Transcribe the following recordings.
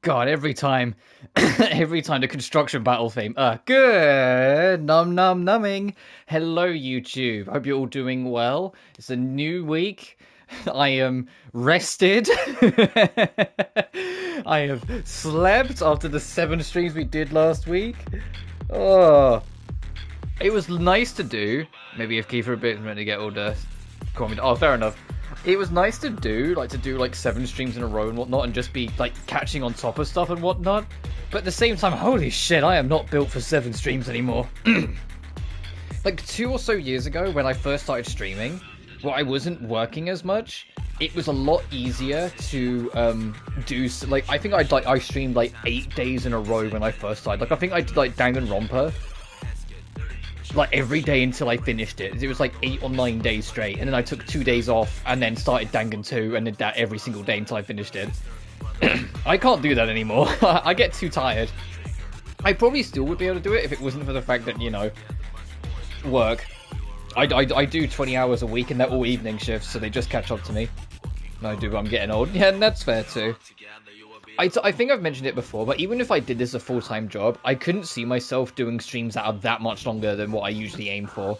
God, every time, every time the construction battle theme. Good, numbing. Hello, YouTube. Hope you're all doing well. It's a new week. I am rested. I have slept after the 7 streams we did last week. Oh, it was nice to do. Maybe if Kiefer a bit meant to get all the comment. Oh, fair enough. It was nice to do like 7 streams in a row and whatnot, and just be like catching on top of stuff and whatnot. But at the same time, holy shit, I am not built for 7 streams anymore. Like 2 or so years ago, when I first started streaming, well, I wasn't working as much. It was a lot easier to do. Like, I think I streamed like 8 days in a row when I first started. Like, I think I did like Danganronpa like every day until I finished it. It was like 8 or 9 days straight, and then I took 2 days off and then started Dangan 2 and did that every single day until I finished it. I can't do that anymore. I get too tired. I probably still would be able to do it if it wasn't for the fact that, you know, work. I do 20 hours a week and they're all evening shifts, so they just catch up to me. No, I do, but I'm getting old. Yeah, and that's fair too. I think I've mentioned it before, but even if I did this a full-time job, I couldn't see myself doing streams that are that much longer than what I usually aim for.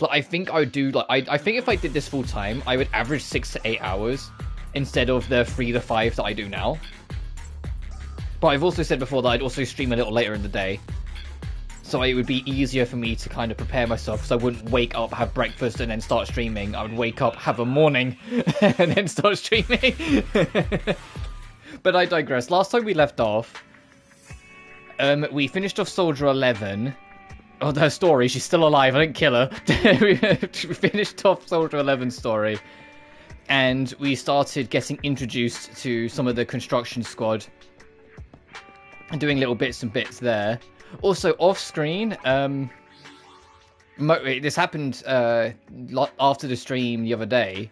Like, I think I would do, like, I think if I did this full-time, I would average 6 to 8 hours instead of the 3 to 5 that I do now. But I've also said before that I'd also stream a little later in the day. So it would be easier for me to kind of prepare myself, because I wouldn't wake up, have breakfast, and then start streaming. I would wake up, have a morning, and then start streaming. But I digress. Last time we left off, we finished off Soldier 11. Oh, her story, she's still alive, I didn't kill her. We finished off Soldier 11's story. And we started getting introduced to some of the construction squad. And doing little bits and bits there. Also, off-screen, this happened after the stream the other day.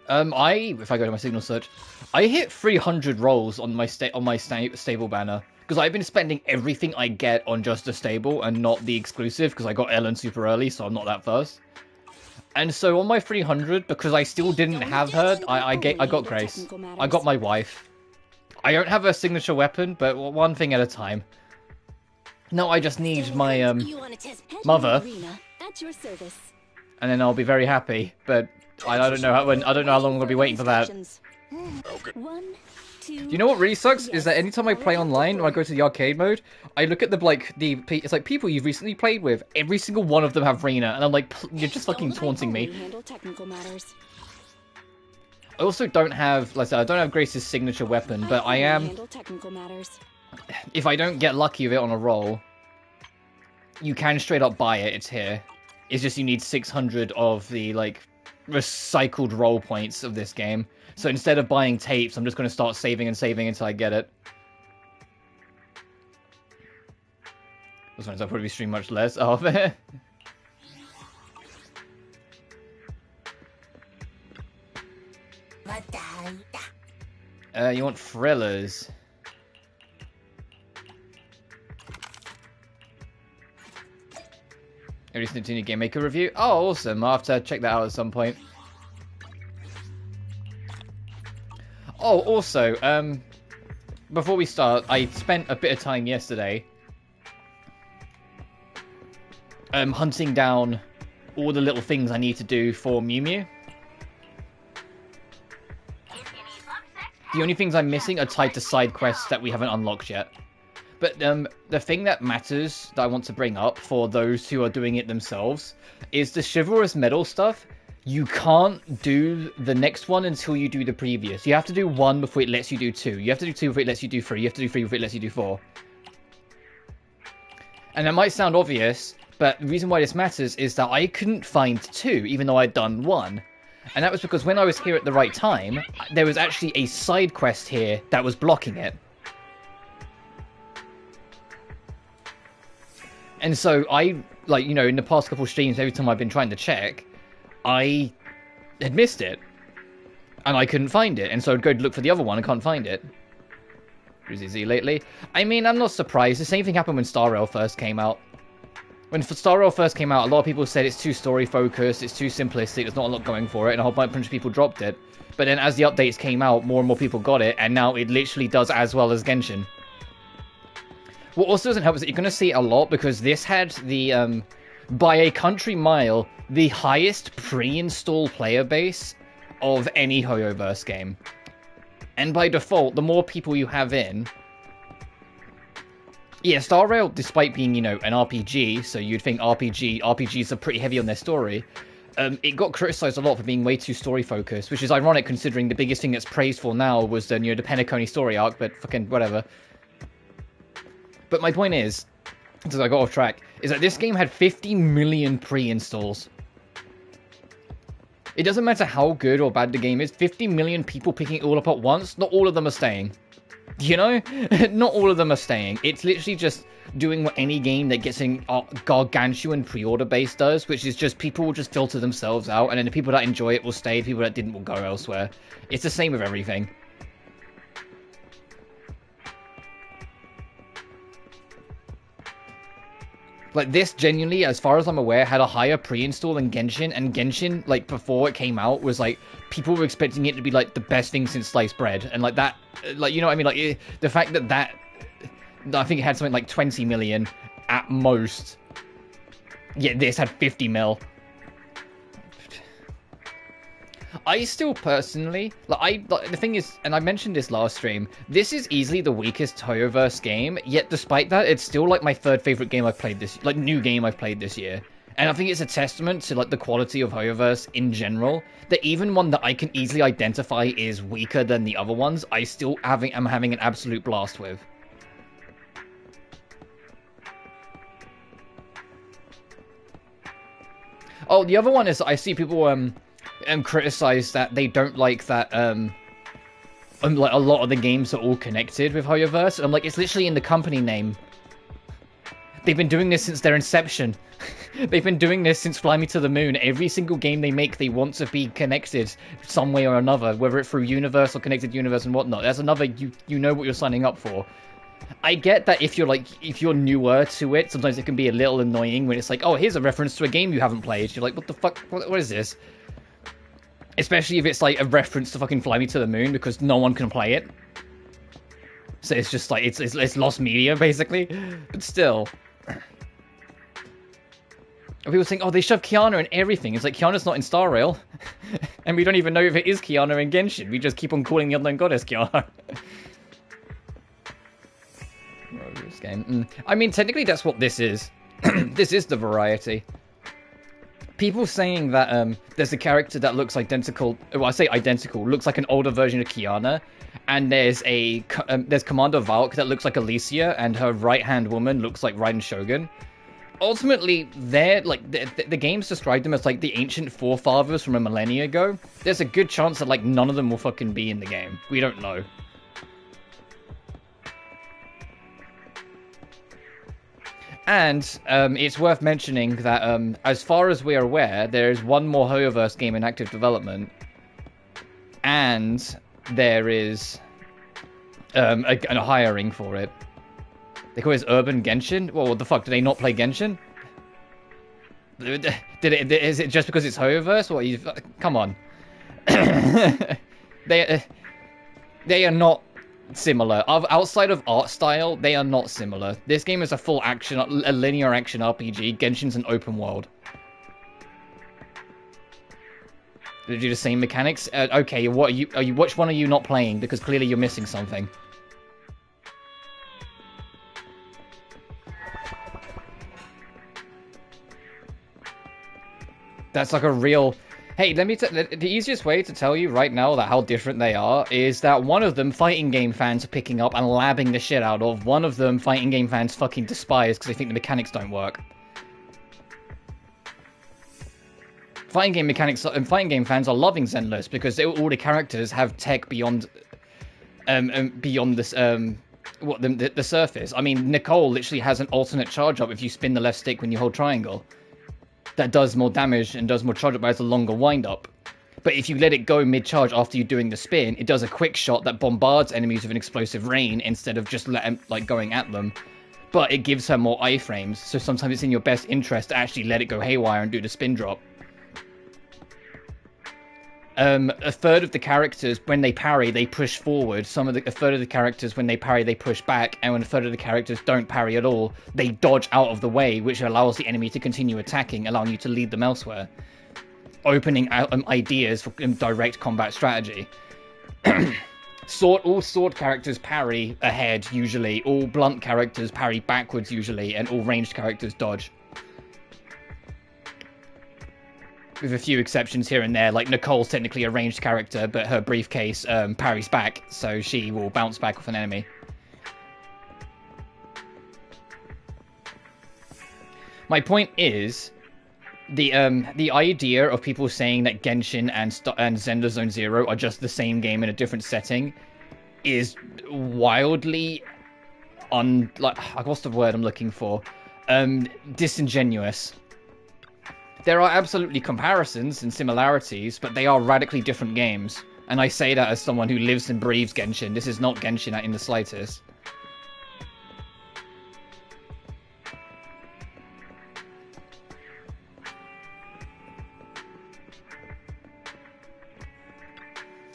If I go to my signal search, I hit 300 rolls on my stable banner, because I've been spending everything I get on just the stable and not the exclusive, because I got Ellen super early, so I'm not that fast. And so on my 300, because I still didn't have her, I got Grace. I got my wife. I don't have a signature weapon, but one thing at a time. No, I just need my mother, and then I'll be very happy. But I don't know how long I'm gonna be waiting for that. Do you know what really sucks is that anytime I play online, when I go to the arcade mode, I look at it's like people you've recently played with. Every single one of them have Rena, and I'm like, you're just fucking taunting me. I also don't have, like I said, I don't have Grace's signature weapon, but I am. If I don't get lucky with it on a roll, you can straight up buy it. It's here. It's just you need 600 of the like recycled roll points of this game. So instead of buying tapes, I'm just going to start saving and saving until I get it. Those ones I'll probably stream much less of. You want thrillers? I recently did a Game Maker review. Oh, awesome! I'll have to check that out at some point. Oh, also, before we start, I spent a bit of time yesterday hunting down all the little things I need to do for Mew Mew. The only things I'm missing are tied to side quests that we haven't unlocked yet. But the thing that matters that I want to bring up for those who are doing it themselves is the chivalrous medal stuff. You can't do the next one until you do the previous. You have to do 1 before it lets you do 2. You have to do 2 before it lets you do 3. You have to do 3 before it lets you do 4. And that might sound obvious, but the reason why this matters is that I couldn't find 2, even though I'd done 1. And that was because when I was here at the right time, there was actually a side quest here that was blocking it. And so I, like, you know, in the past couple streams, every time I've been trying to check, I had missed it. And I couldn't find it. And so I'd go to look for the other one and can't find it. Busy lately. I mean, I'm not surprised. The same thing happened when Star Rail first came out. when Star Rail first came out, a lot of people said it's too story focused, it's too simplistic, there's not a lot going for it, and a whole bunch of people dropped it. But then as the updates came out, more and more people got it, and now it literally does as well as Genshin. What also doesn't help is that you're going to see it a lot, because this had the, by a country mile, the highest pre-install player base of any Hoyoverse game. And by default, the more people you have in... Yeah, Star Rail, despite being, you know, an RPG, so you'd think RPGs are pretty heavy on their story, it got criticized a lot for being way too story-focused, which is ironic considering the biggest thing that's praised for now was the, you know, the Penacony story arc, but fucking whatever. But my point is, since I got off track, is that this game had 50 million pre-installs. It doesn't matter how good or bad the game is, 50 million people picking it all up at once, not all of them are staying. You know? Not all of them are staying. It's literally just doing what any game that gets in gargantuan pre-order base does, which is just people will just filter themselves out, and then the people that enjoy it will stay, the people that didn't will go elsewhere. It's the same with everything. Like, this genuinely, as far as I'm aware, had a higher pre-install than Genshin, and Genshin, like, before it came out, was, like, people were expecting it to be, like, the best thing since sliced bread, and, like, that, like, you know what I mean, like, the fact that I think it had something like 20 million at most, yet this had 50 mil. I still personally, like, the thing is, and I mentioned this last stream, this is easily the weakest Hoyoverse game, yet despite that, it's still, like, my third favorite game I've played this, like, new game I've played this year. And I think it's a testament to, like, the quality of Hoyoverse in general, that even one that I can easily identify is weaker than the other ones, I still am having an absolute blast with. Oh, the other one is, I see people, criticize that they don't like that, like, a lot of the games are all connected with Hoyoverse. I'm like, it's literally in the company name. They've been doing this since their inception. They've been doing this since Fly Me to the Moon. Every single game they make, they want to be connected some way or another, whether it's through universe or connected universe and whatnot. That's another, you know what you're signing up for. I get that if you're newer to it, sometimes it can be a little annoying when it's like, oh, here's a reference to a game you haven't played. You're like, what the fuck, what is this? Especially if it's like a reference to fucking Fly Me to the Moon, because no one can play it. So it's just like, it's lost media, basically. But still. People think, oh, they shove Kiana in everything. It's like, Kiana's not in Star Rail. And we don't even know if it is Kiana in Genshin. We just keep on calling the Unknown Goddess Kiana. This game. I mean, technically that's what this is. This is the variety. People saying that there's a character that looks identical, well, I say identical, looks like an older version of Kiana, and there's Commander Valk that looks like Alicia, and her right-hand woman looks like Raiden Shogun. Ultimately, they're, like, the games describe them as, like, the ancient forefathers from a millennia ago. There's a good chance that, like, none of them will fucking be in the game. We don't know. And it's worth mentioning that, as far as we are aware, there is one more Hoyoverse game in active development, and there is a hiring for it. They call it Urban Genshin? Well, what the fuck? Do they not play Genshin? Is it just because it's Hoyoverse? What? Come on. They are not similar. Outside of art style, they are not similar. This game is a full action, a linear action RPG. Genshin's an open world. They do the same mechanics. Okay, what are you? Which one are you not playing? Because clearly you're missing something. That's like a real... Hey, let me the easiest way to tell you right now that how different they are is that one of them fighting game fans are picking up and labbing the shit out of. One of them fighting game fans fucking despise because they think the mechanics don't work. Fighting game mechanics and fighting game fans are loving Zenless because all the characters have tech beyond this the surface. I mean, Nicole literally has an alternate charge up if you spin the left stick when you hold triangle. That does more damage and does more charge up, but has a longer wind up. But if you let it go mid-charge after you're doing the spin, it does a quick shot that bombards enemies with an explosive rain instead of just going at them. but it gives her more iframes, so sometimes it's in your best interest to actually let it go haywire and do the spin drop. A third of the characters, when they parry, they push forward. A third of the characters, when they parry, they push back. And when a third of the characters don't parry at all, they dodge out of the way, which allows the enemy to continue attacking, allowing you to lead them elsewhere. Opening out ideas for direct combat strategy. All sword characters parry ahead, usually. All blunt characters parry backwards, usually. And all ranged characters dodge. With a few exceptions here and there, like Nicole's technically a ranged character, but her briefcase parries back, so she will bounce back off an enemy. My point is, the idea of people saying that Genshin and Zenless Zone Zero are just the same game in a different setting is wildly what's the word I'm looking for? Disingenuous. There are absolutely comparisons and similarities, but they are radically different games. And I say that as someone who lives and breathes Genshin. This is not Genshin in the slightest.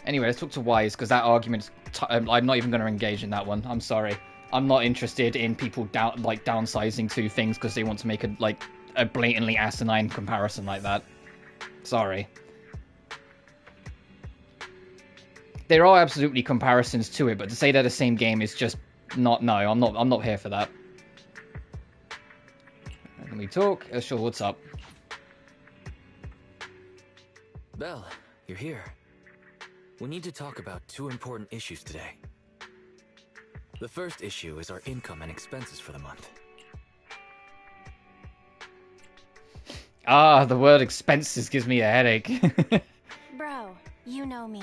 Anyway, let's talk to Wise, because that argument, I'm not even going to engage in that one. I'm sorry. I'm not interested in people downsizing two things because they want to make a blatantly asinine comparison like that. Sorry. There are absolutely comparisons to it, but to say they're the same game is just not. No, I'm not here for that. Can we talk? Sure. What's up? Belle, you're here. We need to talk about two important issues today. The first issue is our income and expenses for the month. Ah, the word expenses gives me a headache. Bro, you know me.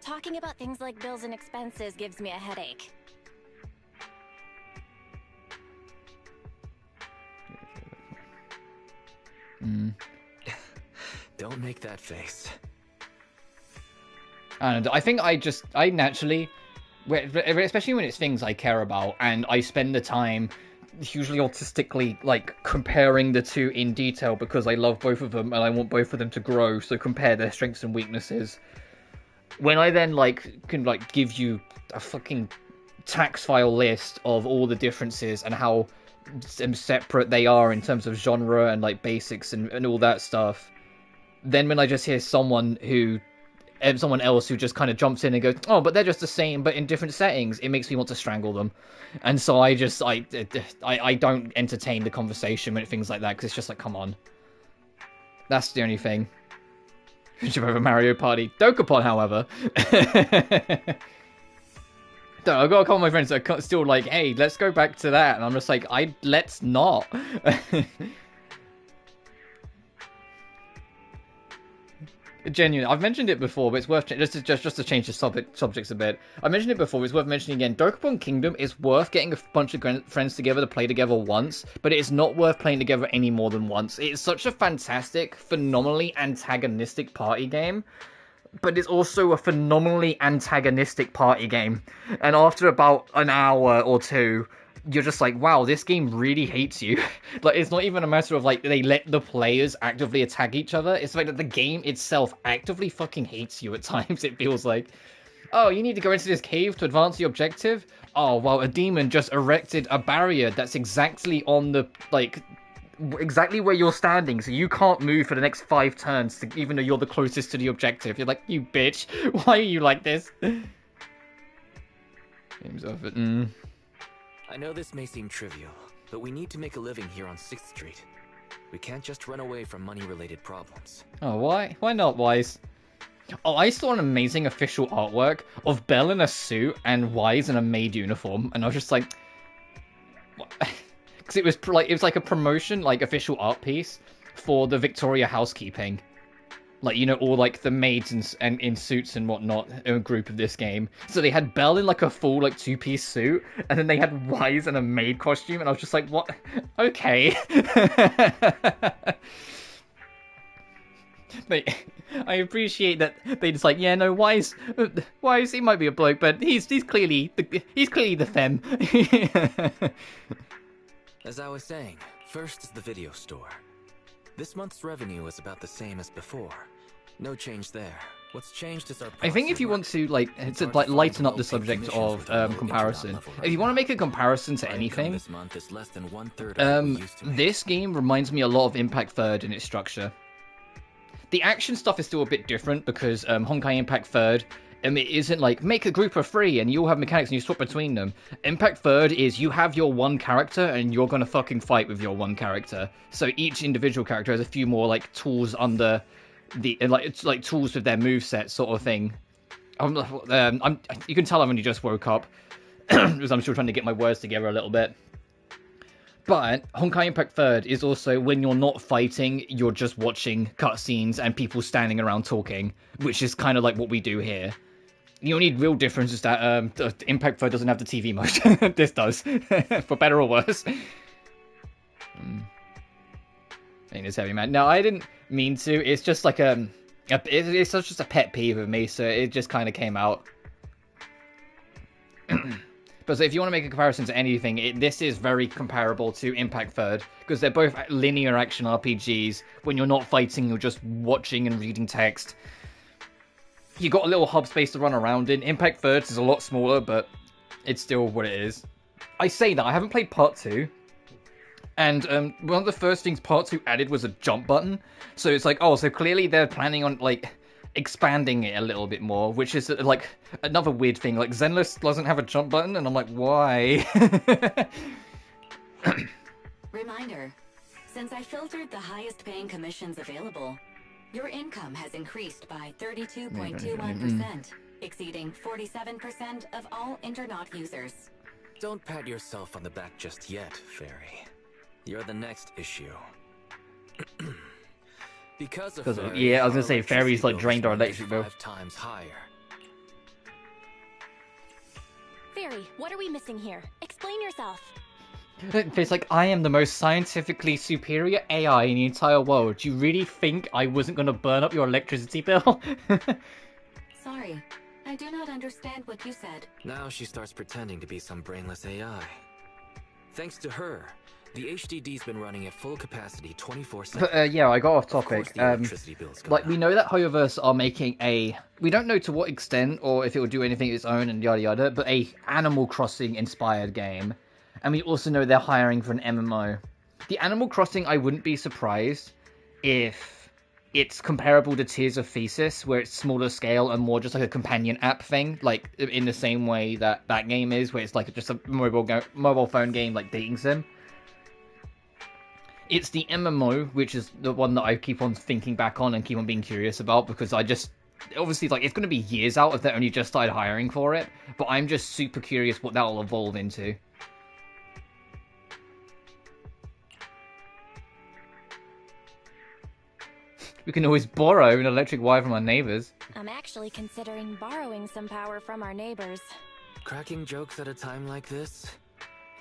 Talking about things like bills and expenses gives me a headache. Don't make that face. And I think I naturally, especially when it's things I care about, and I spend the time hugely autistically comparing the two in detail because I love both of them and I want both of them to grow, so compare their strengths and weaknesses. When I then can give you a fucking tax file list of all the differences and how separate they are in terms of genre and basics and all that stuff, then when I just hear someone else who just kind of jumps in and goes, oh, but they're just the same, but in different settings, it makes me want to strangle them. And so I don't entertain the conversation when things like that, because it's just come on. That's the only thing. Which of a Mario Party. Dokapon, however. I've got a couple of my friends that are still hey, let's go back to that. And I'm just let's not. Genuinely, I've mentioned it before, but it's worth just to change the subjects a bit. I mentioned it before, but it's worth mentioning again. Dokapon Kingdom is worth getting a bunch of friends together to play together once, but it's not worth playing together any more than once. It's such a fantastic, phenomenally antagonistic party game, but it's also a phenomenally antagonistic party game. And after about an hour or two, you're just wow, this game really hates you. It's not even a matter of they let the players actively attack each other. It's that the game itself actively fucking hates you at times. It feels oh, you need to go into this cave to advance the objective? Oh, well, a demon just erected a barrier that's exactly on the, exactly where you're standing, so you can't move for the next 5 turns, even though you're the closest to the objective. You're you bitch. Why are you like this? Games of it. I know this may seem trivial, but we need to make a living here on 6th Street. We can't just run away from money-related problems. Oh, why? Why not, Wise? Oh, I saw an amazing official artwork of Belle in a suit and Wise in a maid uniform, and I was just what? Because it was a promotion, official art piece for the Victoria housekeeping. All the maids and in suits and whatnot in a group of this game. So they had Belle in a full 2-piece suit, and then they had Wise in a maid costume, and I was just what? Okay. I appreciate that they just yeah, no, Wise, he might be a bloke, but he's clearly the femme. As I was saying, first is the video store. This month's revenue is about the same as before. No change there. What's changed is our I think if you want to lighten up the subject of comparison, if you want to make a comparison to anything, this game reminds me a lot of Impact Third in its structure. The action stuff is still a bit different because Honkai Impact Third, it isn't like make a group of 3 and you all have mechanics and you swap between them. Impact Third is you have your one character and you're gonna fucking fight with your one character. So each individual character has a few more like tools under the it's like tools with their moveset sort of thing. You can tell I've only just woke up because I'm still trying to get my words together a little bit. But Honkai Impact Third is also when you're not fighting, you're just watching cutscenes and people standing around talking, which is kind of like what we do here. The only real difference is that Impact Third doesn't have the TV mode. This does, for better or worse. Ain't this heavy, man? No, I didn't mean to. It's just like it's just a pet peeve of me, so it just kind of came out. But so if you want to make a comparison to anything, this is very comparable to Impact Third, because they're both linear action RPGs. When you're not fighting, you're just watching and reading text. You got a little hub space to run around in. Impact Third is a lot smaller, but it's still what it is. I say that, I haven't played Part 2. And one of the first things Part 2 added was a jump button. So it's like, oh, so clearly they're planning on, like, expanding it a little bit more, which is, like, another weird thing. Like, Zenless doesn't have a jump button, and I'm like, why? Reminder, since I filtered the highest paying commissions available, your income has increased by 32.21%, exceeding 47% of all Internet users. Don't pat yourself on the back just yet, Fairy. You're the next issue. Because of Fairy, yeah, I was gonna say Fairy's like drained our electric bill 5 times higher. Fairy, what are we missing here? Explain yourself. It's like, I am the most scientifically superior AI in the entire world. Do you really think I wasn't gonna burn up your electricity bill? Sorry, I do not understand what you said. Now she starts pretending to be some brainless AI. Thanks to her, the HDD's been running at full capacity 24/7. But yeah, I got off topic. Like, we know that Hoyoverse are making we don't know to what extent or if it will do anything of its own and yada yada, but a Animal Crossing inspired game. And we also know they're hiring for an MMO. The Animal Crossing, I wouldn't be surprised if it's comparable to Tears of Thesis, where it's smaller scale and more just like a companion app thing, like in the same way that that game is, where it's like just a mobile phone game like Dating Sim. It's the MMO, which is the one that I keep on thinking back on and keep on being curious about, because obviously, like, it's going to be years out if they only just started hiring for it, but I'm just super curious what that will evolve into. We can always borrow an electric wire from our neighbors. I'm actually considering borrowing some power from our neighbors. Cracking jokes at a time like this?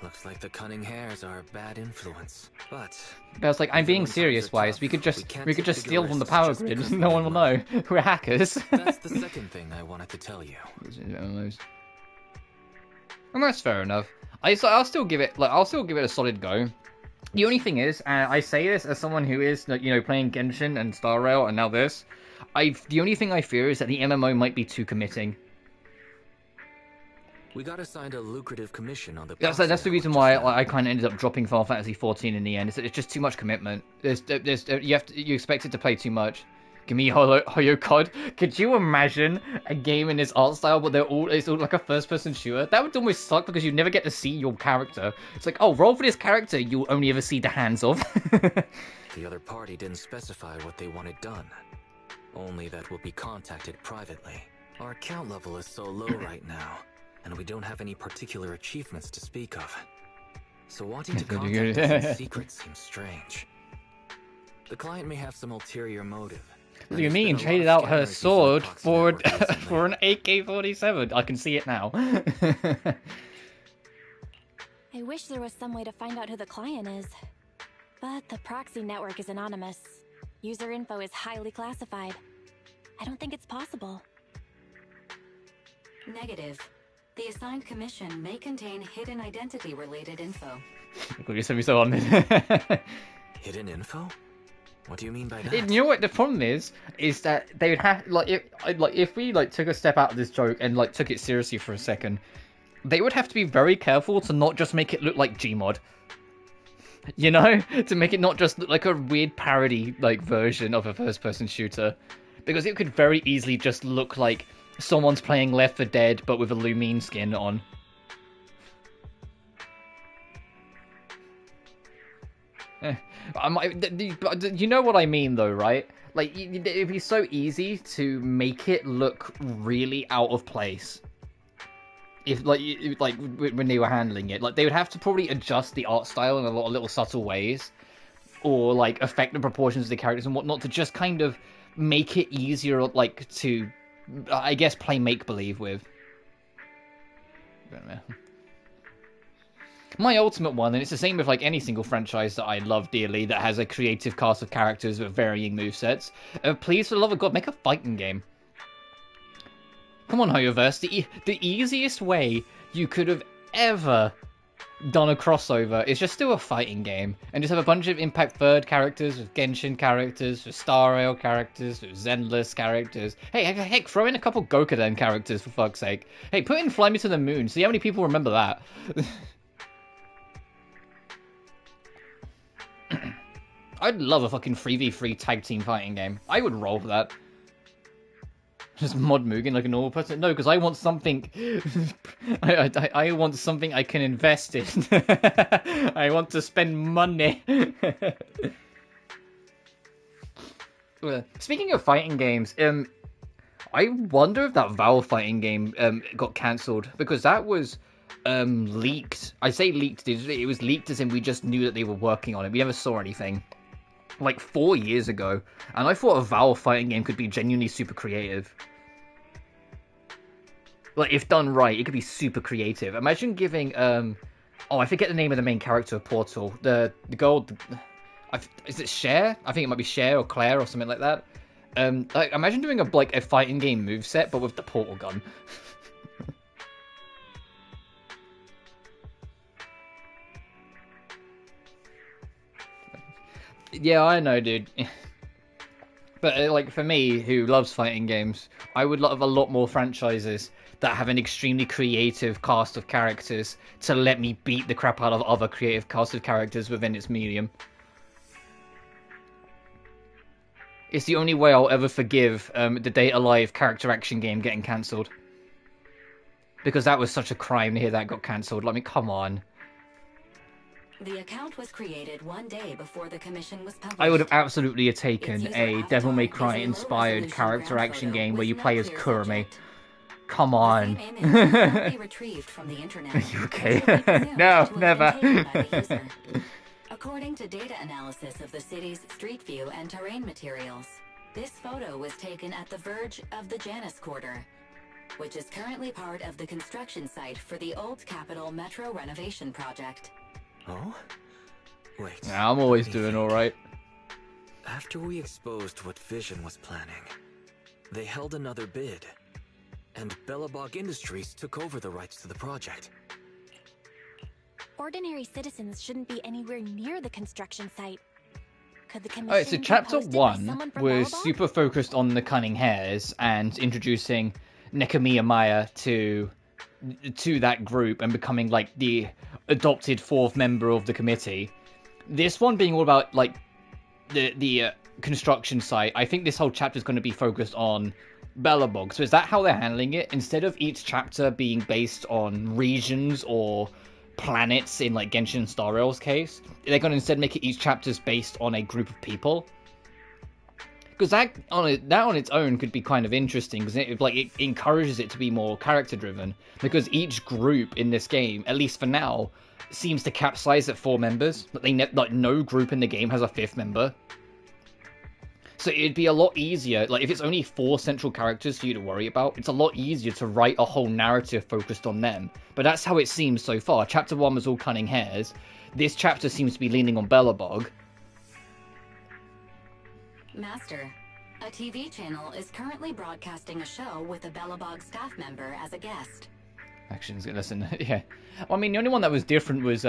Looks like the cunning hairs are a bad influence. But I was like, I'm being serious, Wise. We could just steal from the power grid. No one will know. We're hackers. That's the second thing I wanted to tell you. And that's fair enough. I'll still give it a solid go. The only thing is, I say this as someone who is, playing Genshin and Star Rail and now this. The only thing I fear is that the MMO might be too committing. We got assigned a lucrative commission on the. That's the reason why I kind of ended up dropping Final Fantasy XIV in the end. It's just too much commitment. You expect it to play too much. Give me Hoyo COD. Could you imagine a game in this art style, but it's all like a first-person shooter? That would almost suck because you never get to see your character. It's like, oh, roll for this character, you'll only ever see the hands of. The other party didn't specify what they wanted done. Only that we'll be contacted privately. Our account level is so low right now, and we don't have any particular achievements to speak of. So wanting to contact us in secret seems strange. The client may have some ulterior motive. What do you mean? Traded out her sword for an AK-47. I can see it now. I wish there was some way to find out who the client is. But the proxy network is anonymous. User info is highly classified. I don't think it's possible. Negative. The assigned commission may contain hidden identity-related info. You sent me so on. Hidden info? What do you mean by that? You know what the problem is that they would have if we took a step out of this joke and took it seriously for a second, they would have to be very careful to not just make it look like Gmod. You know, to make it not just look like a weird parody version of a first-person shooter, because it could very easily just look like someone's playing Left 4 Dead but with a Lumine skin on. You know what I mean, though, right? It'd be so easy to make it look really out of place. If when they were handling it, they would have to probably adjust the art style in a lot of little subtle ways, or affect the proportions of the characters and whatnot to just kind of make it easier, to, I guess, play make believe with. My ultimate one, and it's the same with any single franchise that I love dearly that has a creative cast of characters with varying movesets. Please, for the love of God, make a fighting game. Come on, Hoyoverse. The easiest way you could have ever done a crossover is just do a fighting game and just have a bunch of Impact Third characters with Genshin characters, with Star Rail characters, with Zenless characters. Hey, heck, throw in a couple Gokuden characters for fuck's sake. Hey, put in Fly Me to the Moon. See how many people remember that. I'd love a fucking 3v3 tag team fighting game. I would roll for that. Just mod Mugen like a normal person? No, because I want something... I want something I can invest in. I want to spend money. Speaking of fighting games, I wonder if that Valve fighting game got cancelled, because that was leaked. I say leaked, it was leaked as in we just knew that they were working on it. We never saw anything. 4 years ago, and I thought a Valve fighting game could be genuinely super creative. If done right, it could be super creative. Imagine giving, oh, I forget the name of the main character of Portal. The girl, is it Cher? I think it might be Cher or Claire or something like that. Imagine doing a fighting game moveset, but with the Portal gun. Yeah, I know, dude. But, for me, who loves fighting games, I would love a lot more franchises that have an extremely creative cast of characters to let me beat the crap out of other creative cast of characters within its medium. It's the only way I'll ever forgive the Data Live character action game getting cancelled. Because that was such a crime to hear that got cancelled. Come on. The account was created one day before the commission was published. I would have absolutely taken a Devil May Cry inspired character action game where you play as Kurumi. Come on. Retrieved from the internet. Are you okay? No, never. According to data analysis of the city's street view and terrain materials, this photo was taken at the verge of the Janus Quarter, which is currently part of the construction site for the Old Capital Metro renovation project. Oh? Wait. Yeah, I'm always doing alright. After we exposed what Vision was planning, they held another bid, and Belobog Industries took over the rights to the project. Ordinary citizens shouldn't be anywhere near the construction site. Could the commission Alright, so chapter 1 was Belobog? super focused on the Cunning Hares and introducing Nekamiya Maya to that group and becoming the adopted fourth member of the committee. This one being all about the construction site. I think this whole chapter is going to be focused on Belobog. So is that how they're handling it? Instead of each chapter being based on regions or planets in Genshin and Star Rail's case, they're going to instead make it each chapter's based on a group of people. Because that on its own could be kind of interesting, because it encourages it to be more character driven. Because each group in this game, at least for now, seems to capsize at 4 members. No group in the game has a 5th member. So it'd be a lot easier, if it's only 4 central characters for you to worry about, it's a lot easier to write a whole narrative focused on them. But that's how it seems so far. Chapter 1 was all Cunning Hares. This chapter seems to be leaning on Belobog. Master, a TV channel is currently broadcasting a show with a Belobog staff member as a guest. Action's gonna listen. Yeah. Well, I mean, the only one that was different was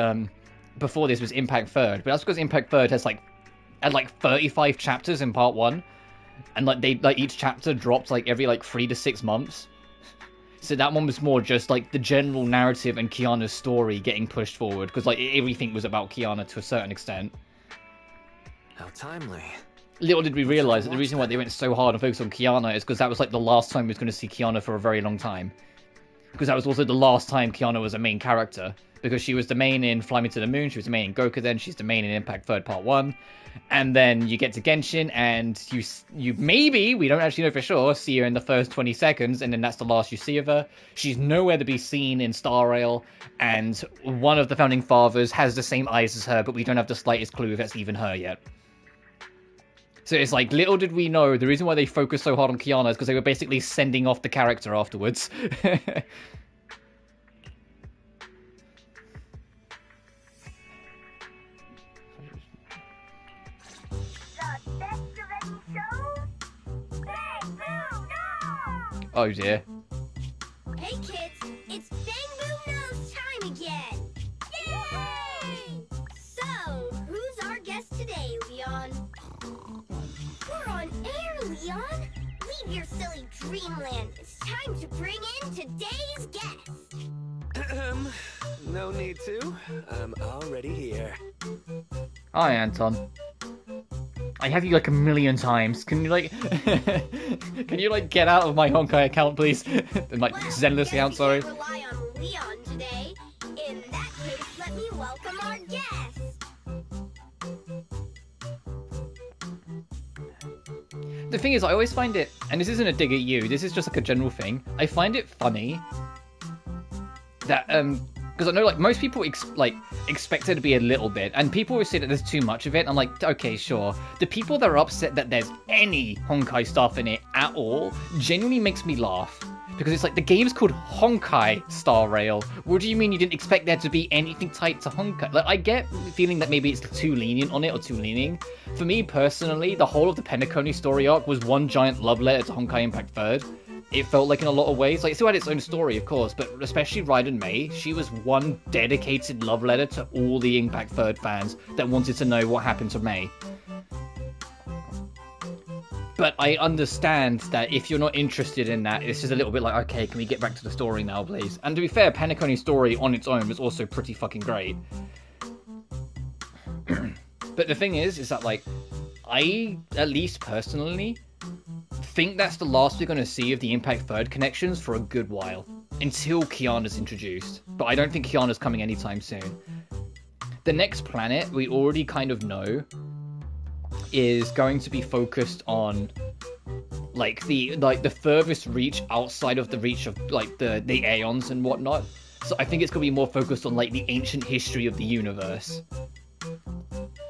before this was Impact Third, but that's because Impact Third has had 35 chapters in part 1, and each chapter dropped every 3 to 6 months. So that one was more just the general narrative and Kiana's story getting pushed forward, because everything was about Kiana to a certain extent. How timely. Little did we realize that the reason why they went so hard and focused on Kiana is because that was the last time we was going to see Kiana for a very long time. Because that was also the last time Kiana was a main character. Because she was the main in Fly Me to the Moon, she was the main in Goku, she's the main in Impact Third Part 1. And then you get to Genshin, and you maybe, we don't actually know for sure, see her in the first 20 seconds, and then that's the last you see of her. She's nowhere to be seen in Star Rail, and one of the Founding Fathers has the same eyes as her, but we don't have the slightest clue if that's even her yet. So it's little did we know, the reason why they focused so hard on Kiana is because they were basically sending off the character afterwards. Oh dear. Hey kids, it's Bang Boom Nose time again! Yay! So, who's our guest today, Leon? We're on air, Leon! Leave your silly dreamland. It's time to bring in today's guest. No need to. I'm already here. Hi, Anton. I have you a million times. Can you can you get out of my Honkai account, please? Zenless account, sorry. Rely on Leon today. In that case, let me welcome our guest. The thing is, I always find it, and this isn't a dig at you, this is just a general thing. I find it funny that because I know most people expect it to be a little bit, and people always say that there's too much of it. I'm okay, sure. The people that are upset that there's any Honkai stuff in it at all genuinely makes me laugh, because it's the game's called Honkai Star Rail. What do you mean you didn't expect there to be anything tied to Honkai? I get the feeling that maybe it's too lenient on it, or too leaning. For me personally, the whole of the Penacony story arc was one giant love letter to Honkai Impact Third. It felt in a lot of ways. It still had its own story, of course, but especially Raiden Mei, she was one dedicated love letter to all the Impact Third fans that wanted to know what happened to Mei. But I understand that if you're not interested in that, it's just a little bit okay, can we get back to the story now, please? And to be fair, Penacony's story on its own was also pretty fucking great. But the thing is that, I, at least personally, think that's the last we're going to see of the Impact Third connections for a good while, until Kiana's introduced. But I don't think Kiana's coming anytime soon. The next planet, we already kind of know, is going to be focused on the furthest reach outside of the reach of the Aeons and whatnot. So I think it's going to be more focused on the ancient history of the universe,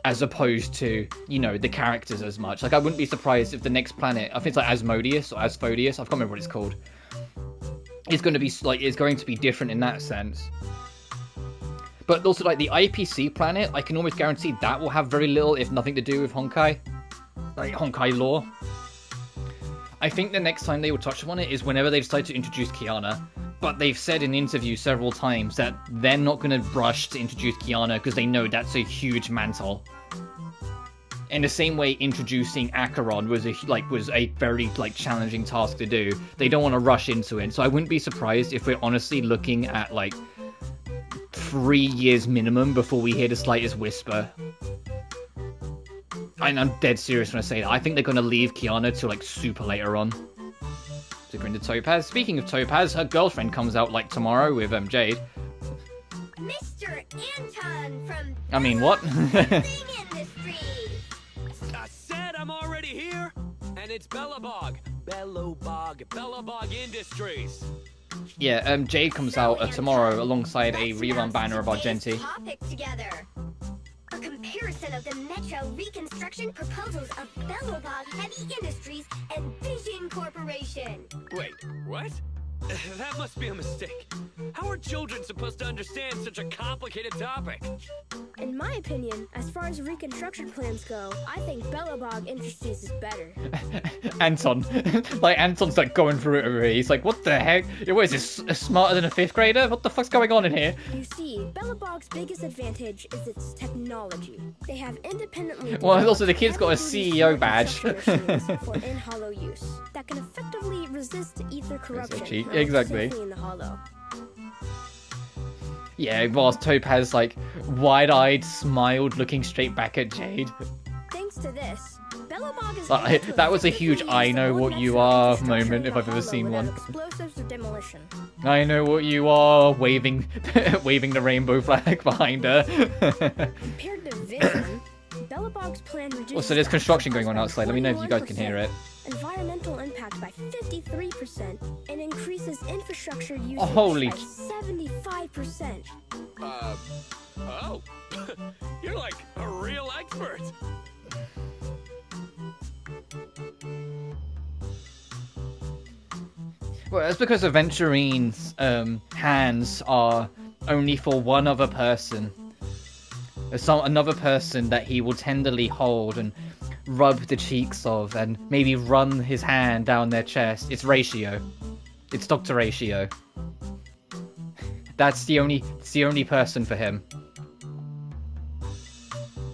as opposed to, the characters as much. I wouldn't be surprised if the next planet, I think it's Asmodeus or Asphodius, I can't remember what it's called, is going to be is going to be different in that sense. But also the IPC planet, I can almost guarantee that will have very little, if nothing, to do with Honkai, Honkai lore. I think the next time they will touch upon it is whenever they decide to introduce Kiana. But they've said in interviews several times that they're not going to rush to introduce Kiana because they know that's a huge mantle. In the same way introducing Acheron was a very challenging task to do. They don't want to rush into it. So I wouldn't be surprised if we're honestly looking at 3 years minimum before we hear the slightest whisper. And I'm dead serious when I say that. I think they're going to leave Kiana till super later on. Super into Topaz. Speaking of Topaz, her girlfriend comes out tomorrow with Jade. Mr. Anton from I mean, what? Industries. I said I'm already here, and it's Bellabog. Bellabog Industries. Yeah, Jade comes out tomorrow alongside a rerun banner of Argenti. Topic together. A comparison of the metro reconstruction proposals of Bellabog Heavy Industries and Vision Corporation. Wait, what? That must be a mistake. How are children supposed to understand such a complicated topic? In my opinion, as far as reconstruction plans go, I think Bellabog Industries is better. Anton. Like, Anton's like going through it already. He's like, what the heck? What is this, smarter than a 5th grader? What the fuck's going on in here? You see, Bellabog's biggest advantage is its technology. They have independently Well, also the kid's got a CEO badge. for in-hollow use that can effectively resist ether corruption. Exactly. In the hollow. Yeah, whilst Topaz, like, wide-eyed, smiled, looking straight back at Jade. Thanks to this, Bellabog is That was a huge I know what you are moment if I've ever seen one. Explosives or demolition. I know what you are, waving waving the rainbow flag behind her. Compared to Vision, Bellabog's plan reduces... Also, there's construction going on outside. Let me know if you guys can hear it. Environmental impact by 53% and increases infrastructure usage holy by 75%. Oh. You're like a real expert. Well, that's because Aventurine's hands are only for one other person. There's another person that he will tenderly hold and rub the cheeks of and maybe run his hand down their chest. It's Ratio. It's Dr. Ratio. That's the only person for him.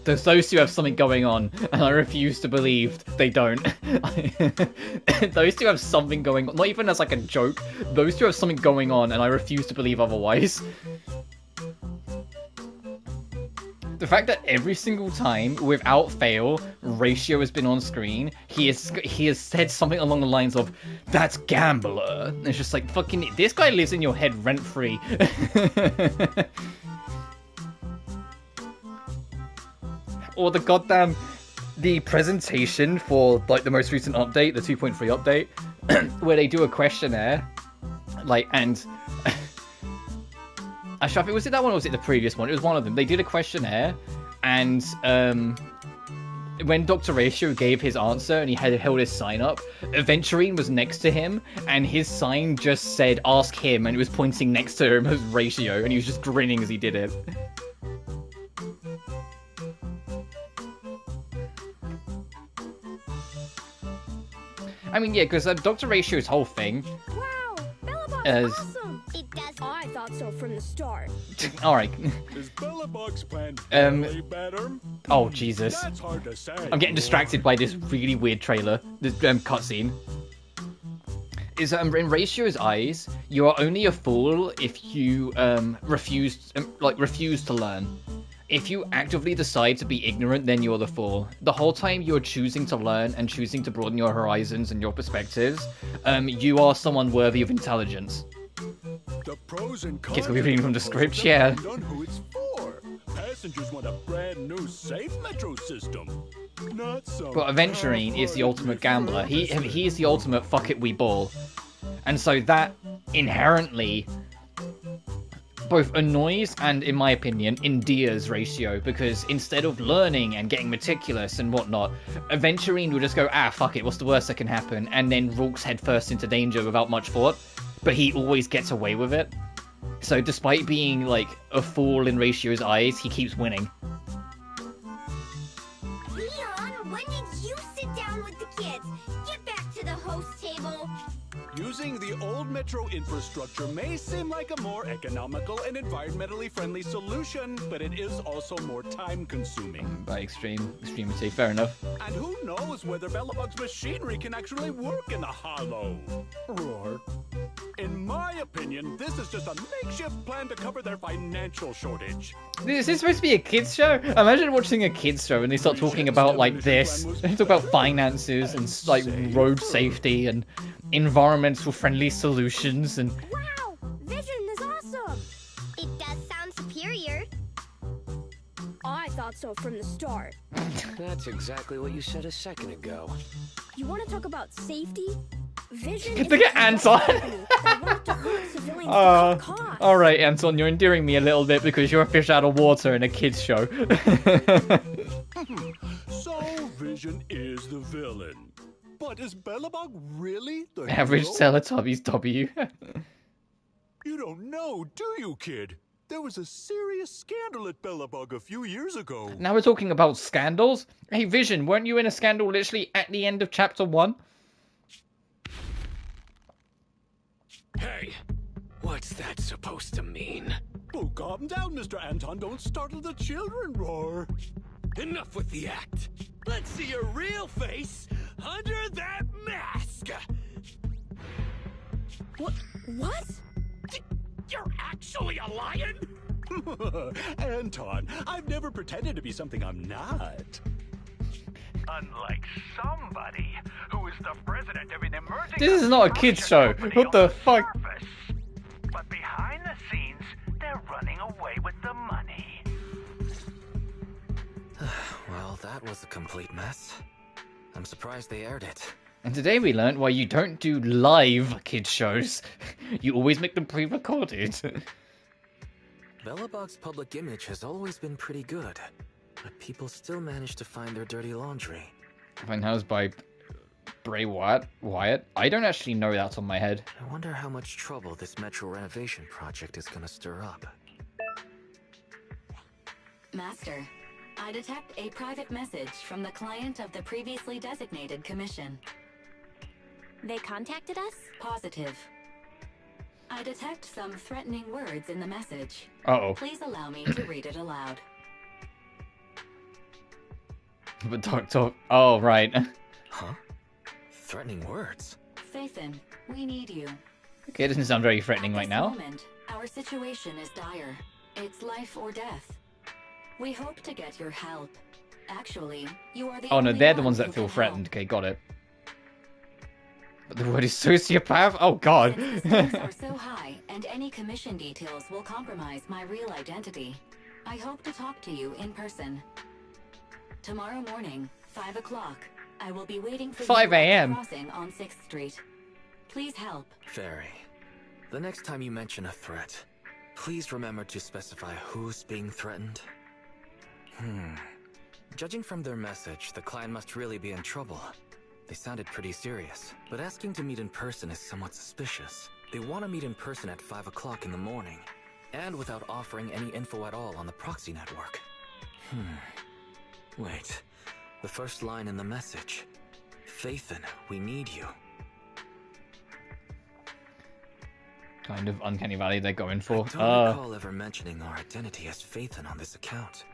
Those two have something going on, and I refuse to believe they don't. Those two have something going on, not even as like a joke. Those two have something going on, and I refuse to believe otherwise. The fact that every single time, without fail, Ratio has been on screen, he has said something along the lines of, "That's Gambler." And it's just like, fucking, this guy lives in your head rent-free. Or the presentation for, like, the most recent update, the 2.3 update, where they do a questionnaire, like, and... Actually, was it that one or was it the previous one? It was one of them. They did a questionnaire, and when Dr. Ratio gave his answer and he had held his sign up, Aventurine was next to him, and his sign just said, "Ask him," and it was pointing next to him as Ratio, and he was just grinning as he did it. I mean, yeah, because Dr. Ratio's whole thing... Wow, Bellabog's awesome! It does. I thought so from the start. Alright. Is Bellabog's plan really better? Oh, Jesus. That's hard to say. I'm getting distracted by this really weird trailer, this cutscene. Is in Ratio's eyes, you are only a fool if you refuse to learn. If you actively decide to be ignorant, then you're the fool. The whole time you're choosing to learn and choosing to broaden your horizons and your perspectives, you are someone worthy of intelligence. The pros and cons. Kids will be reading from the script, yeah. On who it's for. Passengers want a brand new safe metro system. Not some. But Aventurine is the ultimate gambler. He is the ultimate fuck it we ball. And so that inherently both annoys and, in my opinion, endears Ratio, because instead of learning and getting meticulous and whatnot, Aventurine will just go, "Ah, fuck it, what's the worst that can happen?" and then walks headfirst into danger without much thought, but he always gets away with it. So despite being, like, a fool in Ratio's eyes, he keeps winning. Leon, when did you sit down with the kids? Get back to the host table. Using the old metro infrastructure may seem like a more economical and environmentally friendly solution, but it is also more time-consuming. By extremity, fair enough. And who knows whether Bellabog's machinery can actually work in the hollow? Roar. In my opinion, this is just a makeshift plan to cover their financial shortage. Is this supposed to be a kids show? Imagine watching a kids show and they start talking about, like, this. They talk about finances and, like, road safety and environmental friendly solutions and... Wow, Vision is awesome! It does sound superior. I thought so from the start. That's exactly what you said a second ago. You want to talk about safety? Vision Look at Anton! Alright, Anton, you're endearing me a little bit because you're a fish out of water in a kids show. So, Vision is the villain. But is Bellabog really the Average hero? Teletubbies W. don't know, do you, kid? There was a serious scandal at Bellabog a few years ago. Now we're talking about scandals? Hey, Vision, weren't you in a scandal literally at the end of Chapter 1? Hey, what's that supposed to mean? Oh, calm down, Mr. Anton. Don't startle the children, Roar. Enough with the act. Let's see your real face under that mask. What? You're actually a lion? Anton, I've never pretended to be something I'm not. Unlike somebody who is the president of an emerging... This is not a kid's show. What the fuck? Surface. But behind the scenes, they're running away with the money. Well, that was a complete mess. I'm surprised they aired it. And today we learned why you don't do live kids shows. You always make them pre-recorded. Bellabog's public image has always been pretty good, but people still manage to find their dirty laundry. Fine House by Bray Wyatt? I don't actually know that on my head. I wonder how much trouble this metro renovation project is gonna stir up. Master, I detect a private message from the client of the previously designated commission. They contacted us? Positive. I detect some threatening words in the message. Uh-oh. Please allow me to read it aloud. But talk. Oh, right. Huh? Threatening words? Phaethon, we need you. Okay, it doesn't sound very threatening At right this now. moment, our situation is dire. It's life or death. We hope to get your help. Actually, you are the Oh no, only they're the one ones who that feel can threatened. help. Okay, got it. But the word is sociopath? Oh god. Since the stakes are so high, and any commission details will compromise my real identity, I hope to talk to you in person. Tomorrow morning, 5 o'clock, I will be waiting for 5 you at the a.m. crossing on 6th Street. Please help. Fairy, the next time you mention a threat, please remember to specify who's being threatened. Judging from their message, the client must really be in trouble. They sounded pretty serious, but asking to meet in person is somewhat suspicious. They want to meet in person at 5 o'clock in the morning, and without offering any info at all on the proxy network. Wait, the first line in the message. Phaethon, we need you. Kind of uncanny valley they're going for. I don't recall ever mentioning our identity as Phaethon on this account.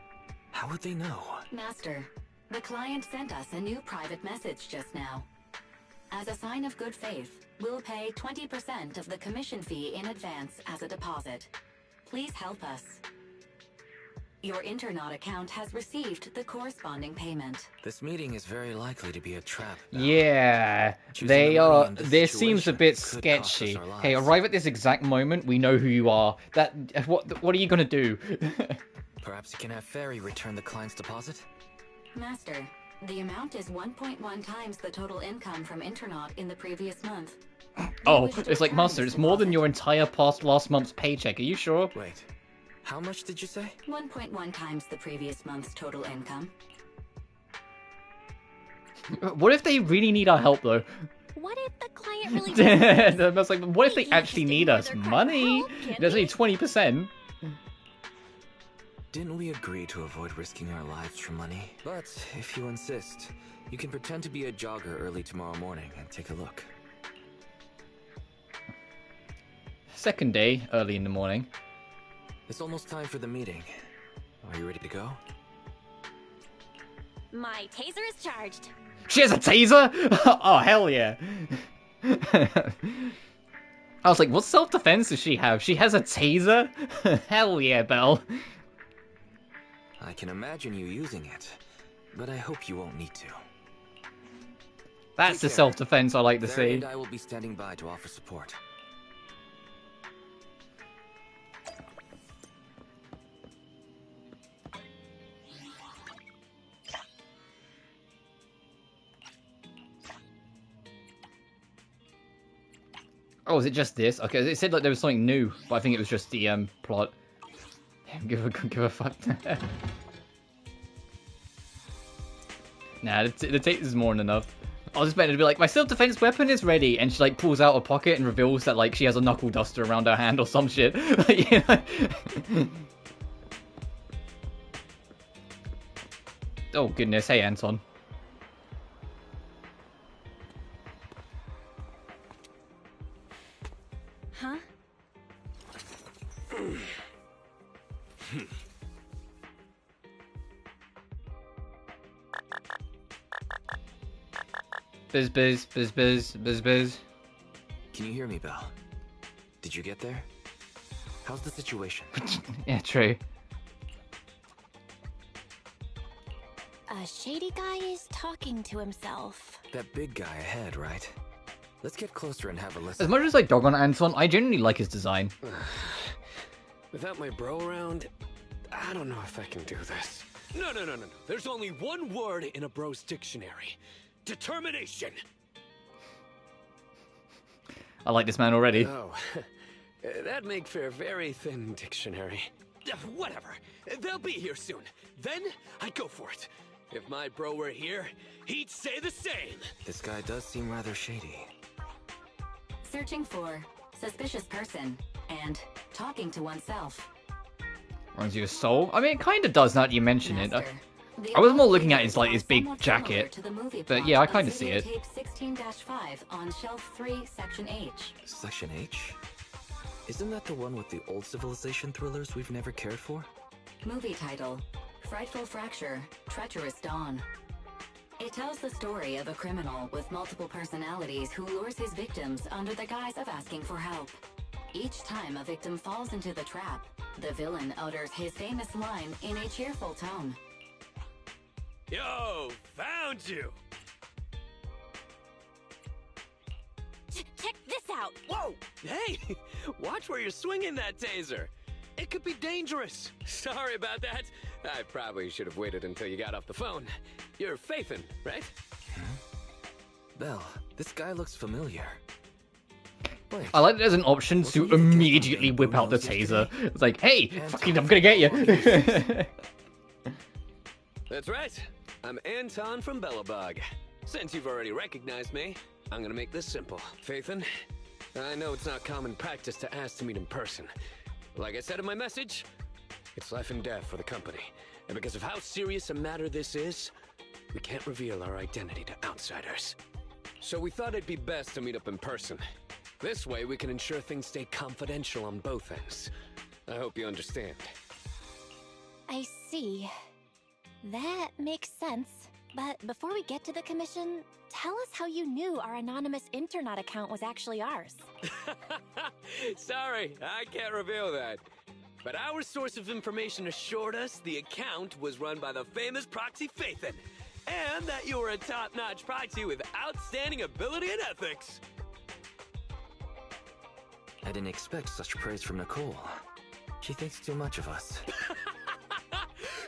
How would they know? Master, the client sent us a new private message just now. As a sign of good faith, we'll pay 20% of the commission fee in advance as a deposit. Please help us. Your Internaut account has received the corresponding payment. This meeting is very likely to be a trap. Yeah, Choosing they the money are. in this This seems a situation bit could cost us sketchy. our Hey, lives. arrive at this exact moment. We know who you are. What are you gonna do? Perhaps you can have Fairy return the client's deposit? Master, the amount is 1.1 times the total income from Internaut in the previous month. Oh, wish to it's like return Master. this It's more than deposit. your entire last month's paycheck. Are you sure? Wait, how much did you say? 1.1 times the previous month's total income. What if they really need our help though? What if the client really does? I was like, what if they We can't actually just need ignore us? their cry for Money? help, can There's only we? 20%. Didn't we agree to avoid risking our lives for money? But if you insist, you can pretend to be a jogger early tomorrow morning and take a look. Second day, early in the morning. It's almost time for the meeting. Are you ready to go? My taser is charged. She has a taser? Oh, hell yeah. I was like, what self-defense does she have? She has a taser? Hell yeah, Belle. I can imagine you using it, but I hope you won't need to. That's the Take care. self-defense I like to Fairy see. and I will be standing by to offer support. Oh, is it just this? Okay, it said like there was something new, but I think it was just the plot. Give a fuck. Nah, the taser's more than enough. I was expecting to be like, my self-defense weapon is ready, and she like pulls out a pocket and reveals that like she has a knuckle duster around her hand or some shit. Like, you know? Oh goodness, hey Anton. Huh? Biz, biz, biz, biz, biz, biz. Can you hear me, Belle? Did you get there? How's the situation? Yeah, true. A shady guy is talking to himself. That big guy ahead, right? Let's get closer and have a listen. As much as I dog on Anton, I genuinely like his design. Without my bro around, I don't know if I can do this. No. There's only one word in a bro's dictionary. Determination. I like this man already. Oh, that'd make for a very thin dictionary. Whatever. They'll be here soon. Then I'd go for it. If my bro were here, he'd say the same. This guy does seem rather shady. Searching for suspicious person and talking to oneself. Runs you a soul? I mean, it kind of does now that you mention it. Master, I was more looking at his like his big jacket, but yeah, I kind of see it. 16-5 on shelf 3, section H. Section H? Isn't that the one with the old civilization thrillers we've never cared for? Movie title: Frightful Fracture, Treacherous Dawn. It tells the story of a criminal with multiple personalities who lures his victims under the guise of asking for help. Each time a victim falls into the trap, the villain utters his famous line in a cheerful tone. Yo, found you! Check this out! Whoa! Hey! Watch where you're swinging that taser! It could be dangerous. Sorry about that. I probably should have waited until you got off the phone. You're Faithin, right? Belle, this guy looks familiar. Wait, I like that there's an option to immediately whip out the taser. It's like, hey, fucking, I'm gonna get you. That's right. I'm Anton from Belobog. Since you've already recognized me, I'm gonna make this simple. Faithin, I know it's not common practice to ask to meet in person. Like I said in my message, it's life and death for the company. And because of how serious a matter this is, we can't reveal our identity to outsiders. So we thought it'd be best to meet up in person. This way we can ensure things stay confidential on both ends. I hope you understand. I see. That makes sense. But before we get to the commission, tell us how you knew our anonymous internet account was actually ours. Sorry, I can't reveal that. But our source of information assured us the account was run by the famous proxy Faithin, and that you were a top-notch proxy with outstanding ability and ethics. I didn't expect such praise from Nicole. She thinks too much of us.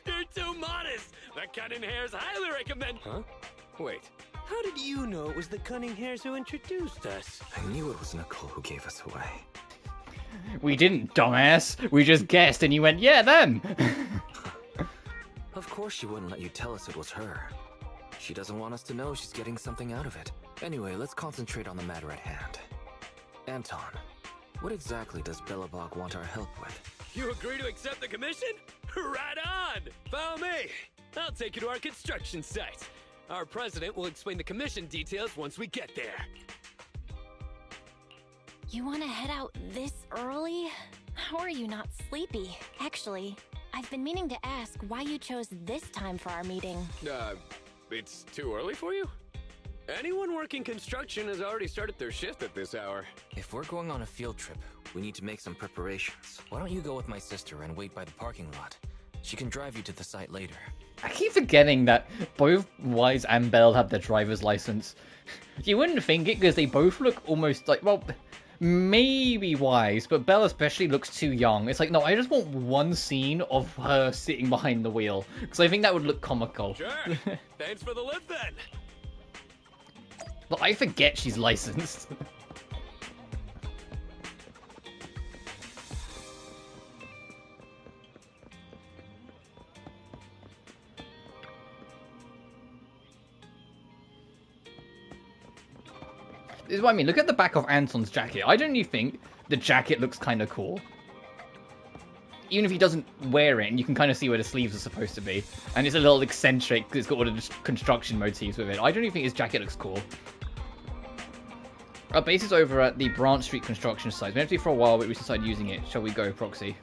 You're too modest! The cunning hairs highly recommend... Huh? Wait, how did you know it was the cunning hairs who introduced us? I knew it was Nicole who gave us away. We didn't, dumbass. We just guessed, and you went, yeah, them. Of course she wouldn't let you tell us it was her. She doesn't want us to know she's getting something out of it. Anyway, let's concentrate on the matter at hand. Anton, what exactly does Belobog want our help with? You agree to accept the commission? Right on! Follow me! I'll take you to our construction site. Our president will explain the commission details once we get there. You want to head out this early? How are you not sleepy? Actually, I've been meaning to ask why you chose this time for our meeting. It's too early for you? Anyone working construction has already started their shift at this hour. If we're going on a field trip, we need to make some preparations. Why don't you go with my sister and wait by the parking lot? She can drive you to the site later. I keep forgetting that both Wise and Belle have their driver's license. You wouldn't think it because they both look almost like, well, maybe Wise, but Belle especially looks too young. It's like, no, I just want one scene of her sitting behind the wheel because I think that would look comical. Sure. Thanks for the lift then. But I forget she's licensed. This is what I mean. Look at the back of Anton's jacket. I don't even think the jacket looks kind of cool. Even if he doesn't wear it, and you can kind of see where the sleeves are supposed to be. And it's a little eccentric because it's got all the construction motifs with it. I don't even think his jacket looks cool. Our base is over at the Branch Street construction site. It's been empty for a while, but we decided using it. Shall we go, Proxy?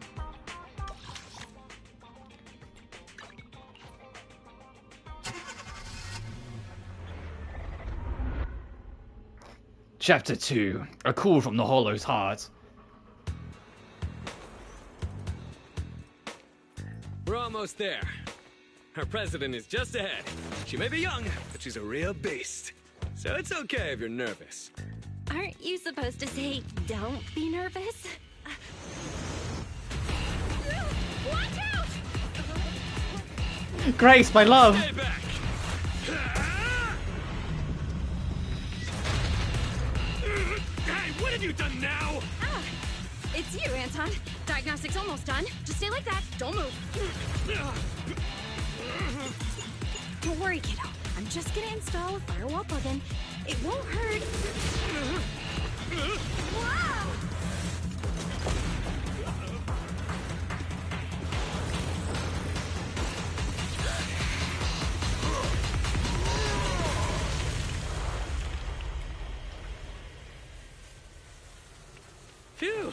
Chapter 2. A call from the Hollow's heart. We're almost there. Our president is just ahead. She may be young, but she's a real beast. So it's okay if you're nervous. Aren't you supposed to say, don't be nervous? Watch out! Grace, my love! Stay back! Hey, what have you done now? Ah, it's you, Anton. Diagnostics almost done. Just stay like that. Don't move. Don't worry, kiddo. I'm just gonna install a firewall plugin. It won't hurt. Wow! Phew.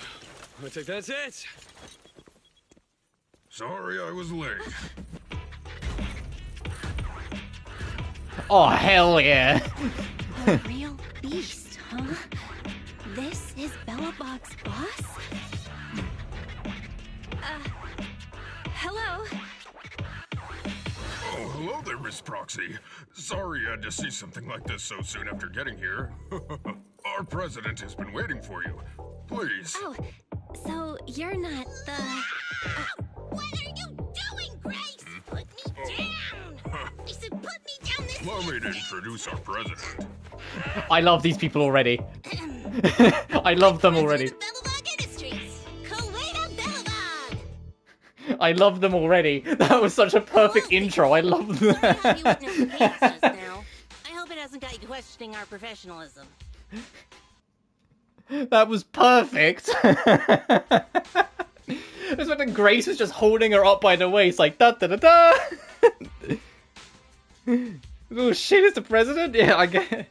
Looks like that's it. Sorry I was late. Oh, hell yeah! A real beast, huh? This is Belobog's boss? Hello? Oh, hello there, Miss Proxy. Sorry you had to see something like this so soon after getting here. Our president has been waiting for you. Please. Oh, so you're not the... What are you doing, Grace? Put me down! I said put me down this Allow me to introduce our president. I love these people already. I love them already. Belobog Industries, Kuwaita Belobog! I love them already. That was such a perfect intro. I love Sorry that. how you witnessed chaos just now. I hope it hasn't got you questioning our professionalism. That was perfect. It's when Grace was just holding her up by the waist, like da da da da. Oh shit! Is the president? Yeah, I get it.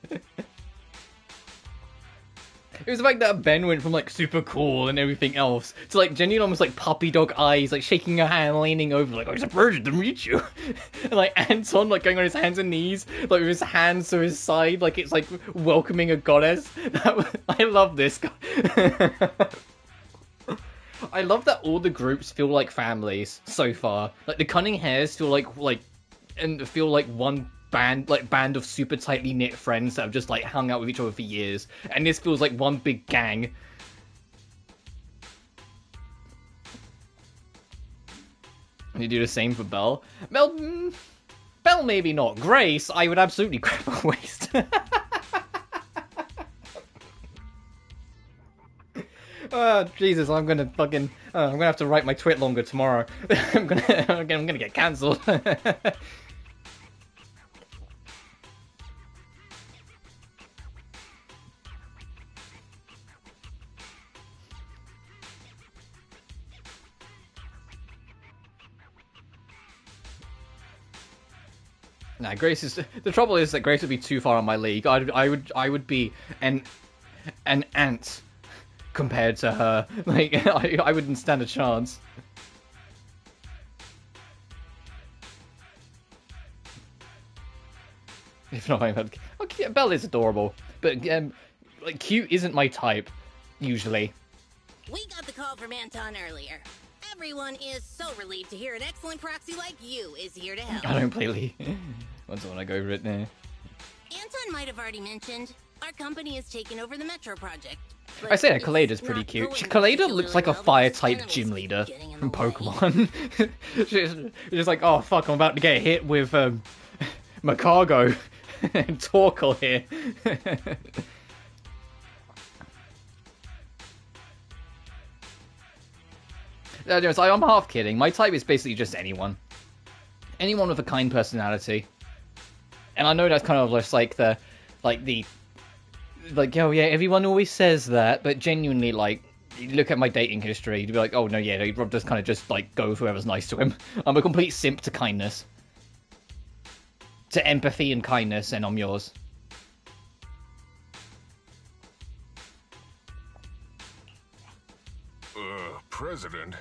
It was like that Ben went from like super cool and everything else to like genuinely almost like puppy dog eyes, like shaking her hand, leaning over, like, oh, it's a pleasure to meet you. And like Anton like going on his hands and knees, like with his hands to his side, like it's like welcoming a goddess. I love this. I love that all the groups feel like families so far. Like the Cunning Hairs feel like one band of super tightly knit friends that have just like hung out with each other for years, and this feels like one big gang. And you do the same for Belle. Belle maybe not. Grace, I would absolutely grab her waist. Jesus, I'm gonna fucking I'm gonna have to write my tweet longer tomorrow. I'm gonna get cancelled. Nah, Grace is the trouble is that Grace would be too far on my league. I would be an ant compared to her. Like I wouldn't stand a chance. If not, okay, Belle is adorable, but like cute isn't my type usually. We got the call from Anton earlier. Everyone is so relieved to hear an excellent proxy like you is here to help. I don't play Lee. Once I want to go over it now. Anton might have already mentioned, our company has taken over the Metro project. I say that Kaleida's pretty cute. Kaleida looks like a fire-type gym leader from Pokemon. She's just like, oh fuck, I'm about to get hit with Macargo and Torkoal here. I'm half kidding. My type is basically just anyone. Anyone with a kind personality. And I know that's kind of just like the like, oh yeah, everyone always says that, but genuinely, like, you look at my dating history, you'd be like, oh no, yeah, Rob does kind of just, like, go with whoever's nice to him. I'm a complete simp to kindness. To empathy and kindness, and I'm yours. President,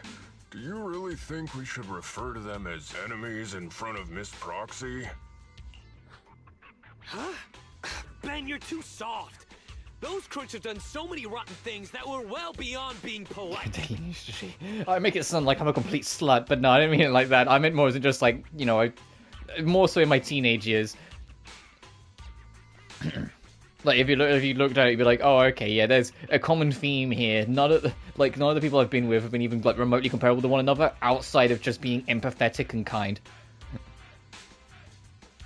do you really think we should refer to them as enemies in front of Miss Proxy? Huh? Ben, you're too soft. Those crooks have done so many rotten things that were well beyond being polite. I make it sound like I'm a complete slut, but no, I didn't mean it like that. I meant more as in just like, you know, more so in my teenage years. Like if you looked at it, you'd be like, oh, okay, yeah, there's a common theme here. None of the people I've been with have been even like remotely comparable to one another, outside of just being empathetic and kind.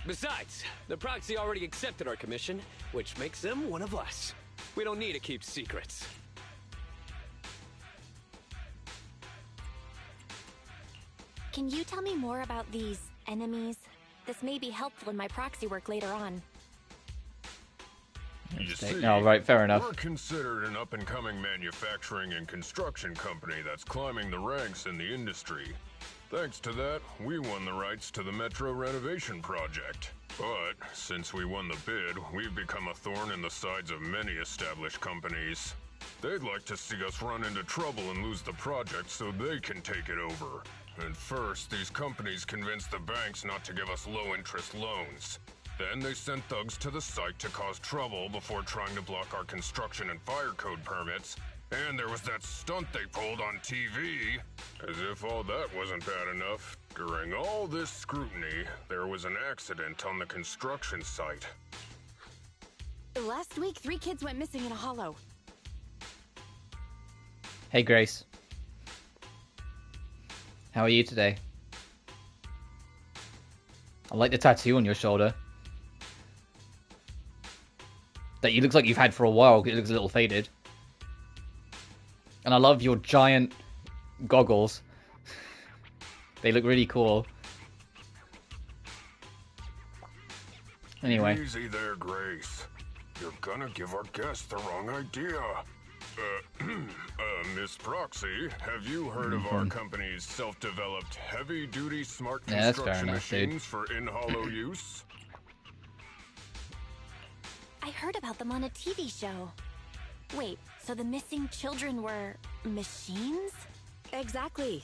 Besides, the proxy already accepted our commission, which makes them one of us. We don't need to keep secrets. Can you tell me more about these enemies? This may be helpful in my proxy work later on. You see, oh, right, fair enough. We're considered an up-and-coming manufacturing and construction company that's climbing the ranks in the industry. Thanks to that, we won the rights to the Metro renovation project. But, since we won the bid, we've become a thorn in the sides of many established companies. They'd like to see us run into trouble and lose the project so they can take it over. And first, these companies convinced the banks not to give us low-interest loans. Then they sent thugs to the site to cause trouble before trying to block our construction and fire code permits. And there was that stunt they pulled on TV. As if all that wasn't bad enough, during all this scrutiny, there was an accident on the construction site. Last week, 3 kids went missing in a hollow. Hey, Grace. How are you today? I like the tattoo on your shoulder. That you looks like you've had for a while. It looks a little faded. And I love your giant goggles. They look really cool. Anyway. Easy there, Grace. You're gonna give our guests the wrong idea. Miss Proxy, have you heard of our company's self-developed heavy-duty smart construction machines for in-hollow use? I heard about them on a TV show. Wait, so the missing children were machines? Exactly.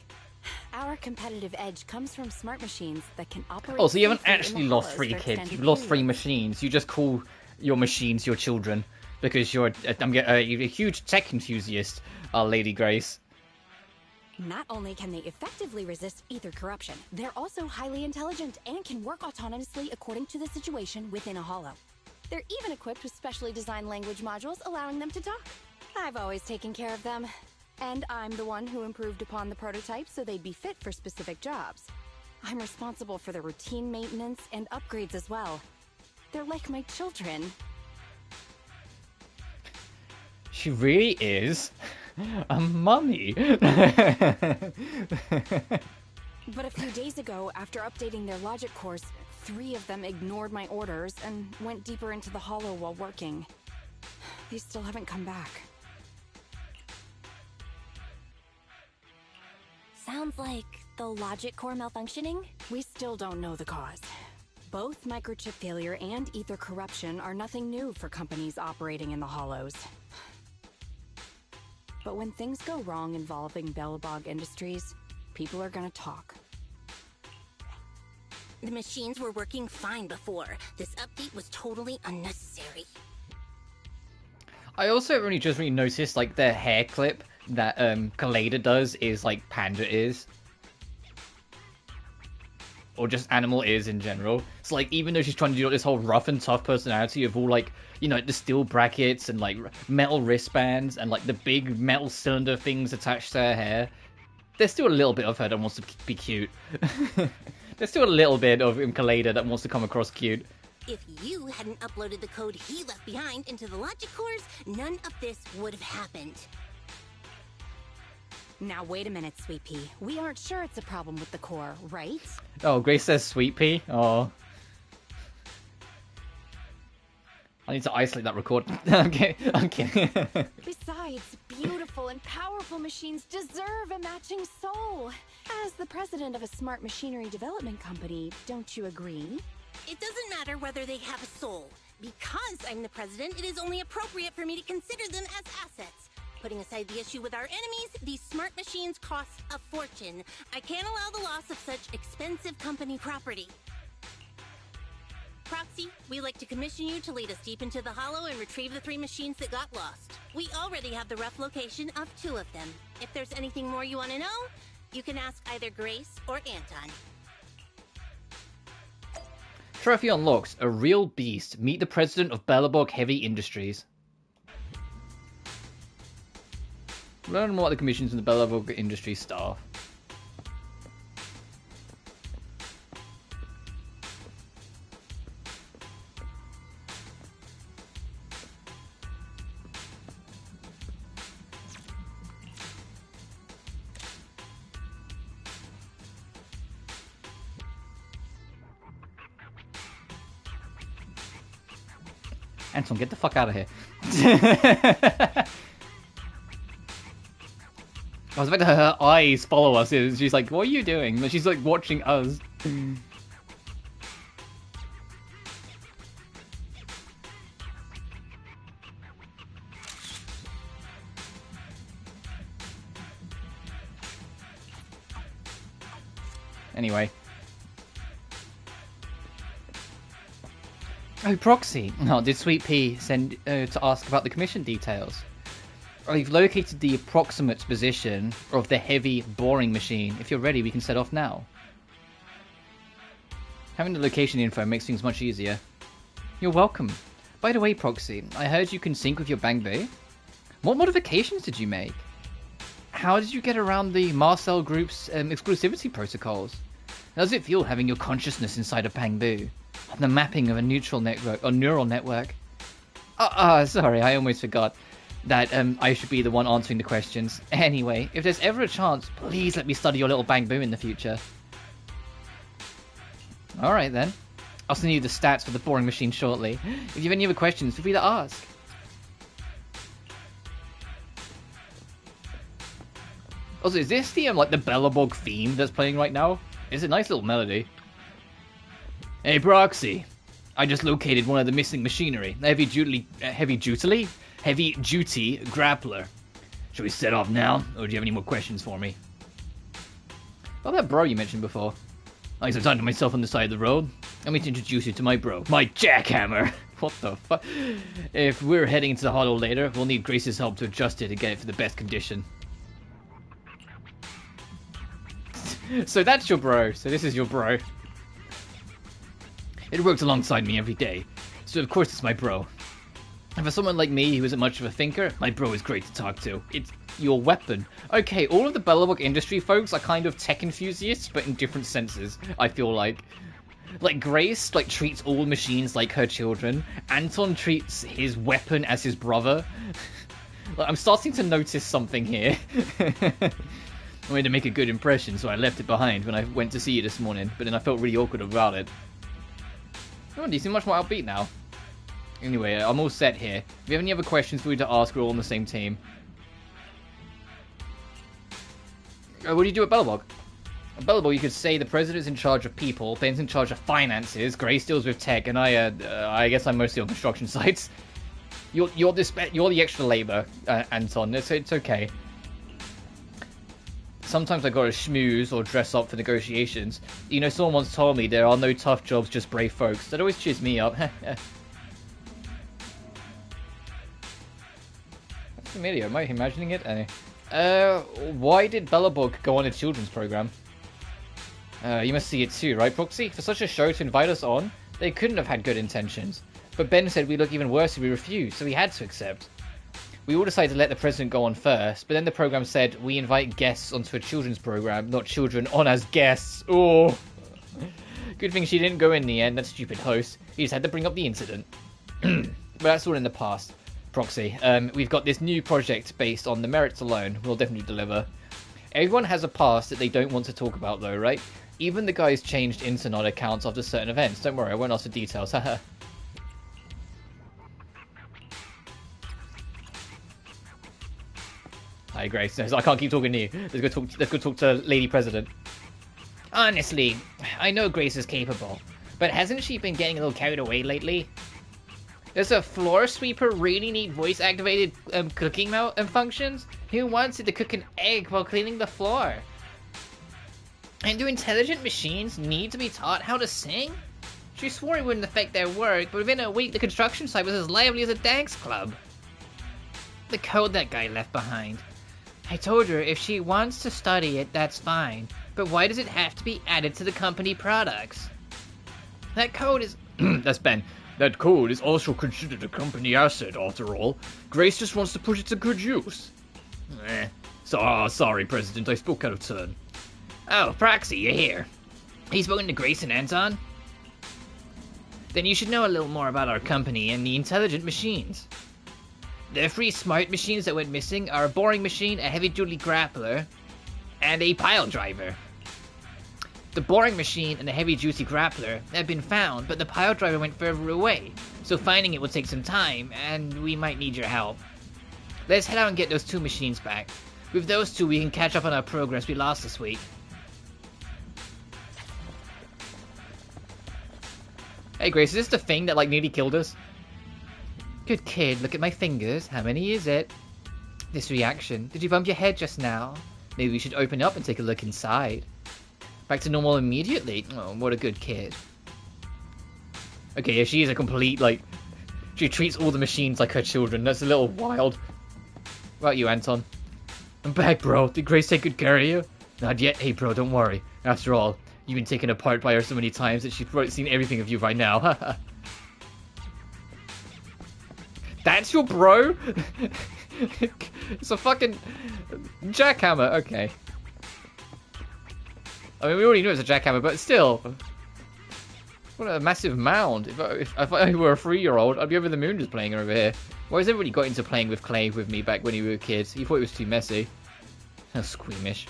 Our competitive edge comes from smart machines that can operate. Oh, so you haven't actually lost 3 kids. You've lost 3 machines. You just call your machines your children because you're a huge tech enthusiast, Lady Grace. Not only can they effectively resist ether corruption, they're also highly intelligent and can work autonomously according to the situation within a hollow. They're even equipped with specially designed language modules allowing them to talk. I've always taken care of them. And I'm the one who improved upon the prototype so they'd be fit for specific jobs. I'm responsible for the routine maintenance and upgrades as well. They're like my children. She really is a mummy. But a few days ago, after updating their logic cores, 3 of them ignored my orders and went deeper into the hollow while working. They still haven't come back. Sounds like the logic core malfunctioning? We still don't know the cause. Both microchip failure and ether corruption are nothing new for companies operating in the hollows. But when things go wrong involving Belobog Industries, people are gonna talk. The machines were working fine before. This update was totally unnecessary. I also only just really noticed, like, their hair clip that Kaleda does is like Panda is. Or just Animal is in general. It's like, even though she's trying to do this whole rough and tough personality of all, like, you know, the steel brackets and, like, metal wristbands and, like, the big metal cylinder things attached to her hair, there's still a little bit of her that wants to be cute. There's still a little bit of Kaleda that wants to come across cute. If you hadn't uploaded the code he left behind into the logic cores, none of this would have happened. Now wait a minute, Sweet Pea. We aren't sure it's a problem with the core, right? Oh, Grace says Sweet Pea? Oh. I need to isolate that recording. Okay, I'm kidding. Besides, beautiful and powerful machines deserve a matching soul. As the president of a smart machinery development company, don't you agree? It doesn't matter whether they have a soul. Because I'm the president, it is only appropriate for me to consider them as assets. Putting aside the issue with our enemies, these smart machines cost a fortune. I can't allow the loss of such expensive company property. Proxy, we'd like to commission you to lead us deep into the Hollow and retrieve the 3 machines that got lost. We already have the rough location of 2 of them. If there's anything more you want to know, you can ask either Grace or Anton. Trophy unlocked. A real beast. Meet the president of Belobog Heavy Industries. Learn more about the commissions in the Belobog Industry staff. Anton, get the fuck out of here. I was about to her eyes follow us. She's like, what are you doing? But she's like watching us. Anyway. Oh, Proxy. Oh, did Sweet Pea send to ask about the commission details? I've located the approximate position of the heavy boring machine. If you're ready, we can set off now. Having the location info makes things much easier. You're welcome. By the way, Proxy, I heard you can sync with your Bangbei. What modifications did you make? How did you get around the Marcel Group's exclusivity protocols? How does it feel having your consciousness inside a Bangbei? The mapping of a neural network. Sorry, I almost forgot that I should be the one answering the questions. Anyway, if there's ever a chance, please let me study your little Bangbei in the future. Alright then. I'll send you the stats for the boring machine shortly. If you have any other questions, feel free to ask. Also, is this the like the Belobog theme that's playing right now? It's a nice little melody. Hey Proxy, I just located one of the missing machinery. A heavy duty grappler. Shall we set off now, or do you have any more questions for me? Oh, that bro you mentioned before. I guess I've done to myself on the side of the road. Let me introduce you to my bro, my jackhammer. What the fuck? If we're heading into the Hollow later, we'll need Grace's help to adjust it to get it for the best condition. So that's your bro. So this is your bro. It works alongside me every day, so of course it's my bro. And for someone like me who isn't much of a thinker, my bro is great to talk to. It's your weapon. Okay, all of the Belobog industry folks are kind of tech enthusiasts, but in different senses, I feel like. Like, Grace, like, treats all machines like her children. Anton treats his weapon as his brother. Like, I'm starting to notice something here. I wanted to make a good impression, so I left it behind when I went to see you this morning, but then I felt really awkward about it. Oh, you seem much more upbeat now. Anyway, I'm all set here. If you have any other questions for me to ask, we're all on the same team. What do you do at Belobog? At Belobog, you could say the president's in charge of people, Ben's in charge of finances, Grace deals with tech, and I guess I'm mostly on construction sites. You're the extra labor, Anton. It's okay. Sometimes I gotta schmooze or dress up for negotiations. You know, someone once told me there are no tough jobs, just brave folks. That always cheers me up. That's familiar. Am I imagining it? Why did Belobog go on a children's program? You must see it too, right, Proxy? For such a show to invite us on, they couldn't have had good intentions. But Ben said we'd look even worse if we refused, so we had to accept. We all decided to let the president go on first, but then the program said we invite guests onto a children's program, not children on as guests. Oh, good thing she didn't go in the end, that stupid host. He just had to bring up the incident. But that's all in the past, Proxy. We've got this new project based on the merits alone. We'll definitely deliver. Everyone has a past that they don't want to talk about though, right? Even the guys changed internet accounts after certain events. Don't worry, I won't ask for details, haha. Hi, Grace. I can't keep talking to you. Let's go talk to Lady President. Honestly, I know Grace is capable, but hasn't she been getting a little carried away lately? Does a floor sweeper really need voice-activated cooking functions? Who wants it to cook an egg while cleaning the floor? And do intelligent machines need to be taught how to sing? She swore it wouldn't affect their work, but within a week the construction site was as lively as a dance club. The code that guy left behind. I told her if she wants to study it, that's fine, but why does it have to be added to the company products? That code is... That's Ben. That code is also considered a company asset, after all. Grace just wants to put it to good use. Sorry, President, I spoke out of turn. Oh, Proxy, you're here. Are you spoken to Grace and Anton? Then you should know a little more about our company and the intelligent machines. The 3 smart machines that went missing are a boring machine, a heavy-duty grappler, and a pile driver. The boring machine and the heavy-duty grappler have been found, but the pile driver went further away, so finding it will take some time, and we might need your help. Let's head out and get those 2 machines back. With those 2, we can catch up on our progress we lost this week. Hey Grace, is this the thing that like nearly killed us? Good kid, look at my fingers. How many is it? This reaction. Did you bump your head just now? Maybe we should open up and take a look inside. Back to normal immediately? Oh, what a good kid. Okay, yeah, she is a complete, like... She treats all the machines like her children. That's a little wild. What about you, Anton? I'm back, bro. Did Grace take good care of you? Not yet. Hey, bro, don't worry. After all, you've been taken apart by her so many times that she's probably seen everything of you by now. That's your bro? It's a fucking... jackhammer. Okay. I mean, we already knew it was a jackhammer, but still. What a massive mound. If I were a 3-year-old, I'd be over the moon just playing over here. Why has everybody got into playing with clay with me back when you were kids? You thought it was too messy. How squeamish.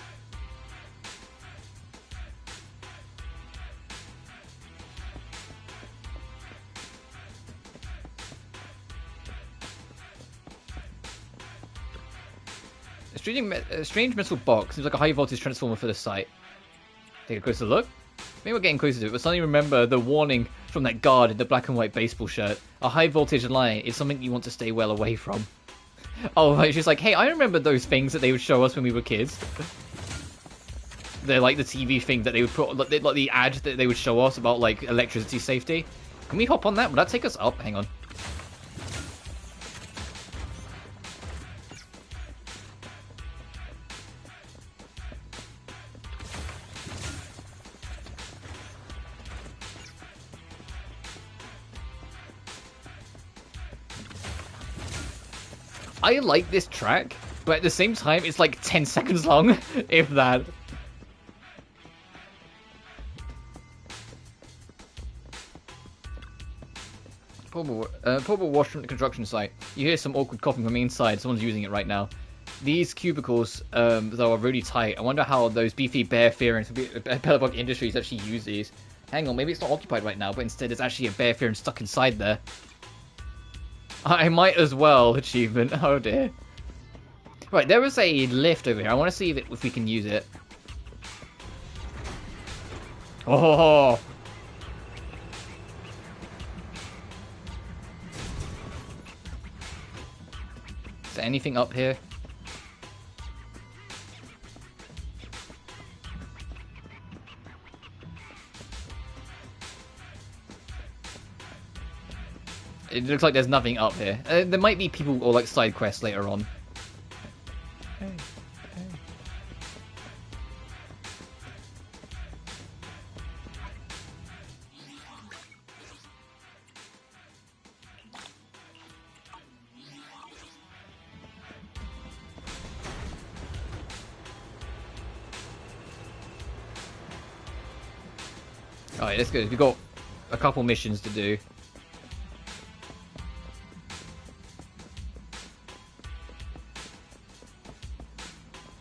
A strange metal box. Seems like a high voltage transformer for the site. Take a closer look. Maybe we're getting closer to it, but suddenly remember the warning from that guard in the black and white baseball shirt. A high voltage line is something you want to stay well away from. Oh, it's just like, hey, I remember those things that they would show us when we were kids. They're like the TV thing that they would put, like the ad that they would show us about like electricity safety. Can we hop on that? Would that take us up? Hang on. I like this track, but at the same time, it's like 10 seconds long, if that. Portable washroom at the construction site. You hear some awkward coughing from inside. Someone's using it right now. These cubicles, though, are really tight. I wonder how those beefy bear fear and Belobog Industries actually use these. Hang on, maybe it's not occupied right now, but instead it's actually a bear fear and stuck inside there. I might as well achievement. Oh dear. Right, there was a lift over here. I want to see if we can use it. Oh. Is there anything up here? It looks like there's nothing up here. There might be people or like side quests later on. Hey. Alright, that's good. We've got a couple missions to do.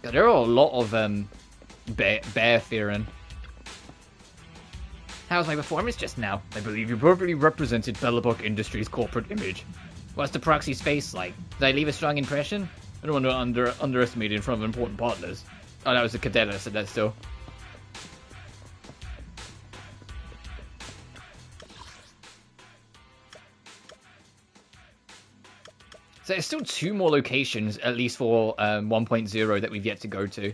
There are a lot of bear fearing. How's my performance just now? I believe you perfectly represented Belobog Industries' corporate image. What's the Proxy's face like? Did I leave a strong impression? I don't want to underestimate it in front of important partners. Oh, that was a cadet, I said that still. So there's still 2 more locations, at least for 1.0, that we've yet to go to.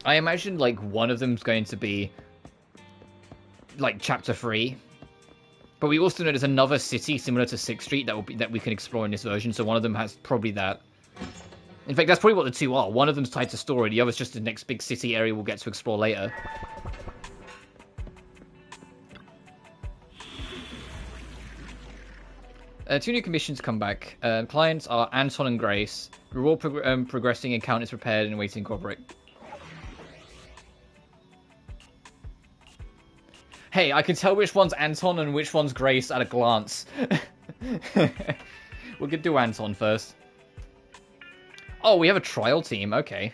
I imagine, like, one of them's going to be, like, Chapter 3. But we also know there's another city similar to 6th Street that we can explore in this version, so one of them has probably that. In fact, that's probably what the 2 are. One of them's tied to story, the other's just the next big city area we'll get to explore later. 2 new commissions come back. Clients are Anton and Grace. Reward progressing, account is prepared and waiting to cooperate. Hey, I can tell which one's Anton and which one's Grace at a glance. We'll do Anton first. Oh, we have a trial team. Okay.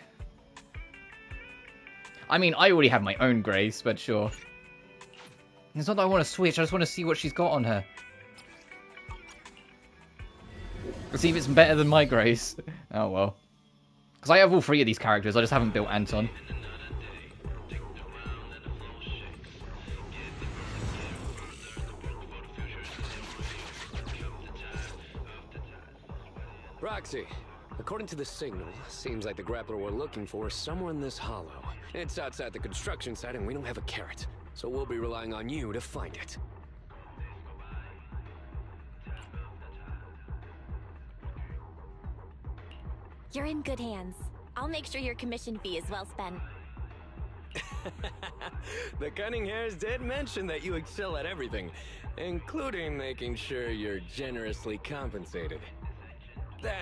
I mean, I already have my own Grace, but sure. It's not that I want to switch. I just want to see what she's got on her. See if it's better than my Grace. Oh, well. Because I have all 3 of these characters. I just haven't built Anton. Roxy, according to the signal, seems like the grappler we're looking for is somewhere in this hollow. It's outside the construction site and we don't have a carrot, so we'll be relying on you to find it. You're in good hands. I'll make sure your commission fee is well spent. The cunning hairs did mention that you excel at everything, including making sure you're generously compensated.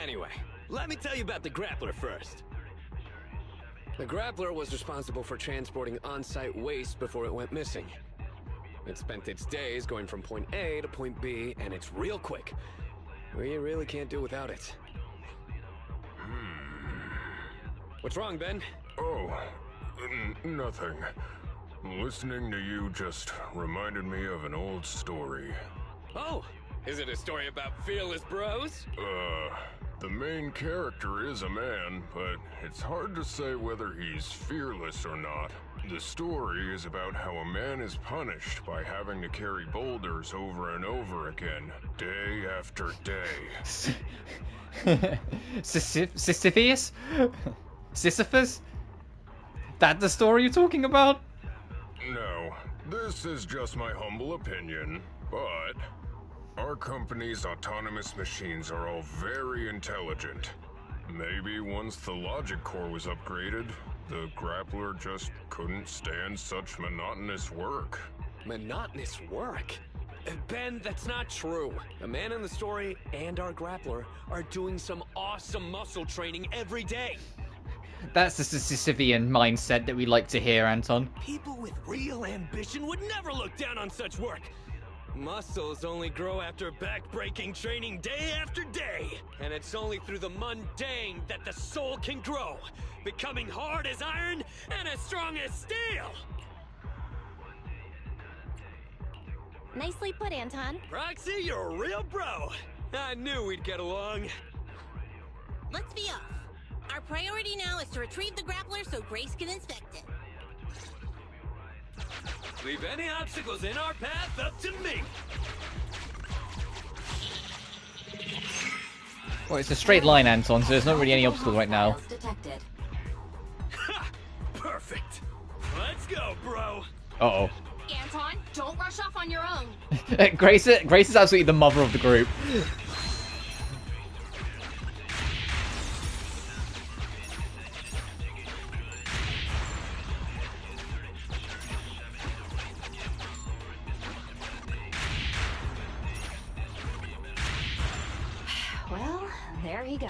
Anyway, let me tell you about the grappler first. The grappler was responsible for transporting on-site waste before it went missing. It spent its days going from point A to point B, and it's real quick. We really can't do without it. What's wrong, Ben? Oh, nothing. Listening to you just reminded me of an old story. Oh, is it a story about fearless bros? The main character is a man, but it's hard to say whether he's fearless or not. The story is about how a man is punished by having to carry boulders over and over again, day after day. Sisyphus? Sisyphus? That the story you're talking about? No, this is just my humble opinion, but our company's autonomous machines are all very intelligent. Maybe once the logic core was upgraded, the grappler just couldn't stand such monotonous work. Monotonous work? Ben, that's not true. The man in the story and our grappler are doing some awesome muscle training every day. That's the Sisyphean mindset that we like to hear, Anton. People with real ambition would never look down on such work. Muscles only grow after back-breaking training day after day. And it's only through the mundane that the soul can grow, becoming hard as iron and as strong as steel. Nicely put, Anton. Roxy, you're a real bro. I knew we'd get along. Let's be off. Our priority now is to retrieve the grappler so Grace can inspect it. Leave any obstacles in our path up to me. Well, it's a straight line, Anton, so there's not really any obstacle right now. Ha! Perfect. Let's go, bro. Uh-oh. Anton, don't rush off on your own. Grace is absolutely the mother of the group. Well, there he goes.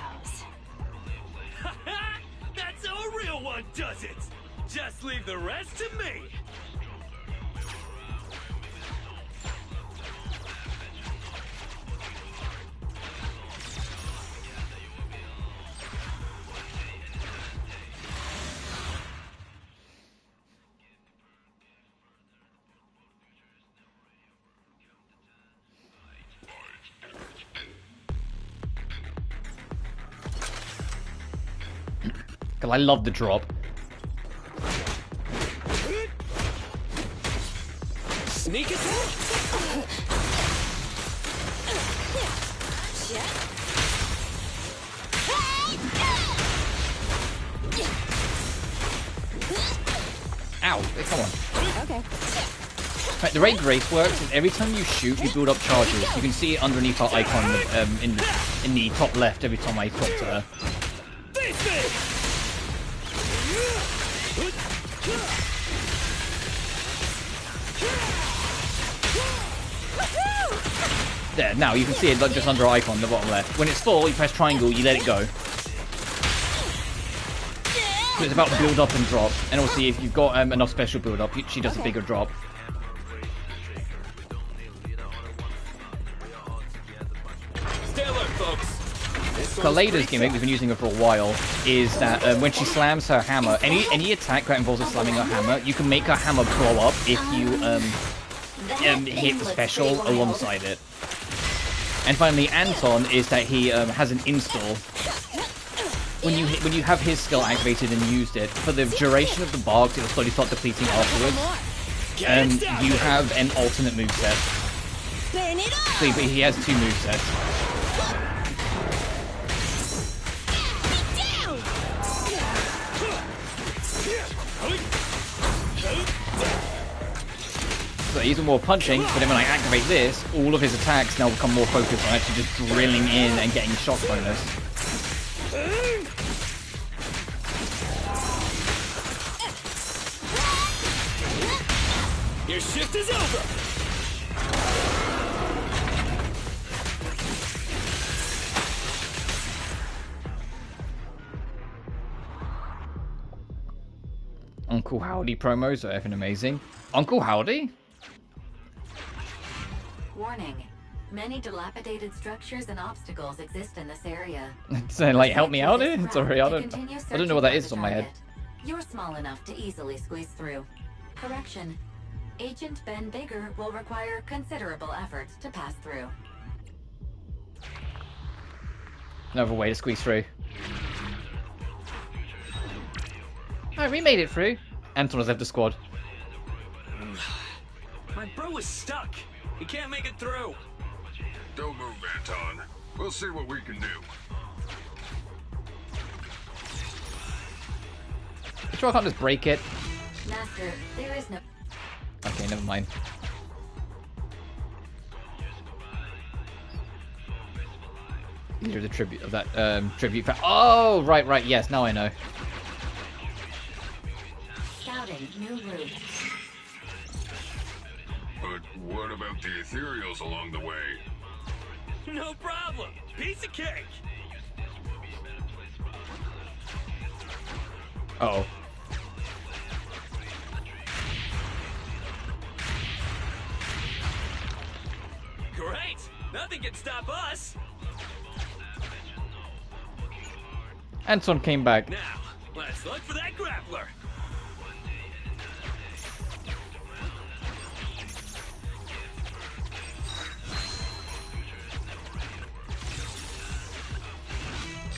That's how a real one does it. Just leave the rest to me. Because I love the drop. Sneak attack? Ow, come on. Okay. Right, the way Grace works is every time you shoot, you build up charges. You can see it underneath our icon in the top left every time I talk to her. There, now you can see it just under our icon in the bottom left. When it's full, you press triangle, you let it go. So it's about build up and drop. And also, if you've got enough special build up, she does a bigger drop. Stay alert, folks. Kaleida's gimmick, we've been using her for a while, is that when she slams her hammer, any attack that involves her slamming her hammer, you can make her hammer blow up if you hit the special alongside it. And finally, Anton is that he has an install. When you have his skill activated and used it, for the duration of the barks, it'll slowly start depleting afterwards. You have an alternate moveset. So he has two movesets. So he's more punching, but then when I activate this, all of his attacks now become more focused on actually just drilling in and getting shock bonus. Your shift is over. Uncle Howdy promos are effing amazing. Uncle Howdy? Warning. Many dilapidated structures and obstacles exist in this area. So, like, help me out here? Sorry, I don't know what that is on my head. You're small enough to easily squeeze through. Correction. Agent Ben Bigger will require considerable effort to pass through. Another way to squeeze through. Oh, we made it through. Anton has left the squad. My bro is stuck. He can't make it through. Don't move, Anton. We'll see what we can do. You sure I can't just break it? Master, there is no... Okay, never mind. Here's a tribute of that tribute. Oh, right. Yes, now I know. Scouting new route. But what about the ethereals along the way? No problem. Piece of cake. Uh-oh. Great. Nothing can stop us. Anton came back. Now, let's look for that grappler.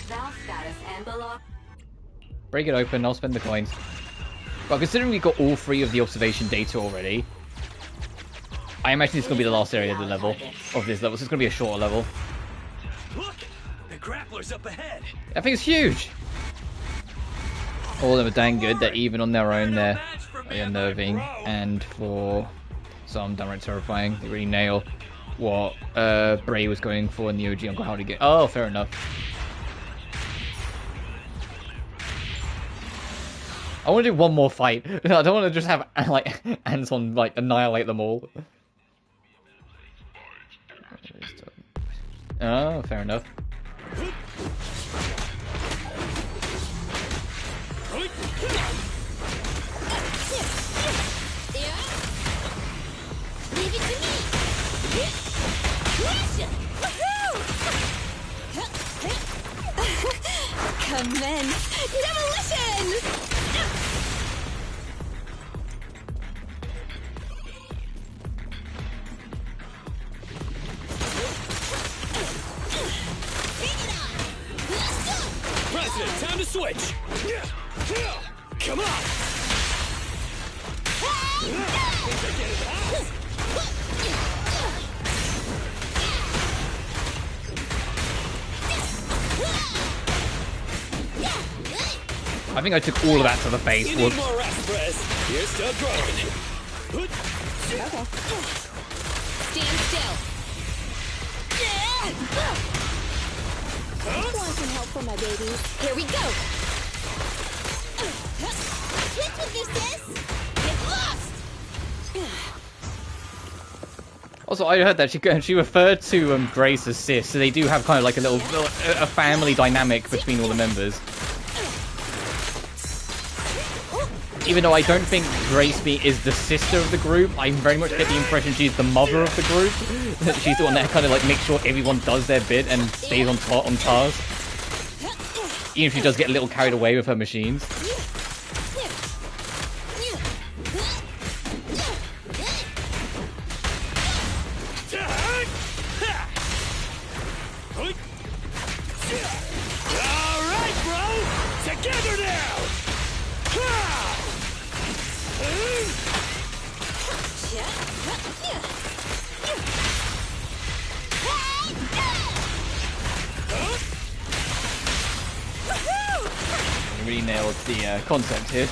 Valve status and below. Break it open, I'll spend the coins. Well, considering we got all three of the observation data already, I imagine this is going to be the last area of the level, of this level, so it's going to be a shorter level. Look! The grappler's up ahead. That thing's huge! All of them are dang good, that even on their own they're unnerving, and for some downright terrifying. They really nail what Bray was going for in the OG Uncle Howdy game. Oh, fair enough. I want to do one more fight. I don't want to just have like Anton like annihilate them all. Oh, fair enough. Leave it to me! Commence demolition! Press President, time to switch! Come on! I think I took all of that to the face. You need more rest, Prez. You're still growing. Okay. Stand still. Want some help for my babies? Here we go. Switch with me, sis! Get lost! Also, I heard that she referred to Grace as sis, so they do have kind of like a little a family dynamic between all the members. Even though I don't think Grace is the sister of the group, I very much get the impression she's the mother of the group. She's the one that kind of like makes sure everyone does their bit and stays on task. Even if she does get a little carried away with her machines. Alright, bro! Together now! You really nailed the concept here.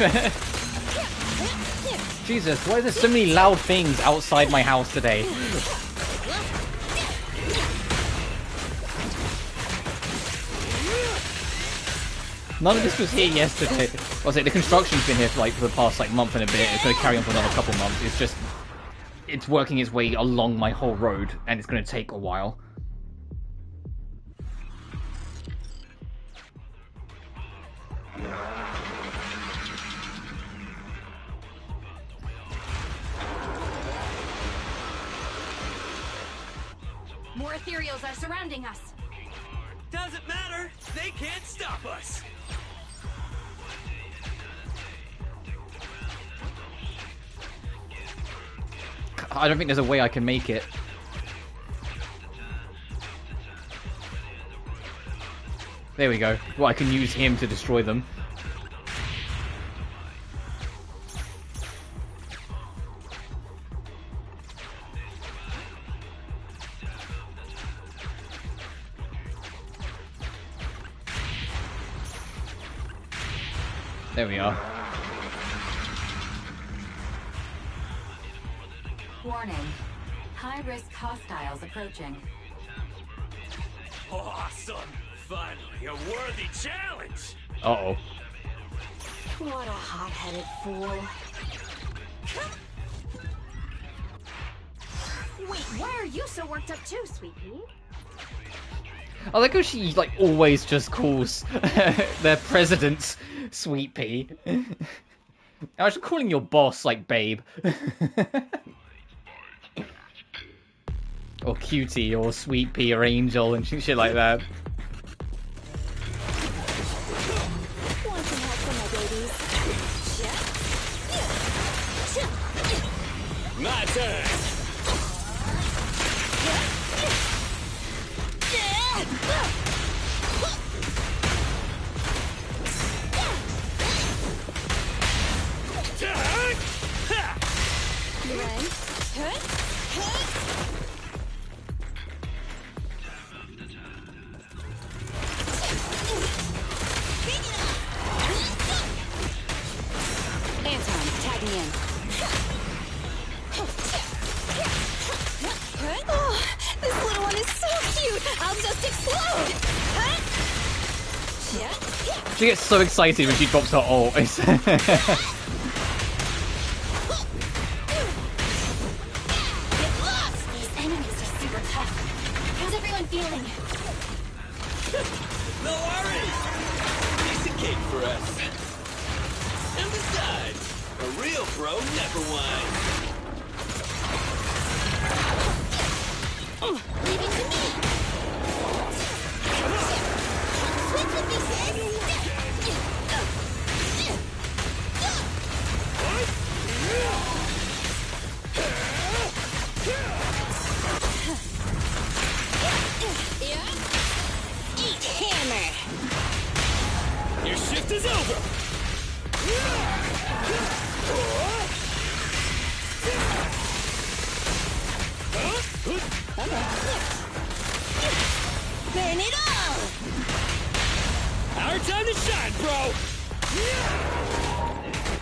Jesus, why are there so many loud things outside my house today? None of this was here yesterday. I was like, the construction's been here for the past month and a bit. It's going to carry on for another couple months. It's just, it's working its way along my whole road, and it's going to take a while. More ethereals are surrounding us. Doesn't matter. They can't stop us. I don't think there's a way I can make it. There we go. Well, I can use him to destroy them. There we are. Warning. High-risk hostiles approaching. Awesome! Finally, a worthy challenge! Uh-oh. What a hot-headed fool. Wait, why are you so worked up too, Sweet Pea? I like how she always just calls their presidents Sweet Pea. I was calling your boss babe. Or cutie, or Sweet Pea, or Angel, and shit like that. Want some help for my babies? My turn! Anton, tag me in. Oh, this little one is so cute! I'll just explode! She gets so excited when she drops her ult. Get lost! These enemies are super tough. How's everyone feeling? No worries! Decent cake for us. And besides, a real bro never whines. Leave it to me! Switch with me, sis! Eat hammer! shift is over! Burn it all! Our time to shine, bro!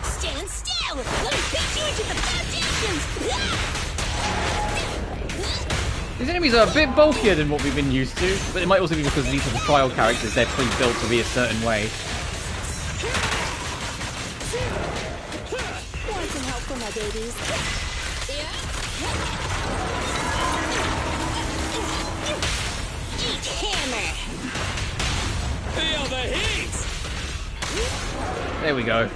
Stand still! Let me beat you into the foundations! These enemies are a bit bulkier than what we've been used to, but it might also be because these are the trial characters, they're pre-built to be a certain way. Want some help for my babies? Eat hammer! Feel the heat! There we go.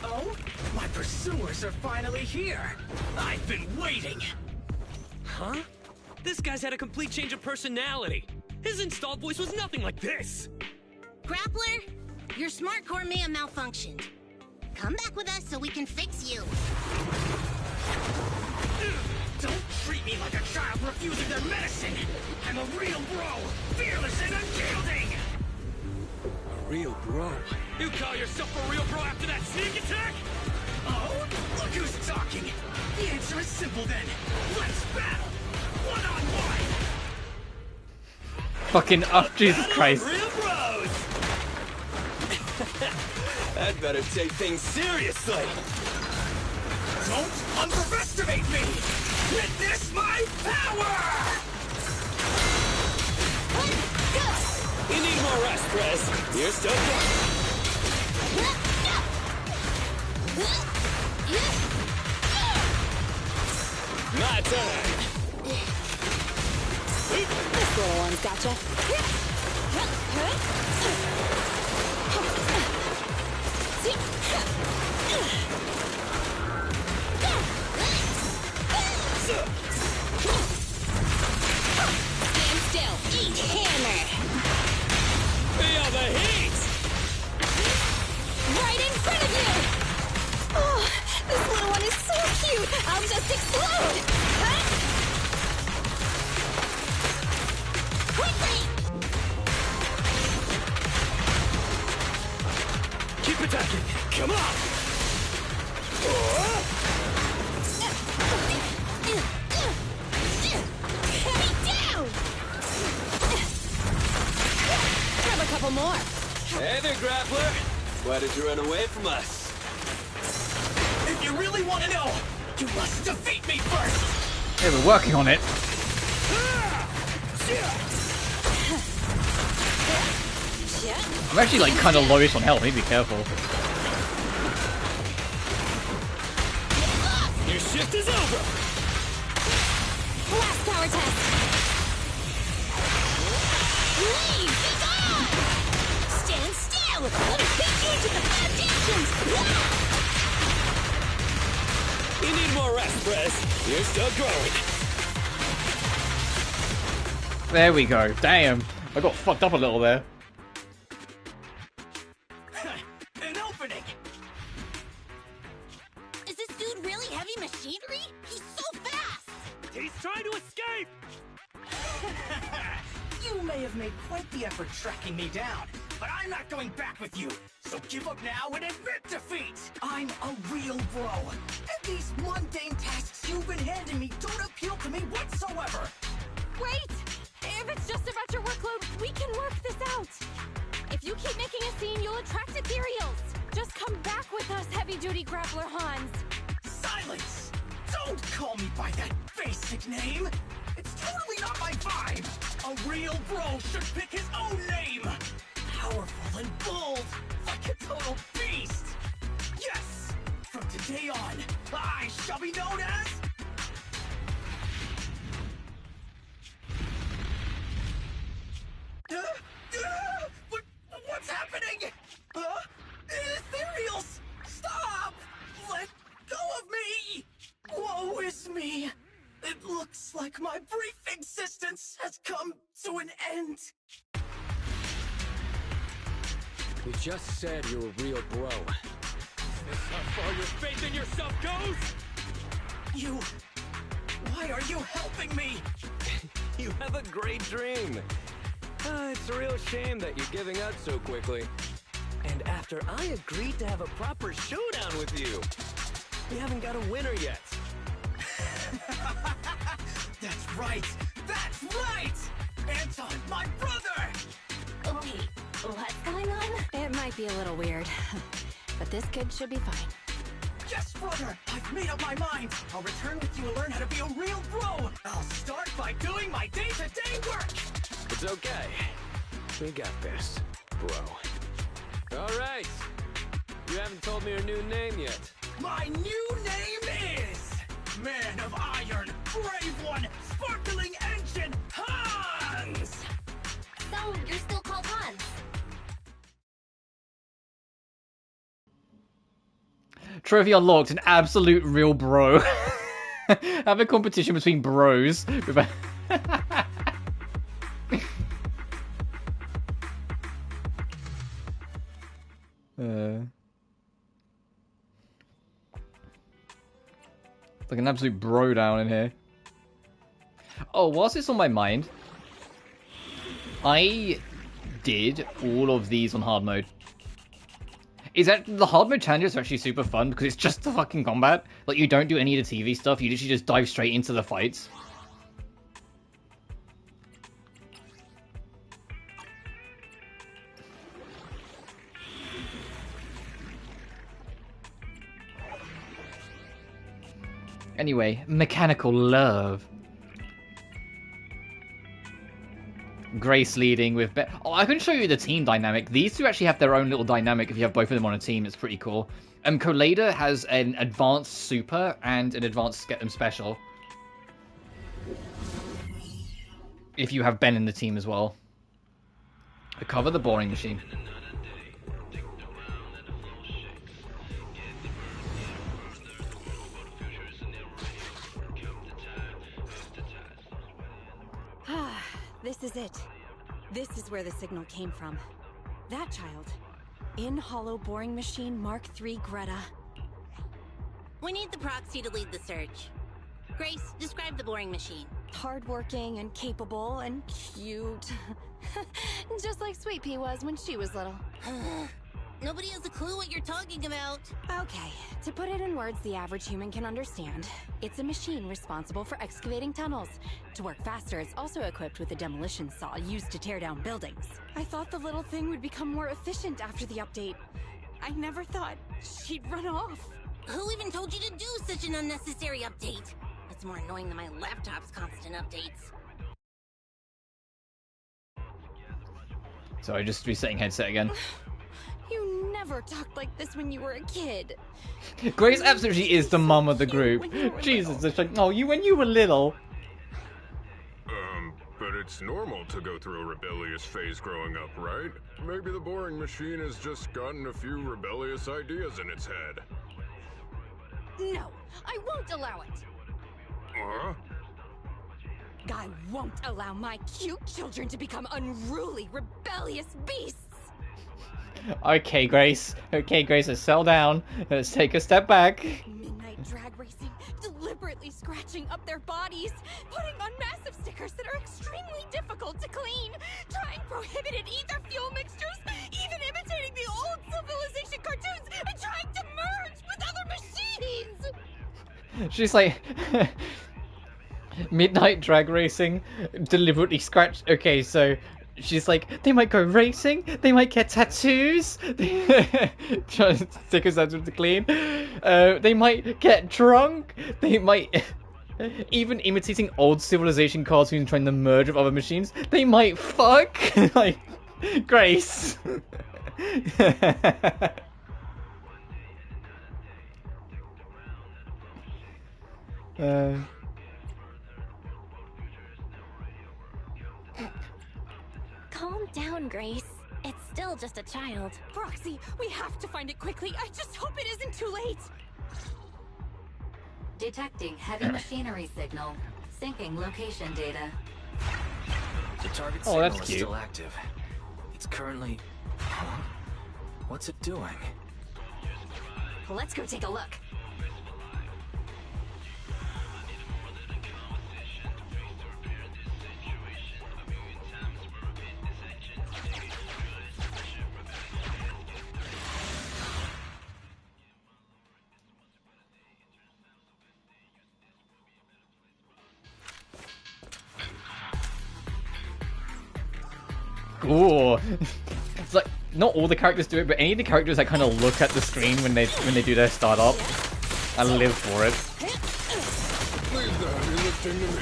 Oh, my pursuers are finally here. I've been waiting. Huh? This guy's had a complete change of personality. His installed voice was nothing like this. Grappler, your smart core may have malfunctioned. Come back with us so we can fix you. Don't treat me like a child refusing their medicine. I'm a real bro, fearless and unyielding. A real bro? You call yourself a real bro after that sneak attack? Oh, look who's talking. The answer is simple then. Let's battle. One-on-one. Fucking up, Jesus Christ. Real bros! I'd better take things seriously. Don't underestimate me. Witness my power. You need more rest, Prez. You're still going. My turn. This little one's gotcha. Stand still. Eat hammer. Feel the heat! Right in front of you! Oh, this little one is so cute! I'll just explode! Quickly! Keep attacking! Come on! Heavy down! Grab a couple more. Hey there, Grappler! Why did you run away from us? If you really want to know, you must defeat me first. Yeah, we're working on it. I'm actually like kind of lowish on health, need to be careful. Your shift is over! Last power test! Leave! Be gone! Stand still! Let me beat you into the foundations! You need more rest, Prez. You're still growing. There we go. Damn. I got fucked up a little there. An opening! Is this dude really heavy machinery? He's so fast! He's trying to escape! You may have made quite the effort tracking me down, but I'm not going back with you. So give up now and admit defeat! I'm a real bro, and these mundane tasks you've been handing me don't appeal to me whatsoever! Wait! If it's just about your workload, we can work this out! If you keep making a scene, you'll attract ethereals! Just come back with us, heavy-duty grappler Hans! Silence! Don't call me by that basic name! It's totally not my vibe! A real bro should pick his own name! Powerful and bold, like a total beast! shall be known as... What's happening? Ethereals! Stop! Let go of me! Woe is me! It looks like my brief existence has come to an end. You just said you're a real bro. Is this how far your faith in yourself goes? You... Why are you helping me? You have a great dream. It's a real shame that you're giving up so quickly. And after I agreed to have a proper showdown with you, we haven't got a winner yet. That's right! That's right! Anton, my brother! Wait, what's going on? It might be a little weird, but this kid should be fine. Yes, brother! I've made up my mind! I'll return with you and learn how to be a real bro! I'll start by doing my day-to-day work! It's okay. We got this, bro. All right. You haven't told me your new name yet. My new name is... Man of Iron, Brave One, Sparkling Engine, Hans! So, you're still called Hans? Trophy unlocked, an absolute real bro. Have a competition between bros. Like an absolute bro down in here. Oh, whilst it's on my mind, I did all of these on hard mode. Is that the hard mode challenges are actually super fun because it's just the fucking combat. Like, you don't do any of the TV stuff, you literally just dive straight into the fights. Anyway, mechanical love. Grace leading with... Oh, I can show you the team dynamic. These two actually have their own little dynamic if you have both of them on a team. It's pretty cool. Colada has an advanced super and an advanced special. If you have Ben in the team as well. Cover the boring machine. This is it. This is where the signal came from. That child. In hollow boring machine Mark III Greta. We need the proxy to lead the search. Grace, describe the boring machine. Hardworking and capable and cute. Just like Sweet Pea was when she was little. Nobody has a clue what you're talking about. Okay, to put it in words the average human can understand, it's a machine responsible for excavating tunnels. To work faster, it's also equipped with a demolition saw used to tear down buildings. I thought the little thing would become more efficient after the update. I never thought she'd run off. Who even told you to do such an unnecessary update? It's more annoying than my laptop's constant updates. Sorry, just resetting headset again. You never talked like this when you were a kid. Grace absolutely is the mum of the group. Jesus, it's like, oh, you when you were little. But it's normal to go through a rebellious phase growing up, right? Maybe the boring machine has just gotten a few rebellious ideas in its head. No, I won't allow it. Huh? I won't allow my cute children to become unruly, rebellious beasts. Okay, Grace. Okay, Grace, let's settle down. Let's take a step back. Midnight drag racing, deliberately scratching up their bodies, putting on massive stickers that are extremely difficult to clean, trying prohibited ether fuel mixtures, even imitating the old civilization cartoons, and trying to merge with other machines! She's like... Midnight drag racing, deliberately scratched... Okay, so... She's like, they might go racing, they might get tattoos, stickers out to clean, they might get drunk, they might, even imitating old civilization cartoons trying to merge with other machines, they might fuck, like, Grace. Calm down, Grace. It's still just a child. Roxy, we have to find it quickly. I just hope it isn't too late. Detecting heavy machinery signal. Syncing location data. The target Oh, that's signal is cute. still active. It's currently... Huh? What's it doing? Let's go take a look. Ooh. It's like not all the characters do it, but any of the characters that kind of look at the screen when they do their startup, I live for it. Leave the heavy lifting to me.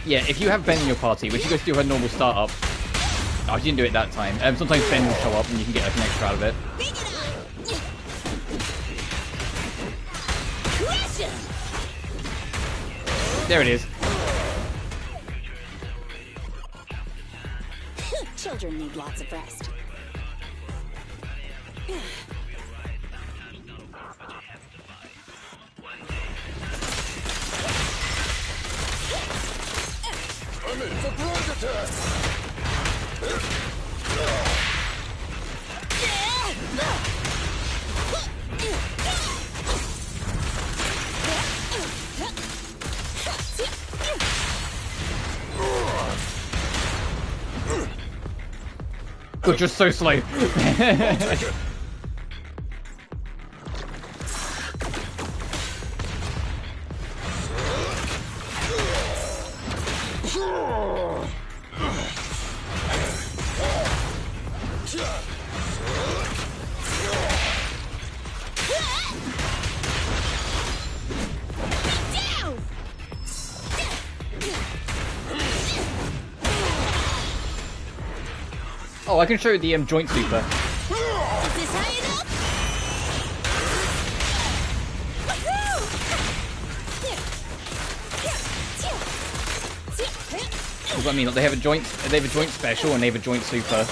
Yeah, if you have Ben in your party, when she goes to do her normal startup, oh, she didn't do it that time. Sometimes Ben will show up and you can get like an extra out of it. There it is. Children need lots of rest. I'm in surprise attack! You're just so slow. Oh, I can show you the joint super. Is this high enough? That's what I mean. Like, they have a joint special and they have a joint super.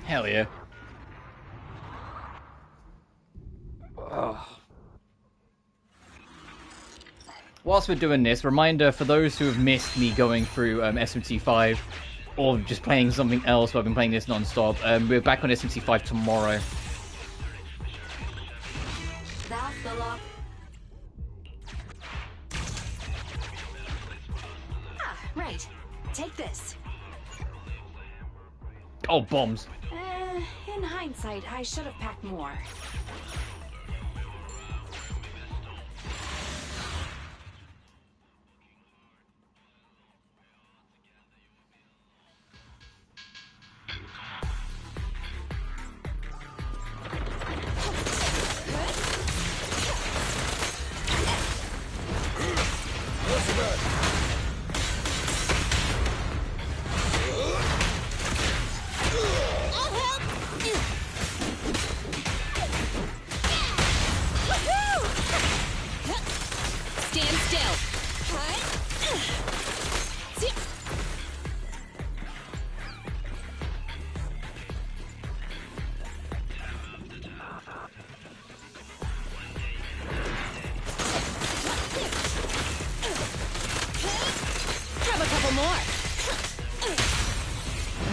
Hell yeah. Ugh. Whilst we're doing this, reminder for those who have missed me going through SMT5 or just playing something else, I've been playing this non-stop. We're back on SMT5 tomorrow. That's the lock. Ah, right. Take this. Oh, bombs. In hindsight, I should have packed more.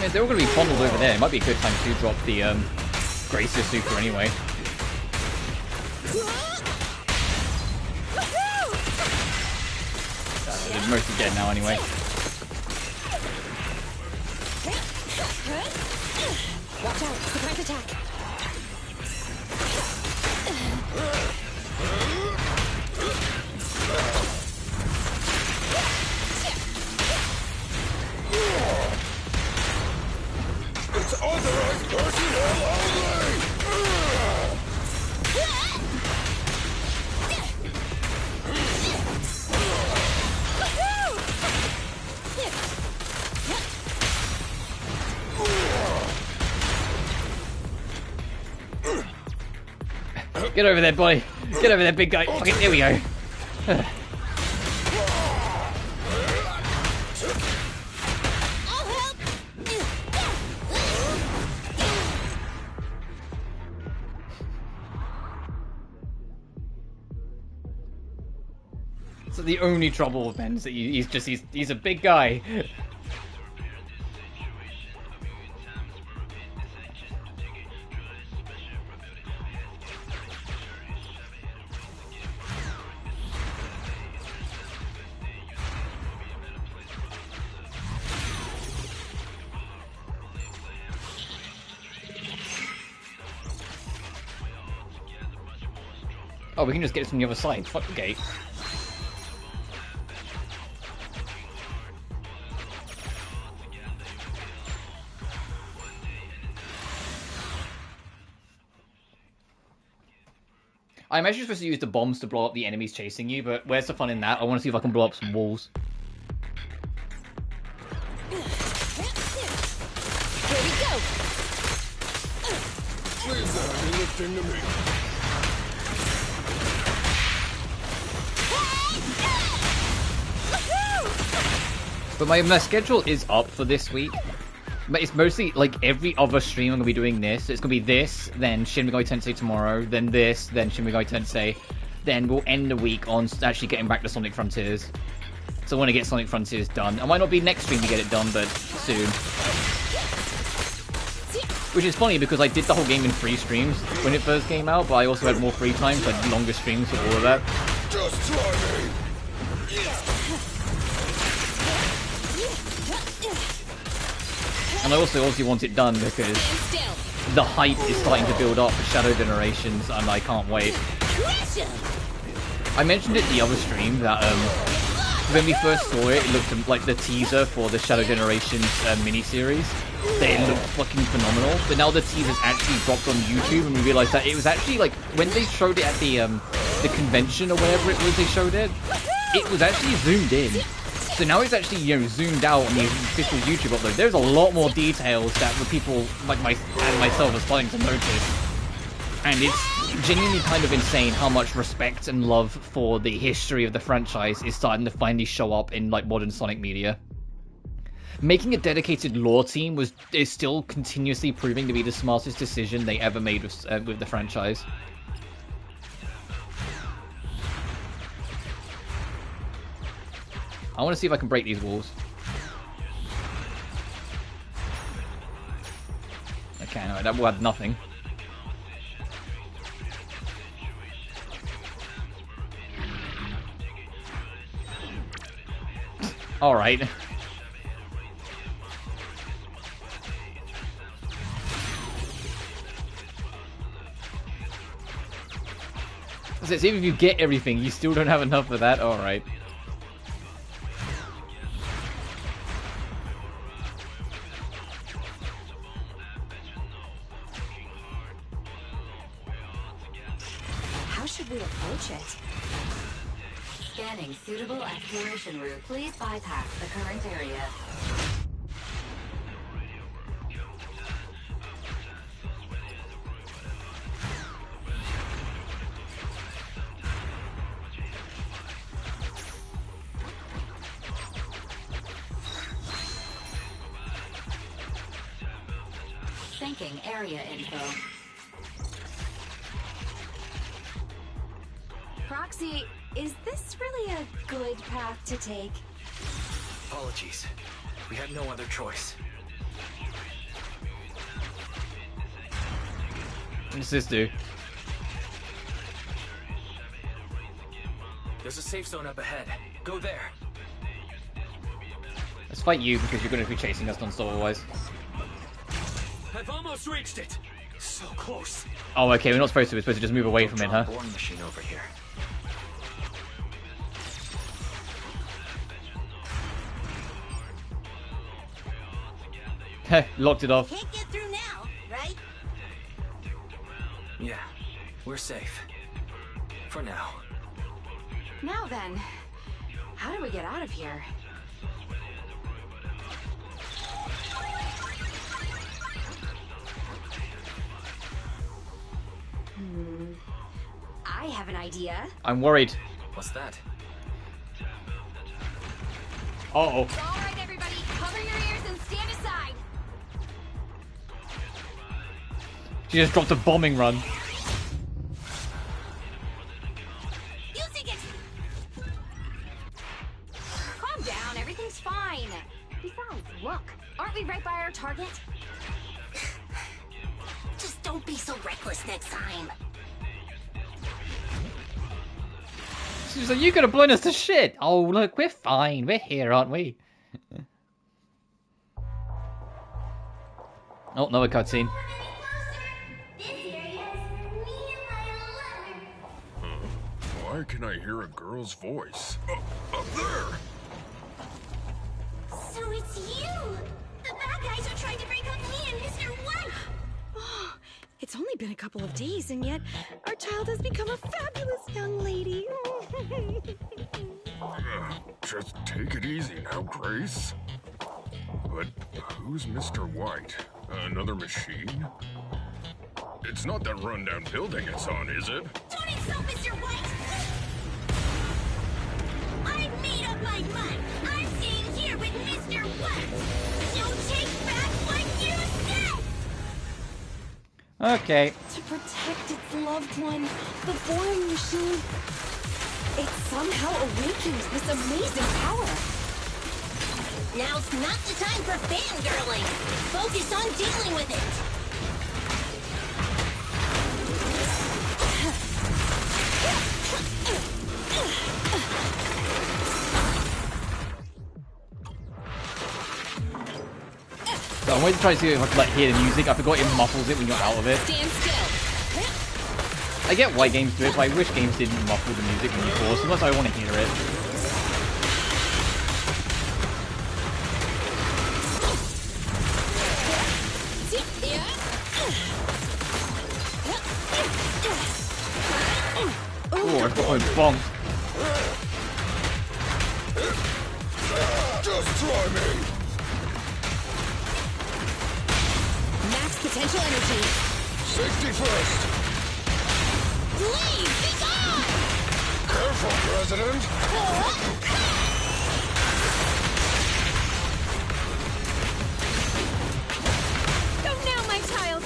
If they're all going to be bundled over there, it might be a good time to drop the Gracia super anyway. They're mostly dead now anyway. Watch out, surprise attack. Authorized personnel only! Get over there, boy. Get over there, big guy. Okay, there we go. So the only trouble with Ben is that he's a big guy. Oh, we can just get it from the other side. Fuck the gate. I'm actually supposed to use the bombs to blow up the enemies chasing you, but where's the fun in that? I want to see if I can blow up some walls. Here we go. Leave the heavy lifting to me. But my schedule is up for this week. But it's mostly like every other stream I'm going to be doing this. It's going to be this, then Shin Megami Tensei tomorrow, then this, then Shin Megami Tensei. Then we'll end the week on actually getting back to Sonic Frontiers. So I want to get Sonic Frontiers done. It might not be next stream to get it done, but soon. Which is funny because I did the whole game in 3 streams when it first came out, but I also had more free time, so I had longer streams for all of that. Just try me. And I also obviously want it done because the hype is starting to build up for Shadow Generations, and I can't wait. I mentioned it in the other stream that when we first saw it, it looked like the teaser for the Shadow Generations miniseries. They looked fucking phenomenal. But now the teaser's actually dropped on YouTube, and we realized that it was actually like when they showed it at the convention or wherever it was they showed it, it was actually zoomed in. So now it's actually, you know, zoomed out on the official YouTube upload. There's a lot more details that the people like myself are starting to notice. And it's genuinely kind of insane how much respect and love for the history of the franchise is starting to finally show up in like modern Sonic media. Making a dedicated lore team is still continuously proving to be the smartest decision they ever made with the franchise. I want to see if I can break these walls. Okay, no, that will add nothing. Alright. So even if you get everything, you still don't have enough of that? Alright. How should we approach it? Scanning suitable exploration route. Please bypass the current area. Syncing area info. Proxy, is this really a good path to take? Apologies. We had no other choice. What does this do? There's a safe zone up ahead. Go there. Let's fight you because you're going to be chasing us non-stop otherwise. I've almost reached it. So close. Oh, okay, we're not supposed to. We're supposed to just move away from it, huh? Boring machine over here. Heh, locked it off. Can't get through Yeah, we're safe. For now. Now then, how do we get out of here? I have an idea. I'm worried. What's that? Uh-oh. All right, everybody, cover your ears and stand aside. She just dropped a bombing run. Calm down, everything's fine. Besides, look, aren't we right by our target? Just don't be so reckless next time. She's like, you could have blown us to shit. Oh, look, we're fine. We're here, aren't we? Oh, another cutscene. Why can I hear a girl's voice? Up there! So it's you! The bad guys are trying to break up me and Mr. White! Oh, it's only been a couple of days, and yet our child has become a fabulous young lady. Just take it easy now, Grace. But who's Mr. White? Another machine? It's not that rundown building it's on, is it? Don't insult Mr. White! I've made up my mind! I'm staying here with Mr. White! So take back what you said! Okay. To protect its loved one, the boring machine, it somehow awakened this amazing power. Now's not the time for fangirling. Focus on dealing with it. So I'm waiting to try to see if I can like hear the music. I forgot it muffles it when you're out of it. Stand still. I get why games do it, but I wish games didn't muffle the music when you pause, unless I want to hear it. Oh, I've got my bonk. Just try me! Max potential energy. Safety first! Leave! Be gone! Careful, President! Go now, my child.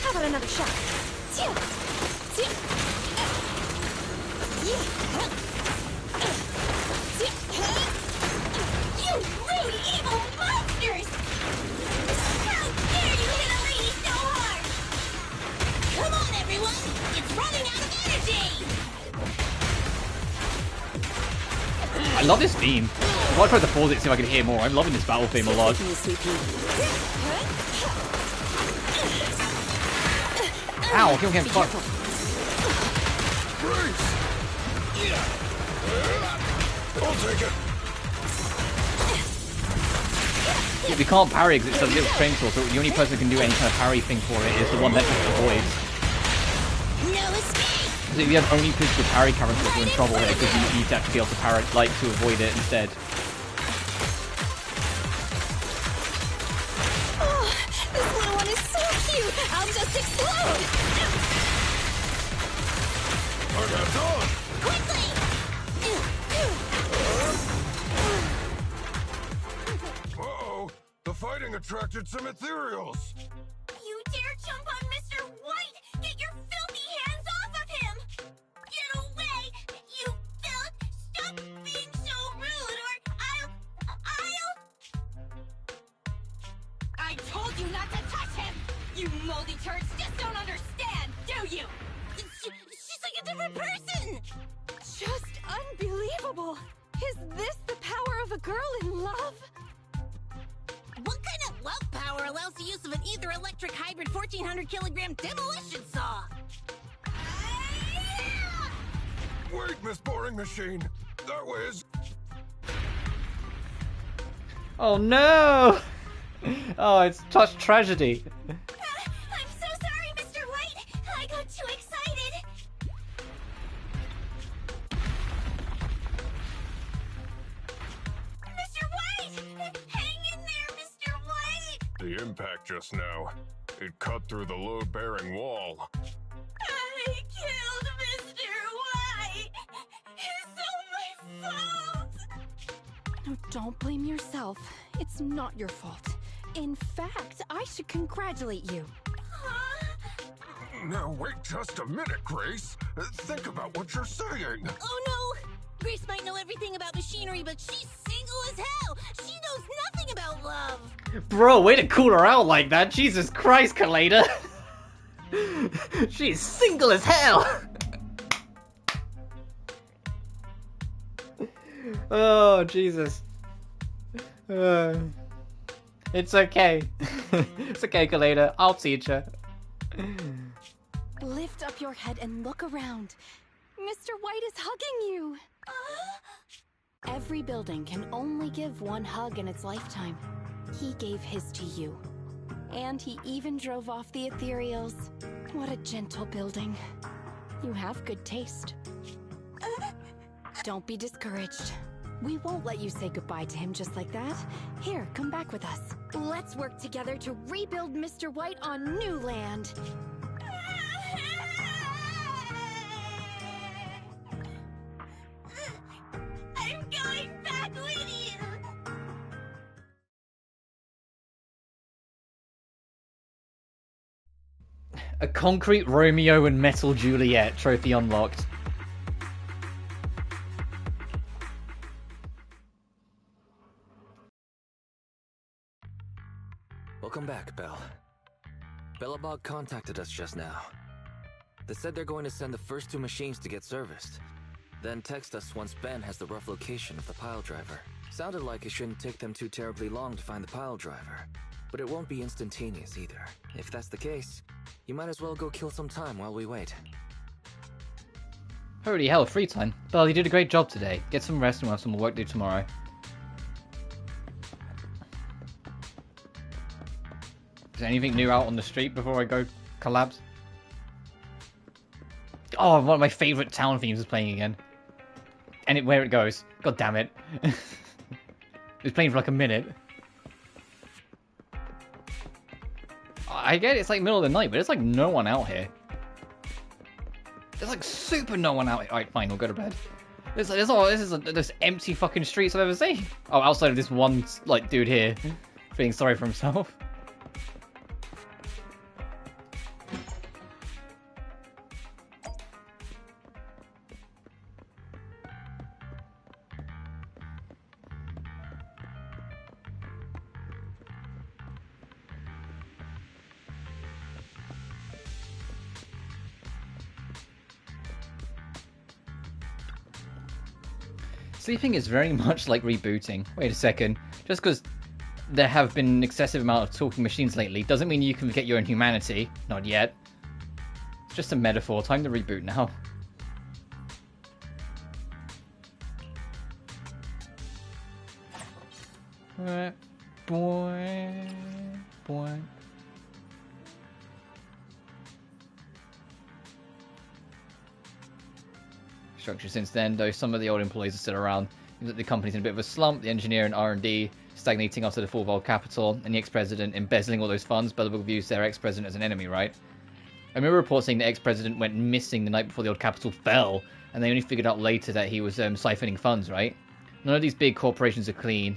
How about another shot? You rude, evil monsters! How dare you hit a lady so hard! Come on, everyone! It's running out of energy! I love this theme. I might try to pause it to see if I can hear more. I'm loving this battle theme a lot. Ow, kill him, fuck. I'll take it. Yeah, we can't parry because it's a little chainsaw, so the only person who can do any kind of parry thing for it is the one that avoids. No escape! So if you have only physical parry characters, you're in trouble here because you need to actually be able to parry, like, to avoid it instead. Oh, this little one is so cute. I'll just explode. I'm not done. Quickly! Uh-oh. The fighting attracted some ethereals. You dare jump on Mr. White! Get your filthy hands off of him! Get away! You filth! Stop being so rude or I'll... I told you not to touch him! You moldy turds just don't understand, do you? She's like a different person! Just unbelievable. Is this the power of a girl in love? What kind of love power allows the use of an ether electric hybrid 1400 kilogram demolition saw? Wait, Miss Boring Machine. That was... Oh no! Oh, it's such tragedy. The impact just now, it cut through the load-bearing wall. I killed Mr. White! It's all my fault! No, don't blame yourself. It's not your fault. In fact, I should congratulate you. Now wait just a minute, Grace. Think about what you're saying. Oh no! Grace might know everything about machinery, but she's single as hell! She knows nothing about love! Bro, way to cool her out like that. Jesus Christ, Kaleda. She's single as hell. Oh, Jesus. It's okay. It's okay, Kaleda. I'll teach her. Lift up your head and look around. Mr. White is hugging you. Every building can only give one hug in its lifetime. He gave his to you. And he even drove off the ethereals. What a gentle building. You have good taste. Don't be discouraged. We won't let you say goodbye to him just like that. Here, come back with us. Let's work together to rebuild Mr. White on new land. I'm going back with you! A concrete Romeo and metal Juliet trophy unlocked. Welcome back, Belle. Belobog contacted us just now. They said they're going to send the first 2 machines to get serviced. Then text us once Ben has the rough location of the pile driver. Sounded like it shouldn't take them too terribly long to find the pile driver. But it won't be instantaneous either. If that's the case, you might as well go kill some time while we wait. Holy hell, free time. Belle, you did a great job today. Get some rest and we'll have some more work to do tomorrow. Is there anything new out on the street before I go collabs? Oh, one of my favourite town themes is playing again. And where it goes. God damn it. It's playing for like a minute. I get it's like middle of the night, but it's like no one out here. There's like super no one out here. Alright, fine, we'll go to bed. This is the empty fucking streets I've ever seen. Oh, outside of this one like dude here feeling sorry for himself. Sleeping is very much like rebooting. Wait a second. Just because there have been an excessive amount of talking machines lately doesn't mean you can forget your own humanity. Not yet. It's just a metaphor. Time to reboot now. Boy. Structure since then, though some of the old employees are still around. The company's in a bit of a slump, the engineer and R&D stagnating after the fall of Old Capital, and the ex-president embezzling all those funds. Belobog views their ex-president as an enemy, right? I remember reports saying the ex-president went missing the night before the Old Capital fell, and they only figured out later that he was siphoning funds, right? None of these big corporations are clean.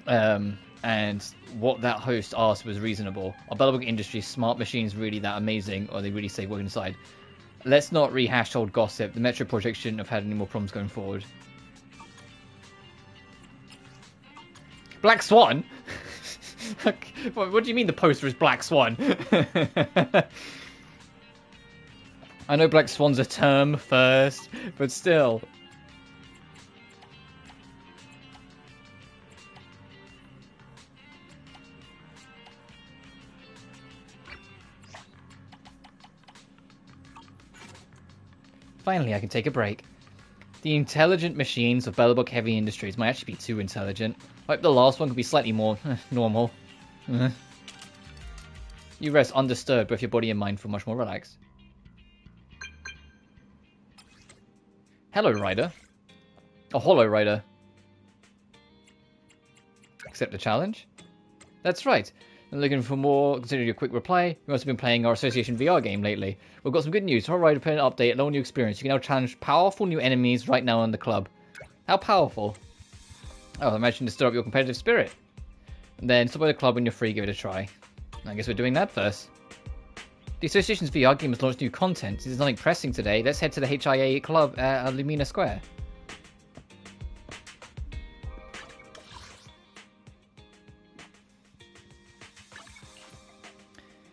And what that host asked was reasonable. Are Belobog Industries smart machines really that amazing, or are they really safe working inside? Let's not rehash old gossip. The Metro project shouldn't have had any more problems going forward. Black Swan? What do you mean the poster is Black Swan? I know Black Swan's a term first, but still. Finally, I can take a break. The intelligent machines of Belobog Heavy Industries might actually be too intelligent. I hope the last one could be slightly more normal. You rest undisturbed, both your body and mind feel much more relaxed. Hello, Rider. A Hollow Rider. Accept the challenge? That's right. And looking for more, consider your quick reply. We've also been playing our Association VR game lately. We've got some good news. Alright, put an update, a new experience. You can now challenge powerful new enemies right now in the club. How powerful? Oh, I imagine to stir up your competitive spirit. And then stop by the club when you're free, give it a try. I guess we're doing that first. The Association's VR game has launched new content. There's nothing pressing today. Let's head to the HIA club at Lumina Square.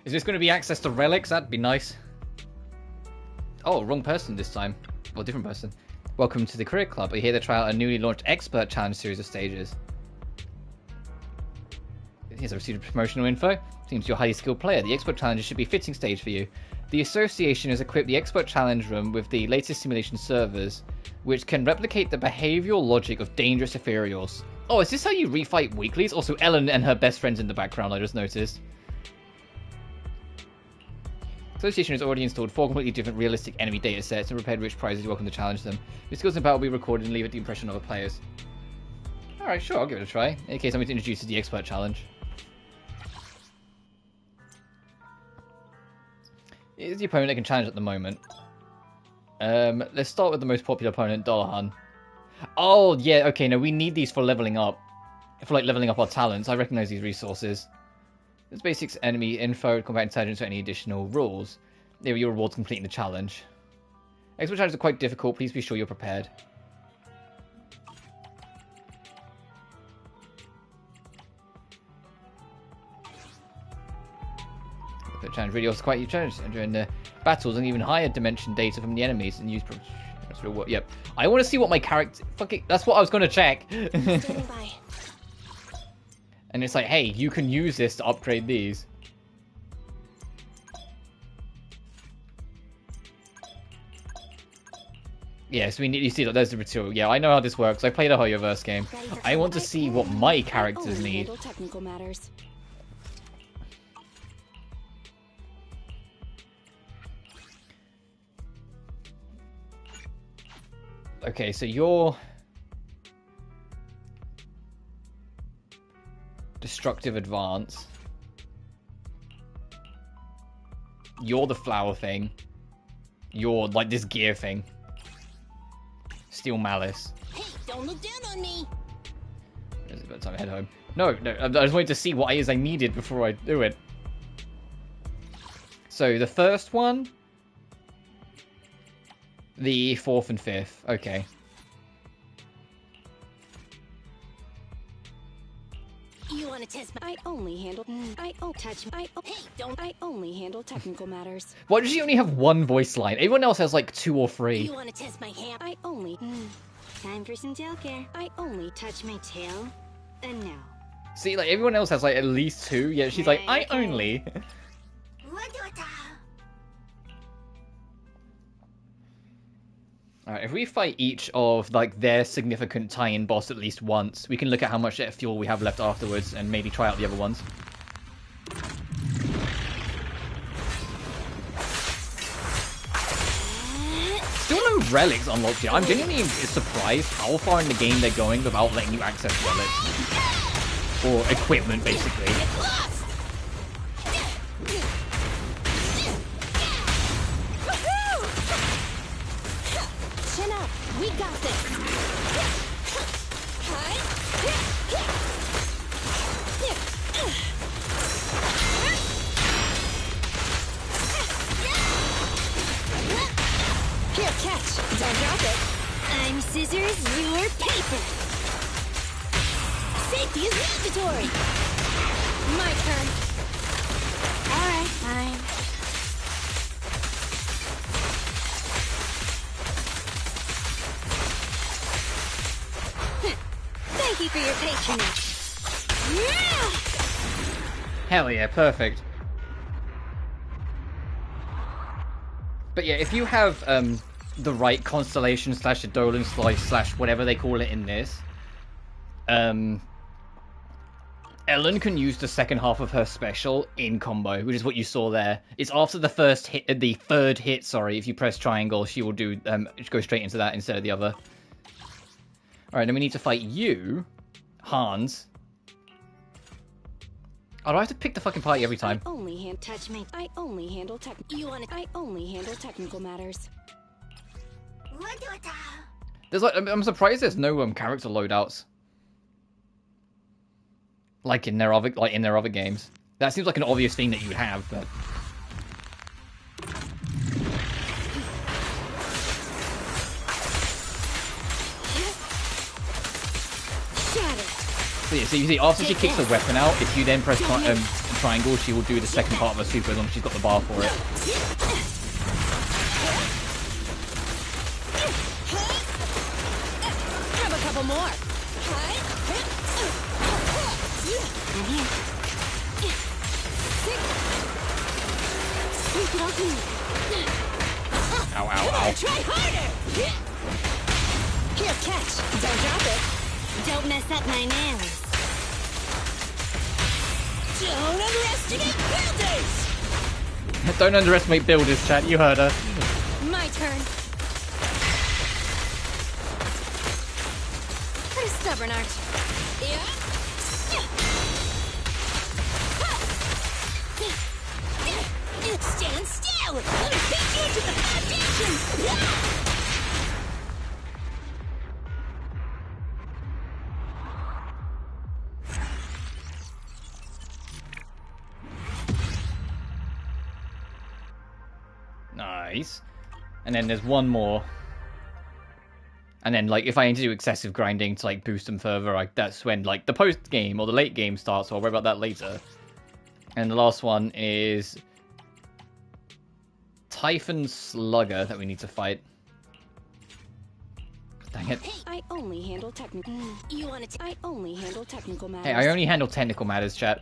Is this going to be access to relics? That'd be nice. Oh, wrong person this time. Well, different person. Welcome to the Career Club. We're here to try out a newly launched Expert Challenge series of stages. Here's a received promotional info. Seems you're a highly skilled player. The Expert Challenge should be a fitting stage for you. The Association has equipped the Expert Challenge room with the latest simulation servers, which can replicate the behavioral logic of dangerous ethereals. Oh, is this how you refight weeklies? Also, Ellen and her best friend's in the background, I just noticed. Association has already installed 4 completely different realistic enemy datasets and prepared rich prizes. You're welcome to challenge them. Your skills and power will be recorded and leave it the impression of other players. Alright, sure, I'll give it a try. In case I'm going to introduce the Expert Challenge. Is the opponent that can challenge at the moment? Let's start with the most popular opponent, Dolahan. Oh, yeah, okay, no, we need these for leveling up. For, like, leveling up our talents. I recognize these resources. There's basics, enemy info, combat intelligence, or any additional rules. There are your rewards completing the challenge. Expert challenges are quite difficult. Please be sure you're prepared. The challenge really also quite a challenge during the battles and even higher dimension data from the enemies and use. Yep. I want to see what my character. Fucking. That's what I was going to check. Standing by. And it's like, hey, you can use this to upgrade these. Yes, we need. You see, there's the material. Yeah, I know how this works. I played a Hoyoverse game. I want to see what my characters need. Technical matters. Okay, so you're destructive advance. You're the flower thing. You're like this gear thing. Steel malice. Hey, don't look down on me. It's about time to head home. No, I just wanted to see what it is I needed before I do it. So the first one, the 4th and 5th. Okay. You want to test my... I only handle... Hey, don't... I only handle technical matters. Why does she only have one voice line? Everyone else has like 2 or 3. You want to test my hand? I only... Time for some tail care. I only... Touch my tail. And no. See, like everyone else has like at least 2. Yeah, she's like, I only... Alright, if we fight each of like their significant tie-in boss at least once, we can look at how much fuel we have left afterwards and maybe try out the other ones. Still no relics unlocked yet. I'm genuinely surprised how far in the game they're going without letting you access relics. Or equipment, basically. Chin up. We got this. Here, catch. Don't drop it. I'm scissors, you're paper. Safety is mandatory. My turn. Alright, fine. Thank you for your patronage. Hell yeah, perfect. But yeah, if you have the right constellation / Dolan slice / whatever they call it in this, Ellen can use the second half of her special in combo, which is what you saw there. It's after the first hit, the third hit. Sorry, if you press triangle, she will do go straight into that instead of the other. All right, then we need to fight you, Hans. Oh, do I have to pick the fucking party every time? I only handle technical matters. There's like, I'm surprised there's no character loadouts. Like in their other games. That seems like an obvious thing that you would have, but. So, yeah, so you see, after she kicks the weapon out, if you then press triangle, she will do the second part of her super as long as she's got the bar for it. Grab a couple more. Ow, ow, ow. Try harder. Here, catch. Don't drop it. Don't mess up my nails. Don't underestimate builders! Don't underestimate builders, chat. You heard her. My turn. Pretty stubborn, aren't you? Yeah. Stand still! Let me beat you into the foundation! Nice. And then there's one more. And then, like, if I need to do excessive grinding to, like, boost them further, like, that's when, like, the post-game or the late game starts, so I'll worry about that later. And the last one is Typhon Slugger that we need to fight. Dang it. I only handle technical. I only handle technical matters. Hey, I only handle technical matters, chat.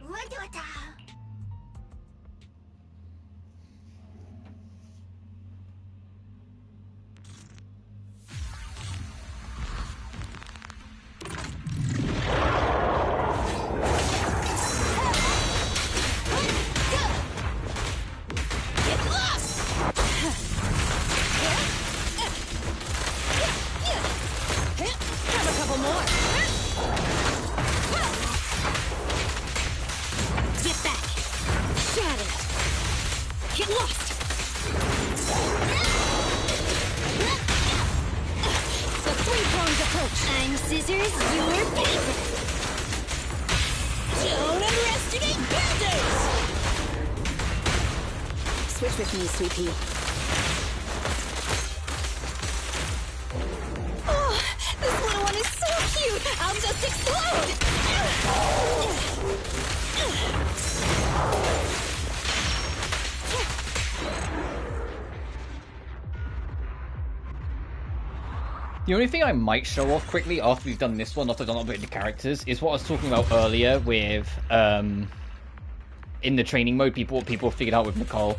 The only thing I might show off quickly after we've done this one, after I've done updating the characters, is what I was talking about earlier with, in the training mode, what people figured out with Nicole.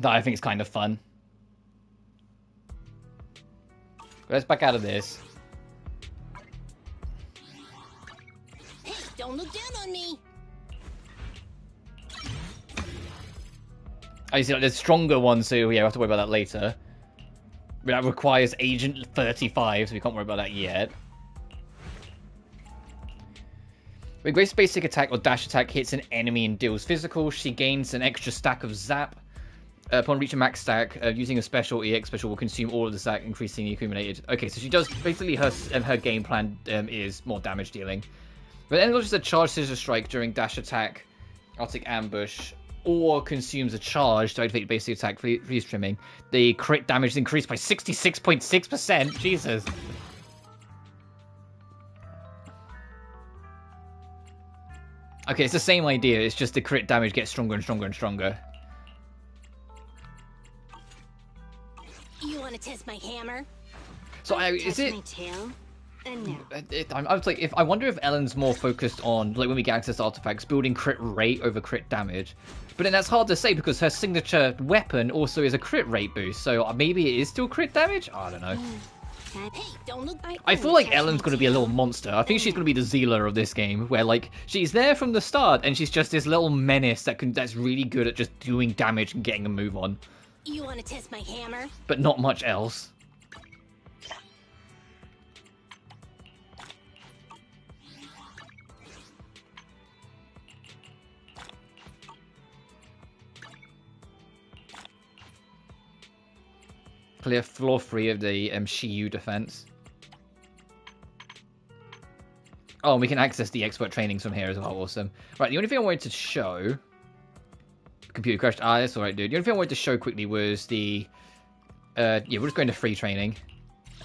That I think is kind of fun. Let's back out of this. Hey, don't look down on me. I see, like, there's stronger ones, so yeah, we'll have to worry about that later. But that requires Agent 35, so we can't worry about that yet. When Grace's basic attack or dash attack hits an enemy and deals physical, she gains an extra stack of zap. Upon reaching max stack, using a special, EX special will consume all of the stack, increasing the accumulated. Okay, so she does, basically her game plan is more damage dealing. But then launches a charge scissor strike during dash attack, Arctic ambush, or consumes a charge to activate basic attack freeze trimming. The crit damage is increased by 66.6%. Jesus. Okay, it's the same idea. It's just the crit damage gets stronger and stronger and stronger. You want to test my hammer? So is it? I was like, I wonder if Ellen's more focused on, like, when we get access to artifacts, building crit rate over crit damage. But then that's hard to say because her signature weapon also is a crit rate boost. So maybe it is still crit damage. I don't know. Hey, don't look. I feel like Ellen's going to be a little monster. I think she's going to be the Zealer of this game, where, like, she's there from the start and she's just this little menace that's really good at just doing damage and getting a move on. You want to test my hammer? But not much else. Clear floor 3 of the Shiyu defense. Oh, and we can access the expert trainings from here as well. Awesome. Right, the only thing I wanted to show... Computer crashed. Ah, that's alright, dude. The only thing I wanted to show quickly was the... yeah, we're just going to free training.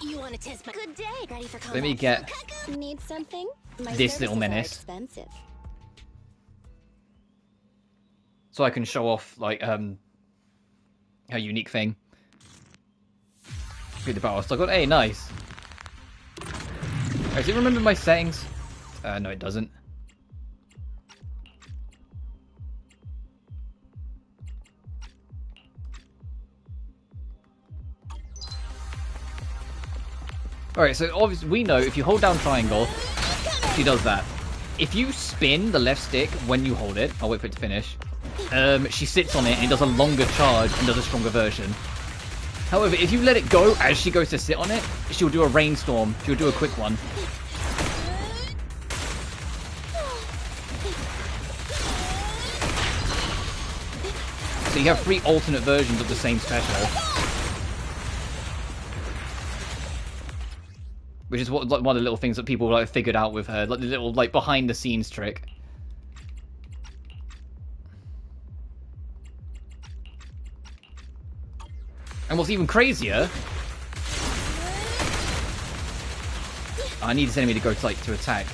You want to test my good day? Ready for combat? Let me get... Need something? My this little menace. Expensive. So I can show off, like, a unique thing. Get the battle stock on. Hey, nice. Does it remember my settings? No, it doesn't. Alright, so obviously we know if you hold down triangle, she does that. If you spin the left stick when you hold it, I'll wait for it to finish, she sits on it and it does a longer charge and does a stronger version. However, if you let it go as she goes to sit on it, she'll do a rainstorm. She'll do a quick one. So you have 3 alternate versions of the same special. Which is what, like, one of the little things that people like figured out with her, like the little like behind the scenes trick. And what's even crazier, I need this enemy to go to attack.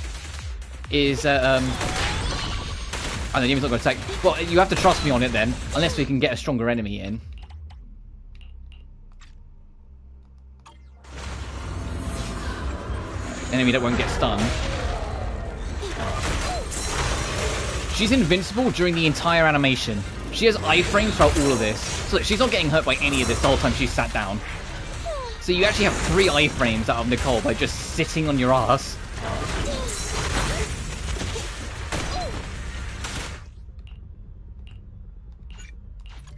Is I know the enemy's not going to attack. Well, you have to trust me on it then, unless we can get a stronger enemy in. Enemy that won't get stunned. She's invincible during the entire animation. She has iframes throughout all of this. So she's not getting hurt by any of this the whole time she's sat down. So you actually have 3 iframes out of Nicole by just sitting on your ass.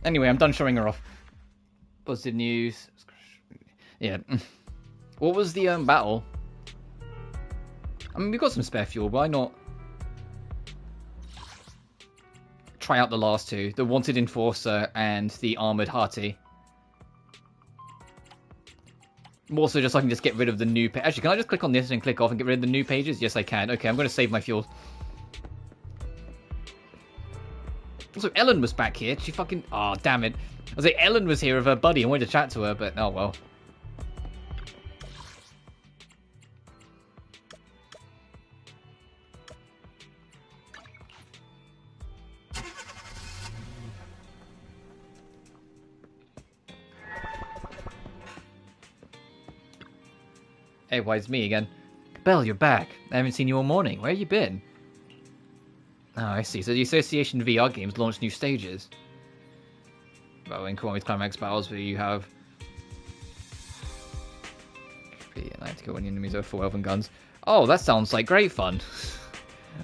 Anyway, I'm done showing her off. Positive news. Yeah. What was the battle? I mean, we've got some spare fuel. Why not try out the last 2? The Wanted Enforcer and the Armored Hearty. More so just so I can just get rid of the new page. Actually, can I just click on this and click off and get rid of the new pages? Yes, I can. Okay, I'm going to save my fuel. Also, Ellen was back here. She fucking... Oh, damn it. I was like, Ellen was here with her buddy. I wanted to chat to her, but oh well. Hey, why it's me again? Belle, you're back. I haven't seen you all morning. Where have you been? Oh, I see. So the Association VR games launched new stages. Well, in Kurumi's Climax battles, where you have... I have to go when the enemies are 4 elven guns. Oh, that sounds like great fun.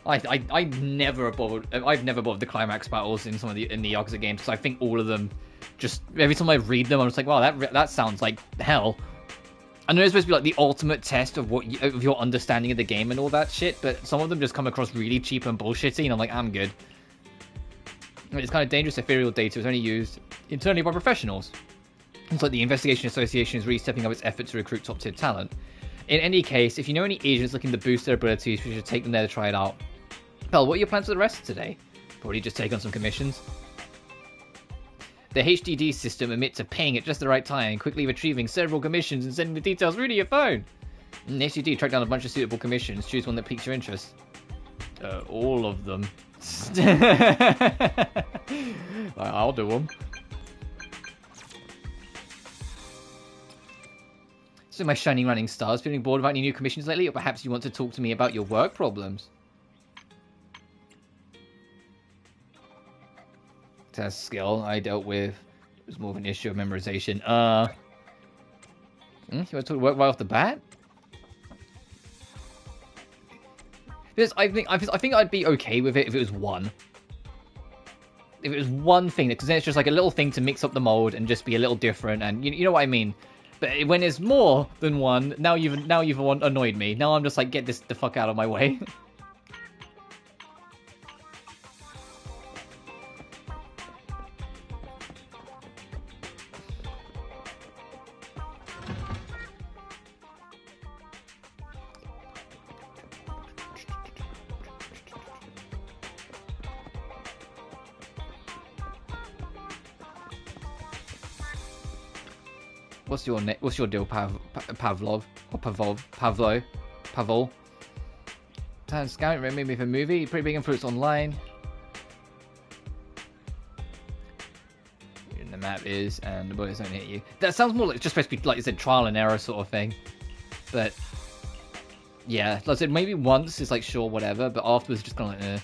I've never bothered the climax battles in some of the Yakuza games, because I think all of them just every time I read them, I'm just like, wow, that sounds like hell. I know it's supposed to be like the ultimate test of of your understanding of the game and all that shit, but some of them just come across really cheap and bullshitty, and I'm like, I'm good. It's kind of dangerous. Ethereal data is only used internally by professionals. It's like the Investigation Association is really stepping up its efforts to recruit top-tier talent. In any case, if you know any agents looking to boost their abilities, we should take them there to try it out. Well, what are your plans for the rest of today? Probably just take on some commissions. The HDD system admits to paying at just the right time, quickly retrieving several commissions and sending the details through to your phone. HDD, track down a bunch of suitable commissions. Choose one that piques your interest. All of them. I'll do them. So my shining running stars, feeling bored about any new commissions lately, or perhaps you want to talk to me about your work problems? Test skill I dealt with. It was more of an issue of memorization. You want to talk work right off the bat? Because I think I'd be okay with it if it was one. If it was one thing, because then it's just like a little thing to mix up the mode and just be a little different, and you know what I mean. But when it's more than one, now you've annoyed me. Now I'm just like, get the fuck out of my way. What's your deal, Pavlov? Or Pavol? Town Scout, maybe for a movie. Pretty big influence online. And the map is, and the bullets don't hit you. That sounds more like it's just supposed to be like it's a trial and error sort of thing. But yeah, like I said, maybe once is like sure, whatever, but afterwards just kind of like,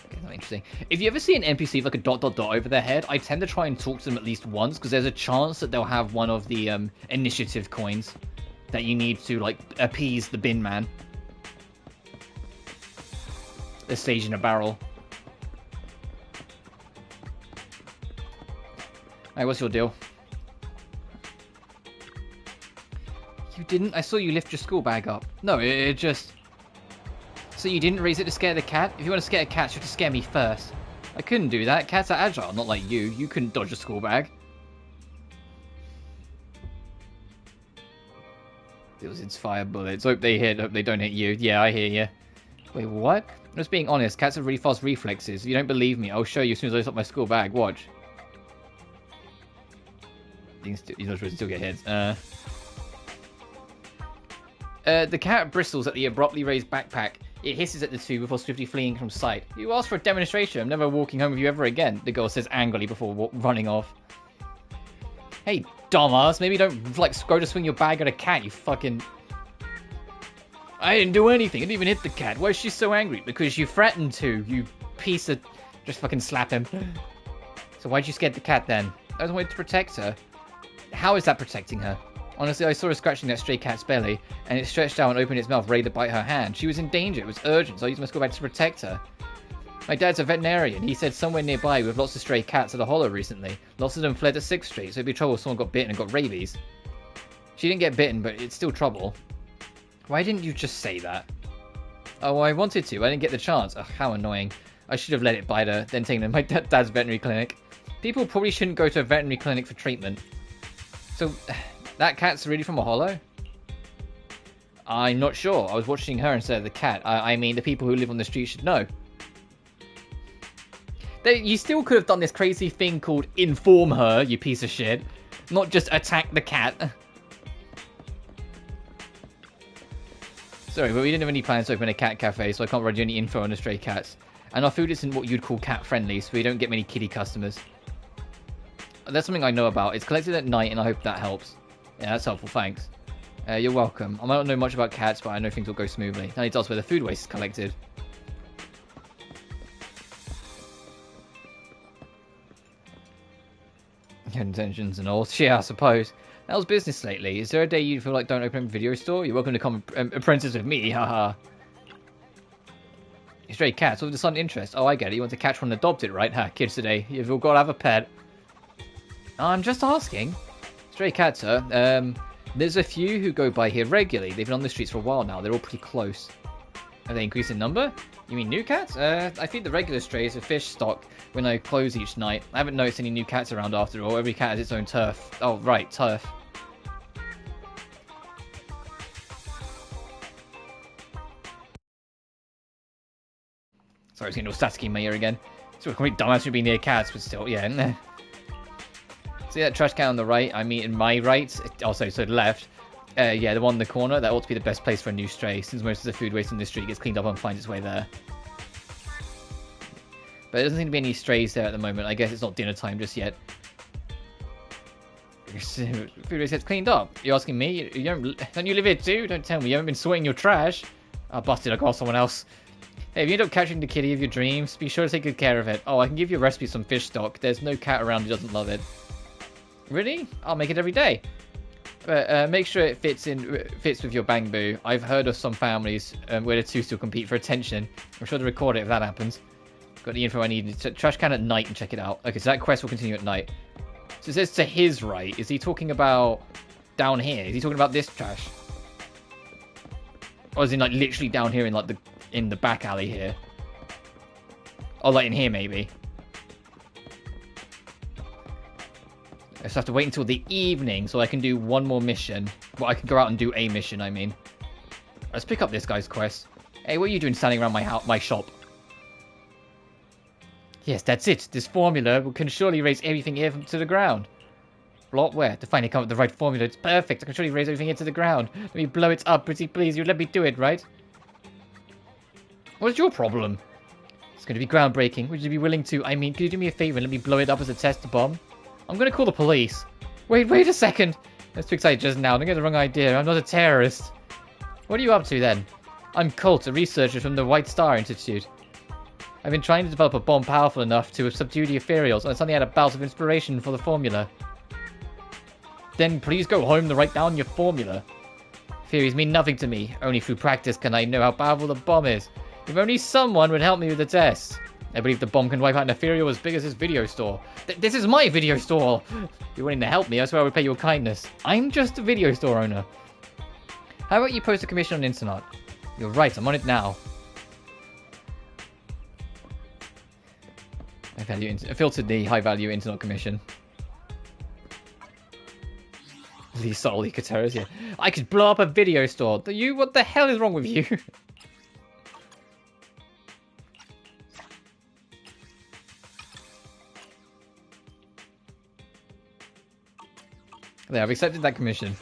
Okay, not interesting. If you ever see an NPC with like a ... over their head, I tend to try and talk to them at least once, because there's a chance that they'll have one of the initiative coins that you need to like appease the bin man. The stage in a barrel. Hey, what's your deal? You didn't? I saw you lift your school bag up. No, it just... So you didn't raise it to scare the cat? If you want to scare a cat, you have to scare me first. I couldn't do that. Cats are agile, not like you. You couldn't dodge a school bag. It's fire bullets. Hope they hit. Hope they don't hit you. Yeah, I hear you. Wait, what? I'm just being honest. Cats have really fast reflexes. If you don't believe me, I'll show you as soon as I lift up my school bag. Watch. You're not supposed to still get hit. The cat bristles at the abruptly raised backpack. It hisses at the two before swiftly fleeing from sight. You asked for a demonstration. I'm never walking home with you ever again, the girl says angrily before running off. Hey, dumbass. Maybe don't, like, go to swing your bag at a cat, you fucking... I didn't do anything. I didn't even hit the cat. Why is she so angry? Because you threatened to, you piece of... Just fucking slap him. So why'd you scare the cat then? I was wanting to protect her. How is that protecting her? Honestly, I saw her scratching that stray cat's belly, and it stretched out and opened its mouth ready to bite her hand. She was in danger. It was urgent, so I used my school bag to protect her. My dad's a veterinarian. He said somewhere nearby with lots of stray cats at a hollow recently. Lots of them fled to 6th Street, so it'd be trouble if someone got bitten and got rabies. She didn't get bitten, but it's still trouble. Why didn't you just say that? Oh, I wanted to. I didn't get the chance. Ugh, how annoying. I should have let it bite her, then taken her to my dad's veterinary clinic. People probably shouldn't go to a veterinary clinic for treatment. So... That cat's really from a hollow? I'm not sure. I was watching her instead of the cat. I mean, the people who live on the street should know. You still could have done this crazy thing called inform her, you piece of shit. Not just attack the cat. Sorry, but we didn't have any plans to open a cat cafe, so I can't provide you any info on the stray cats. And our food isn't what you'd call cat friendly, so we don't get many kitty customers. That's something I know about. It's collected at night, and I hope that helps. Yeah, that's helpful, thanks. You're welcome. I might not know much about cats, but I know things will go smoothly. I need to ask where the food waste is collected. Good intentions and all. Yeah, I suppose. How's business lately? Is there a day you feel like don't open a video store? You're welcome to come apprentice with me, haha. Stray cats, with the sudden interest. Oh, I get it. You want to catch one and adopt it, right? Ha, kids today. You've all got to have a pet. I'm just asking. Stray cats, sir. There's a few who go by here regularly. They've been on the streets for a while now. They're all pretty close. Are they increasing in number? You mean new cats? I feed the regular strays a fish stock when I close each night. I haven't noticed any new cats around after all. Every cat has its own turf. Oh, right, turf. Sorry, I was getting all staticky in my ear again. So quite dumbass to be near cats, but still, yeah. See that trash can on the right? I mean, in my right, also to the left. Yeah, the one in the corner. That ought to be the best place for a new stray, since most of the food waste in the street gets cleaned up and finds its way there. But there doesn't seem to be any strays there at the moment. I guess it's not dinner time just yet. Food waste gets cleaned up. You're asking me? Don't you live here too? Don't tell me you haven't been sorting your trash. Oh, busted. I got someone else. Hey, if you end up catching the kitty of your dreams, be sure to take good care of it. Oh, I can give you a recipe of some fish stock. There's no cat around who doesn't love it. Really? I'll make it every day. But make sure it fits with your bamboo. I've heard of some families where the two still compete for attention. I'm sure to record it if that happens. Got the info I need. Trash can at night and check it out. Okay, so that quest will continue at night. So it says to his right. Is he talking about down here? Is he talking about this trash? Or is he like literally down here in the back alley here? Or like in here maybe? I just have to wait until the evening so I can do one more mission. Well, I can go out and do a mission, I mean. Let's pick up this guy's quest. Hey, what are you doing standing around my shop? Yes, that's it. This formula can surely raise everything here to the ground. Plot where? To finally come up with the right formula. It's perfect. I can surely raise everything into the ground. Let me blow it up, pretty please. You let me do it, right? What's your problem? It's going to be groundbreaking. Would you be willing to... I mean, could you do me a favor and let me blow it up as a test bomb? I'm going to call the police. Wait a second. I was too excited just now. Don't get the wrong idea. I'm not a terrorist. What are you up to then? I'm Colt, a researcher from the White Star Institute. I've been trying to develop a bomb powerful enough to subdue the ethereals, and I suddenly had a bout of inspiration for the formula. Then please go home to write down your formula. Theories mean nothing to me. Only through practice can I know how powerful the bomb is. If only someone would help me with the test. I believe the bomb can wipe out an ethereal as big as this video store. This is my video store! If you're willing to help me, I swear I would pay you a kindness. I'm just a video store owner. How about you post a commission on the internet? You're right, I'm on it now. I filtered the high value internet commission. These subtle eco-terrors, yeah. I could blow up a video store. What the hell is wrong with you? There, I've accepted that commission.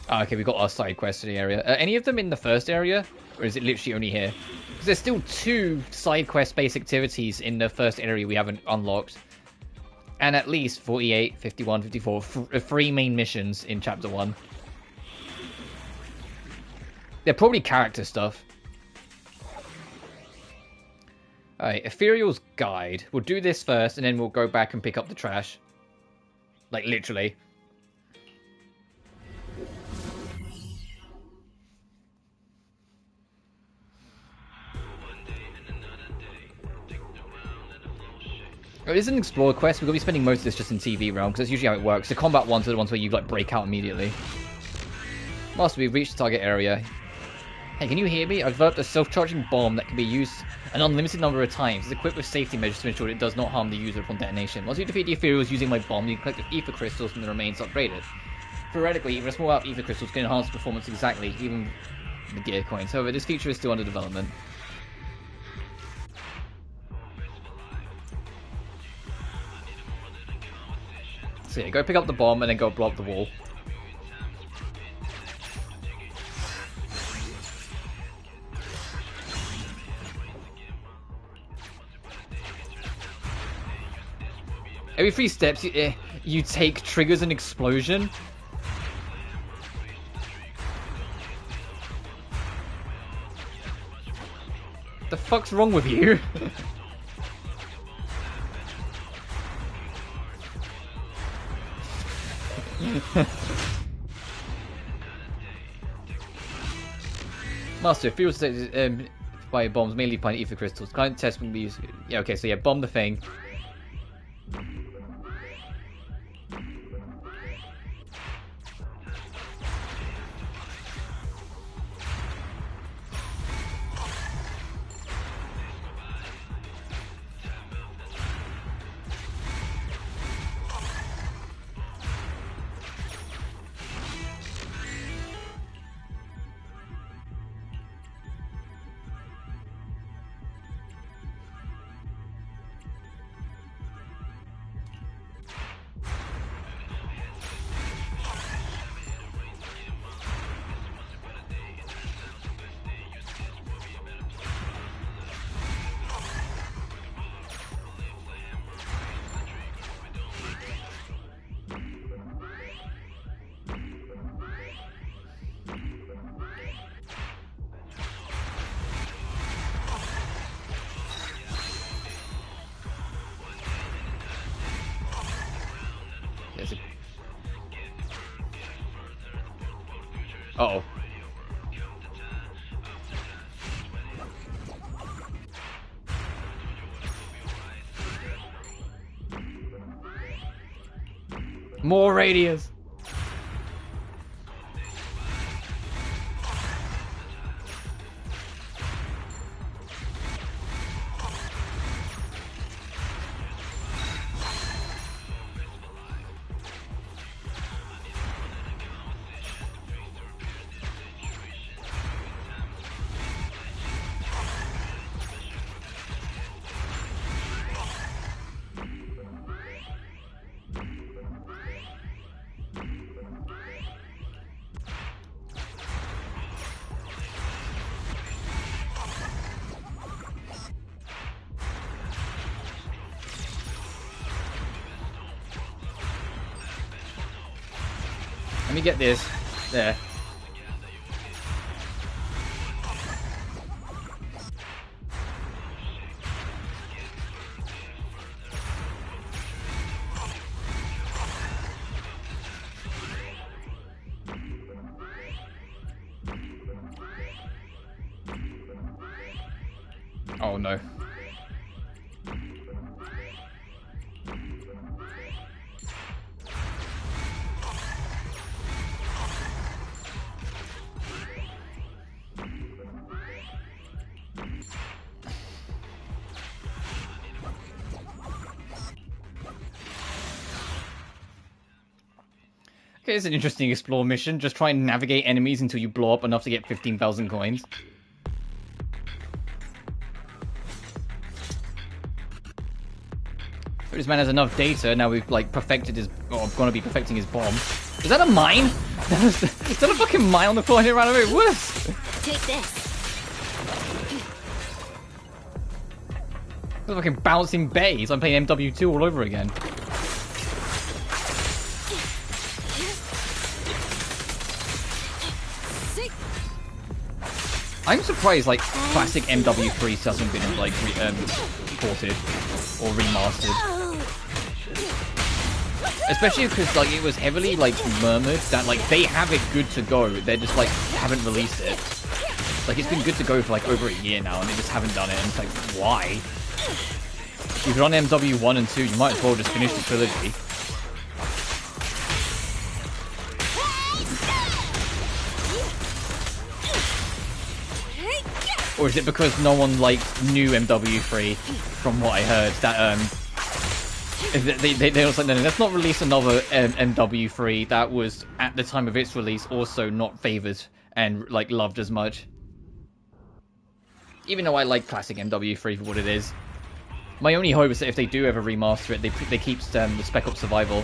Oh, okay, we've got our side quest in the area. Any of them in the first area? Or is it literally only here? Because there's still 2 side quest-based activities in the first area we haven't unlocked. And at least 48, 51, 54, 3 main missions in Chapter 1. They're probably character stuff. Alright, Ethereal's Guide. We'll do this first, and then we'll go back and pick up the trash. Like, literally. It is an Explorer quest. We're going to be spending most of this just in TV realm, because that's usually how it works. The combat ones are the ones where you, like, break out immediately. Master, we've reached the target area. Hey, can you hear me? I've developed a self-charging bomb that can be used an unlimited number of times. It's equipped with safety measures to ensure it does not harm the user upon detonation. Once you defeat the ethereals using my bomb, you can collect the ether crystals from the remains upgraded. Theoretically, even a small amount of ether crystals can enhance performance exactly, even the gear coins. However, this feature is still under development. So yeah, go pick up the bomb and then go blow up the wall. Every 3 steps you take triggers an explosion. The fuck's wrong with you? Master, fuel by bombs mainly find ether crystals. Client test can be used. Yeah, okay, so yeah, bomb the thing. Uh-oh. More radius. Let me get this. There. Oh no. Okay, it's an interesting explore mission. Just try and navigate enemies until you blow up enough to get 15,000 coins. But this man has enough data, now we've like perfected his, or gonna be perfecting his bomb. Is that a mine? Is that a fucking mine on the floor and it ran away? Worse! Take this. It's a fucking bouncing bays. I'm playing MW2 all over again. I'm surprised, like, classic MW3 hasn't been, like, ported or remastered. Especially because, like, it was heavily, like, murmured that, like, they have it good to go. They just, like, haven't released it. Like, it's been good to go for, like, over a year now, and they just haven't done it. And it's like, why? If you're on MW1 and 2, you might as well just finish the trilogy. Or is it because no one liked new MW3, from what I heard, that they also no, let's not release another MW3 that was at the time of its release also not favoured and like loved as much. Even though I like classic MW3 for what it is, my only hope is that if they do ever remaster it, they keep the Spec Ops Survival.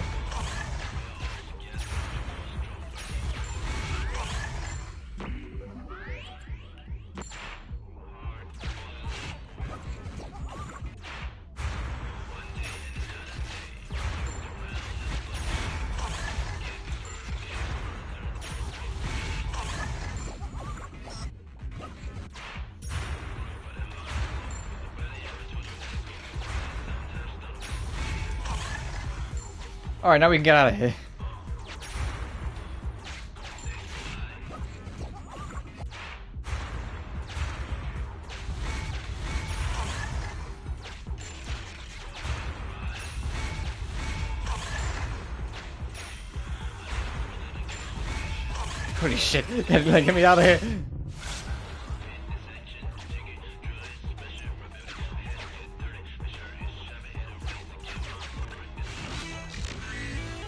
Alright, now we can get out of here. Holy shit, get me out of here.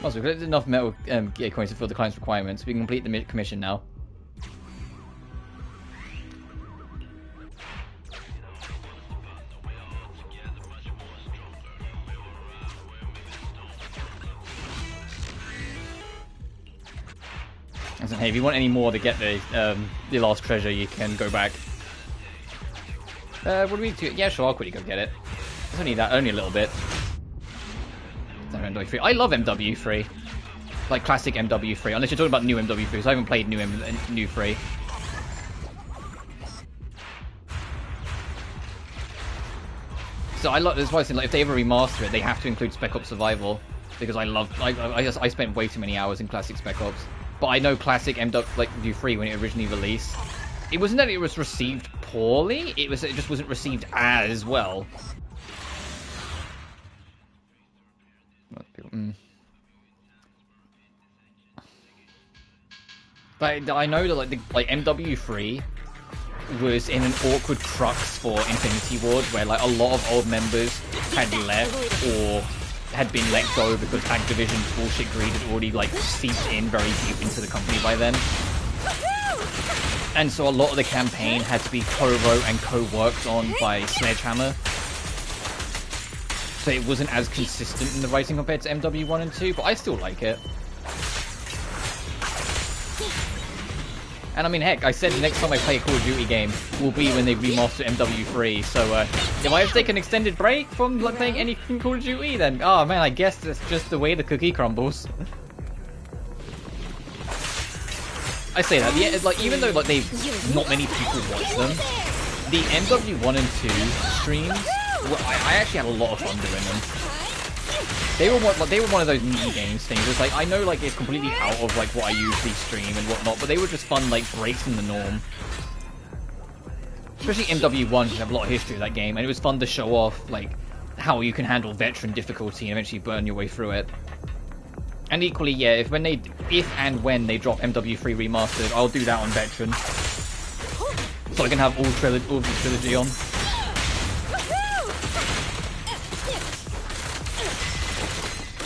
Also, we've collected enough metal gear coins to fill the client's requirements. We can complete the commission now. So, hey, if you want any more to get the last treasure, you can go back. What do we do? Yeah, sure, I'll quickly go get it. It's only that, only a little bit. MW3. I love MW3. Like classic MW3. Unless you're talking about new MW3, so I haven't played new 3. So I love, that's why I said, like, if they ever remaster it, they have to include Spec Ops Survival. Because I spent way too many hours in classic Spec Ops. But I know classic MW3 when it originally released, it wasn't that it was received poorly, it just wasn't received as well. But I know that like MW3 was in an awkward crux for Infinity Ward, where like a lot of old members had left or had been let go because Activision's bullshit greed had already like seeped in very deep into the company by then. And so a lot of the campaign had to be co-wrote and co-worked on by Sledgehammer. So it wasn't as consistent in the writing compared to MW1 and 2, but I still like it. And I mean, heck, I said the next time I play a Call of Duty game will be when they remaster MW3, so if I have to take an extended break from like, playing anything Call of Duty, then, oh man, I guess that's just the way the cookie crumbles. I say that, even though like not many people watch them, the MW1 and 2 streams, well, I actually had a lot of fun doing them. They were one of those mini games things. It's like I know like it's completely out of like what I usually stream and whatnot, but they were just fun like breaks in the norm. Especially MW1, you have a lot of history of that game, and it was fun to show off like how you can handle veteran difficulty and eventually burn your way through it. And equally, yeah, if and when they drop MW3 Remastered, I'll do that on veteran, so I can have all the trilogy on.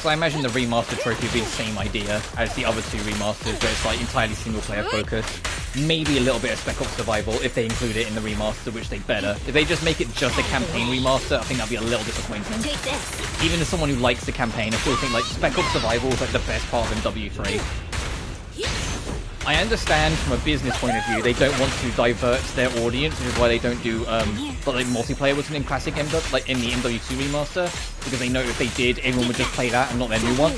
So I imagine the remastered trophy would be the same idea as the other two remasters, but it's like entirely single player focused. Maybe a little bit of Spec Ops Survival if they include it in the remaster, which they better. If they just make it just a campaign remaster, I think that'd be a little disappointing. Even as someone who likes the campaign, I still think like Spec Ops Survival is like the best part of MW3. I understand from a business point of view they don't want to divert their audience, which is why they don't do but like multiplayer wasn't in classic MW, like in the MW2 remaster, because they know if they did, everyone would just play that and not their new one.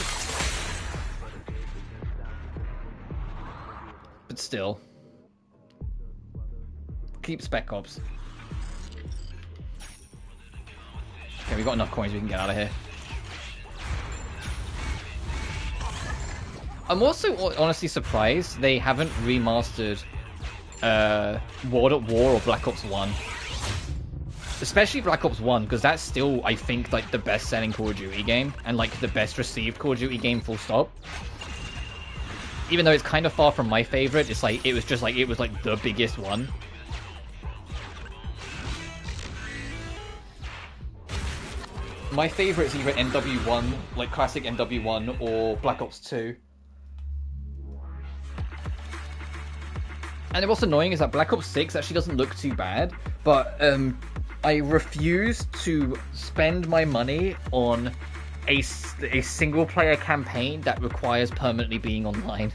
But still. Keep Spec Ops. Okay, we've got enough coins, we can get out of here. I'm also honestly surprised they haven't remastered World at War or Black Ops 1. Especially Black Ops 1, because that's still, I think, like the best-selling Call of Duty game, and like the best-received Call of Duty game, full stop. Even though it's kind of far from my favorite, it's like, it was like the biggest one. My favorite is either MW1, like classic MW1, or Black Ops 2. And what's annoying is that Black Ops 6 actually doesn't look too bad, but I refuse to spend my money on a single-player campaign that requires permanently being online.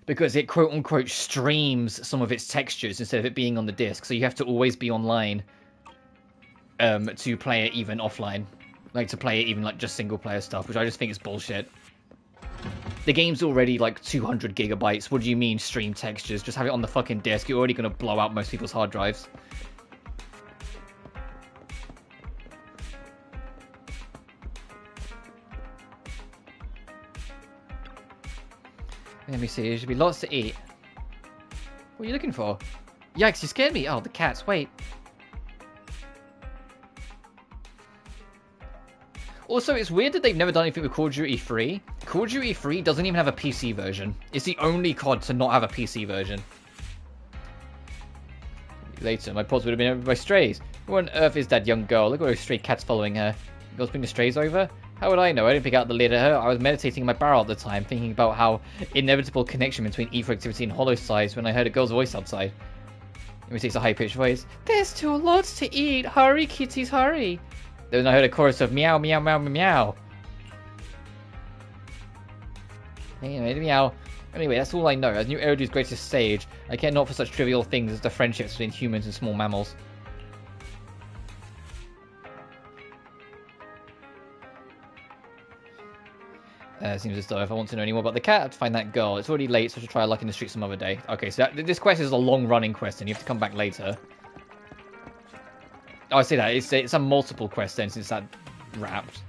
Because it quote-unquote streams some of its textures instead of it being on the disc, so you have to always be online to play it even offline. Like, to play it even like just single-player stuff, which I just think is bullshit. The game's already like 200 gigabytes. What do you mean stream textures? Just have it on the fucking disk. You're already going to blow out most people's hard drives. Let me see. There should be lots to eat. What are you looking for? Yikes, you scared me. Oh, the cats. Wait. Also, it's weird that they've never done anything with Call of Duty 3. Call of Duty 3 doesn't even have a PC version. It's the only COD to not have a PC version. Later, my pods would have been over by strays. Where on earth is that young girl? Look at those stray cats following her. You girls bring the strays over? How would I know? I didn't pick out the lid at her. I was meditating in my barrel at the time, thinking about how inevitable connection between ether activity and hollow size when I heard a girl's voice outside. Let me take a high-pitched voice. There's too lots to eat. Hurry, kitties, hurry. Then I heard a chorus of meow, meow, meow, meow. Anyway, meow. Anyway, that's all I know. As New Eridu's greatest sage, I care not for such trivial things as the friendships between humans and small mammals. Seems as though if I want to know any more about the cat, I have to find that girl. It's already late, so I should try luck in the street some other day. Okay, so this quest is a long-running quest, and you have to come back later. Oh, I see that. It's a multiple quest then, since that wrapped.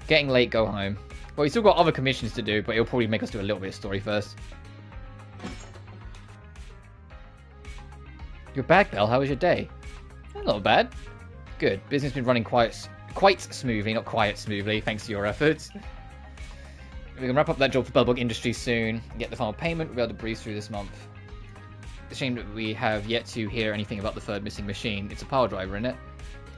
Getting late, go home. Well, we still got other commissions to do, but it'll probably make us do a little bit of story first. You're back, Belle. How was your day? Not bad. Good. Business been running quite smoothly, not quiet smoothly, thanks to your efforts. We can wrap up that job for Bellbug Industries soon, get the final payment, we'll be able to breeze through this month. It's a shame that we have yet to hear anything about the third missing machine. It's a power driver, isn't it?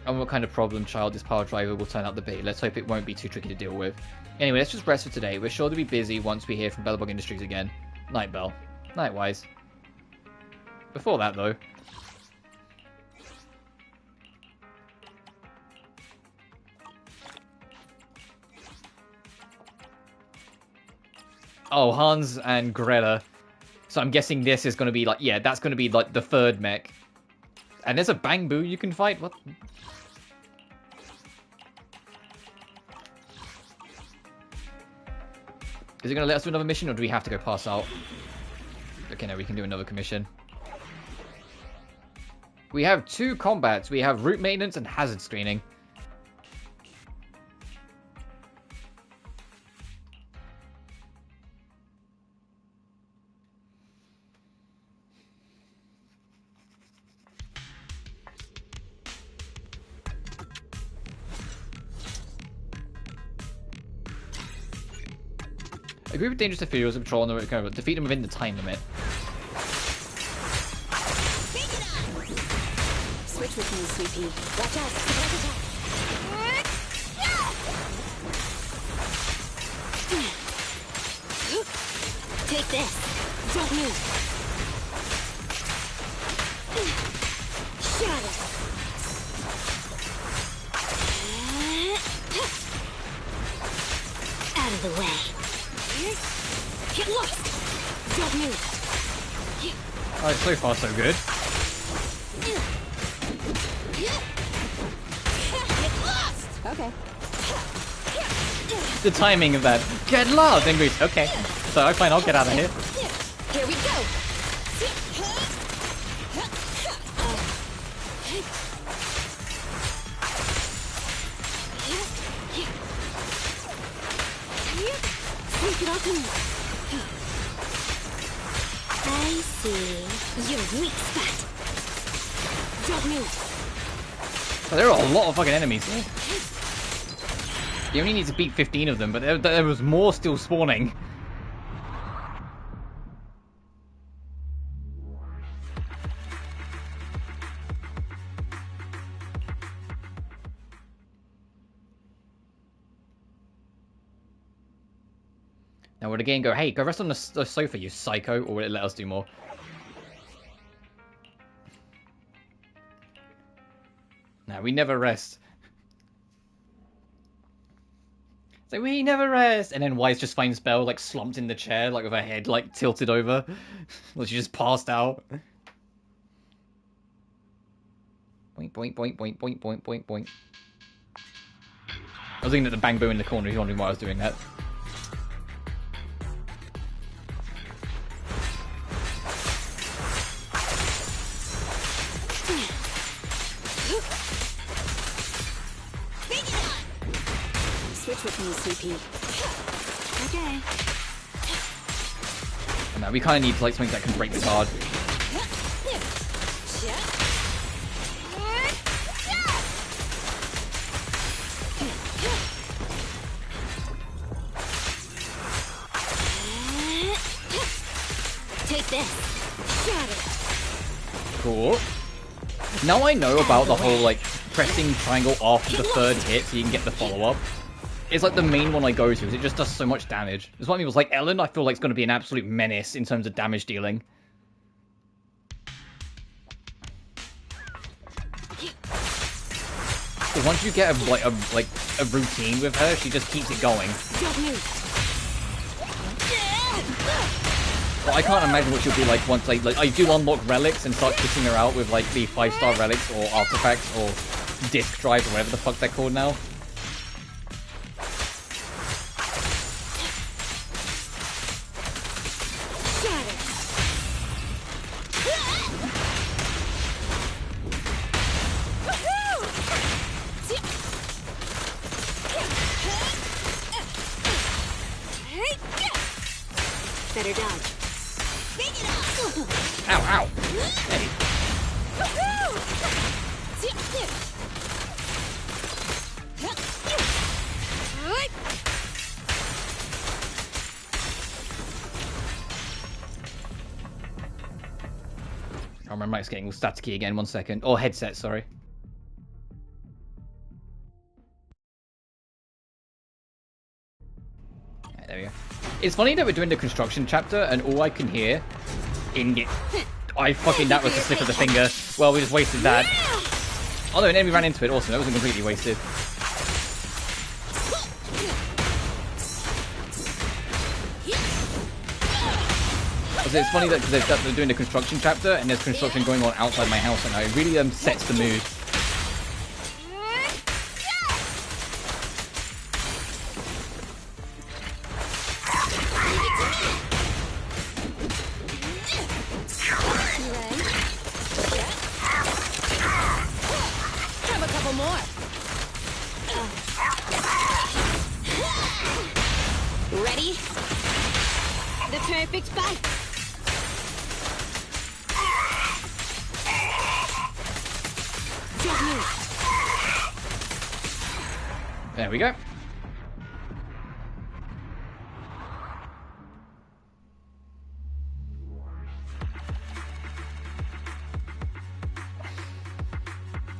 And what kind of problem child this power driver will turn out to be. Let's hope it won't be too tricky to deal with. Anyway, let's just rest for today. We're sure to be busy once we hear from Bellbug Industries again. Night, Belle. Night, Wise. Before that, though. Oh, Hans and Greta. So I'm guessing this is going to be like, yeah, that's going to be like the third mech. And there's a Bangbu you can fight. What? Is it going to let us do another mission, or do we have to go pass out? Okay, no, we can do another commission. We have 2 combats. We have route maintenance and hazard screening. A group of dangerous offenders are patrolling the road, kind of defeat them within the time limit. Switch with me, sweet pea. Watch out! Take this. Don't move. Shatter. Out of the way. Get lost! Don't move! Oh, so far so good. Get lost! Okay. The timing of that. Get lost! Ingrid. Okay. So, fine, I'll get out of here. Here we go! Take it off me. I see. Your weak spot. Don't move. Oh, there are a lot of fucking enemies. You only need to beat 15 of them, but there was more still spawning. Now would the game go, hey, go rest on the sofa, you psycho, or will it let us do more? No, we never rest. So we never rest. And then Wise just finds Belle like slumped in the chair, like with her head like tilted over. Like she just passed out. Boink, boink, boink, boink, boink, boink, boink, boink. I was looking at the bang boo in the corner, he's wondering why I was doing that. Switch with me, sweet pea. Okay. And now we kind of need like something that can break this hard. Take this. Shatter. Cool. Now I know about the whole like pressing triangle after the 3rd hit so you can get the follow-up. It's like the main one I go to, because it just does so much damage. There's one of me was like, Ellen, I feel like it's going to be an absolute menace in terms of damage dealing. Because once you get a routine with her, she just keeps it going. Well, I can't imagine what she'll be like once like I do unlock relics and start kicking her out with like the 5-star relics or artifacts or disc drives or whatever the fuck they're called now. Better dodge. Ow, ow. Hey. Oh, my mic's getting all staticky again. 1 second. Or headset, sorry. Right, there we go. It's funny that we're doing the construction chapter and all I can hear in it. That was the slip of the finger. Well, we just wasted that. Oh no, an enemy ran into it. Awesome, that wasn't completely wasted. It's funny that because they're doing the construction chapter and there's construction going on outside my house and it really sets the mood. more. Ready? The perfect bite. Good news. There we go.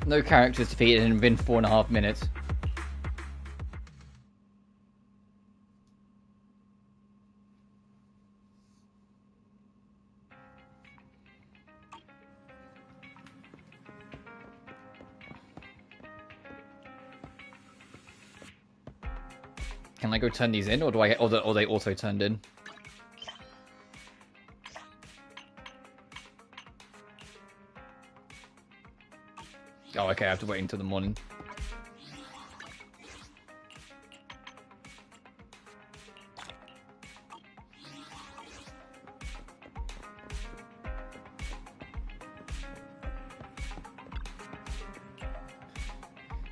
No characters defeated in within 4.5 minutes. Can I go turn these in, or do I? Or they auto turned in? Oh, okay. I have to wait until the morning.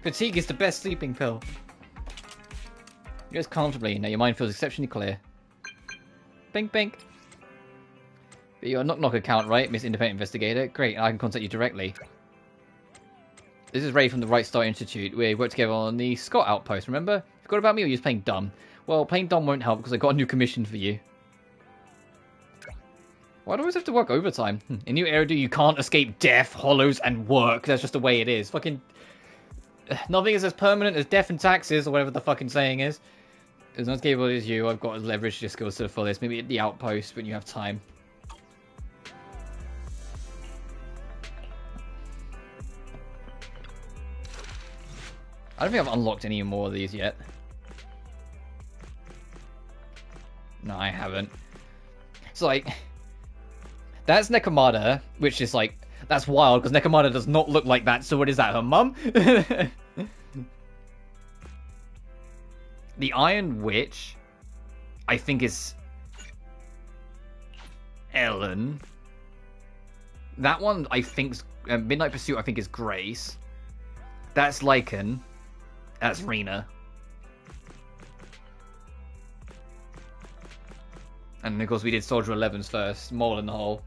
Fatigue is the best sleeping pill. Goes comfortably. Now your mind feels exceptionally clear. Bink, bink. But you're a knock-knock account, right, Miss Independent Investigator? Great, I can contact you directly. This is Ray from the Right Star Institute. We worked together on the Scott outpost, remember? Forgot about me, or you just playing dumb? Well, playing dumb won't help because I got a new commission for you. Why do I always have to work overtime? In New Eridu, you can't escape death, hollows, and work. That's just the way it is. Fucking... Nothing is as permanent as death and taxes, or whatever the fucking saying is. As not as capable as you, I've got to leverage your skills to the fullest. Maybe at the outpost when you have time. I don't think I've unlocked any more of these yet. No, I haven't. It's like... That's Nekomata, which is like... That's wild, because Nekomata does not look like that, so what is that, her mum? The Iron Witch, I think, is Ellen. That one, I think, Midnight Pursuit, I think, is Grace. That's Lycan. That's Rena. And of course, we did Soldier 11's first, Mole in the Hole.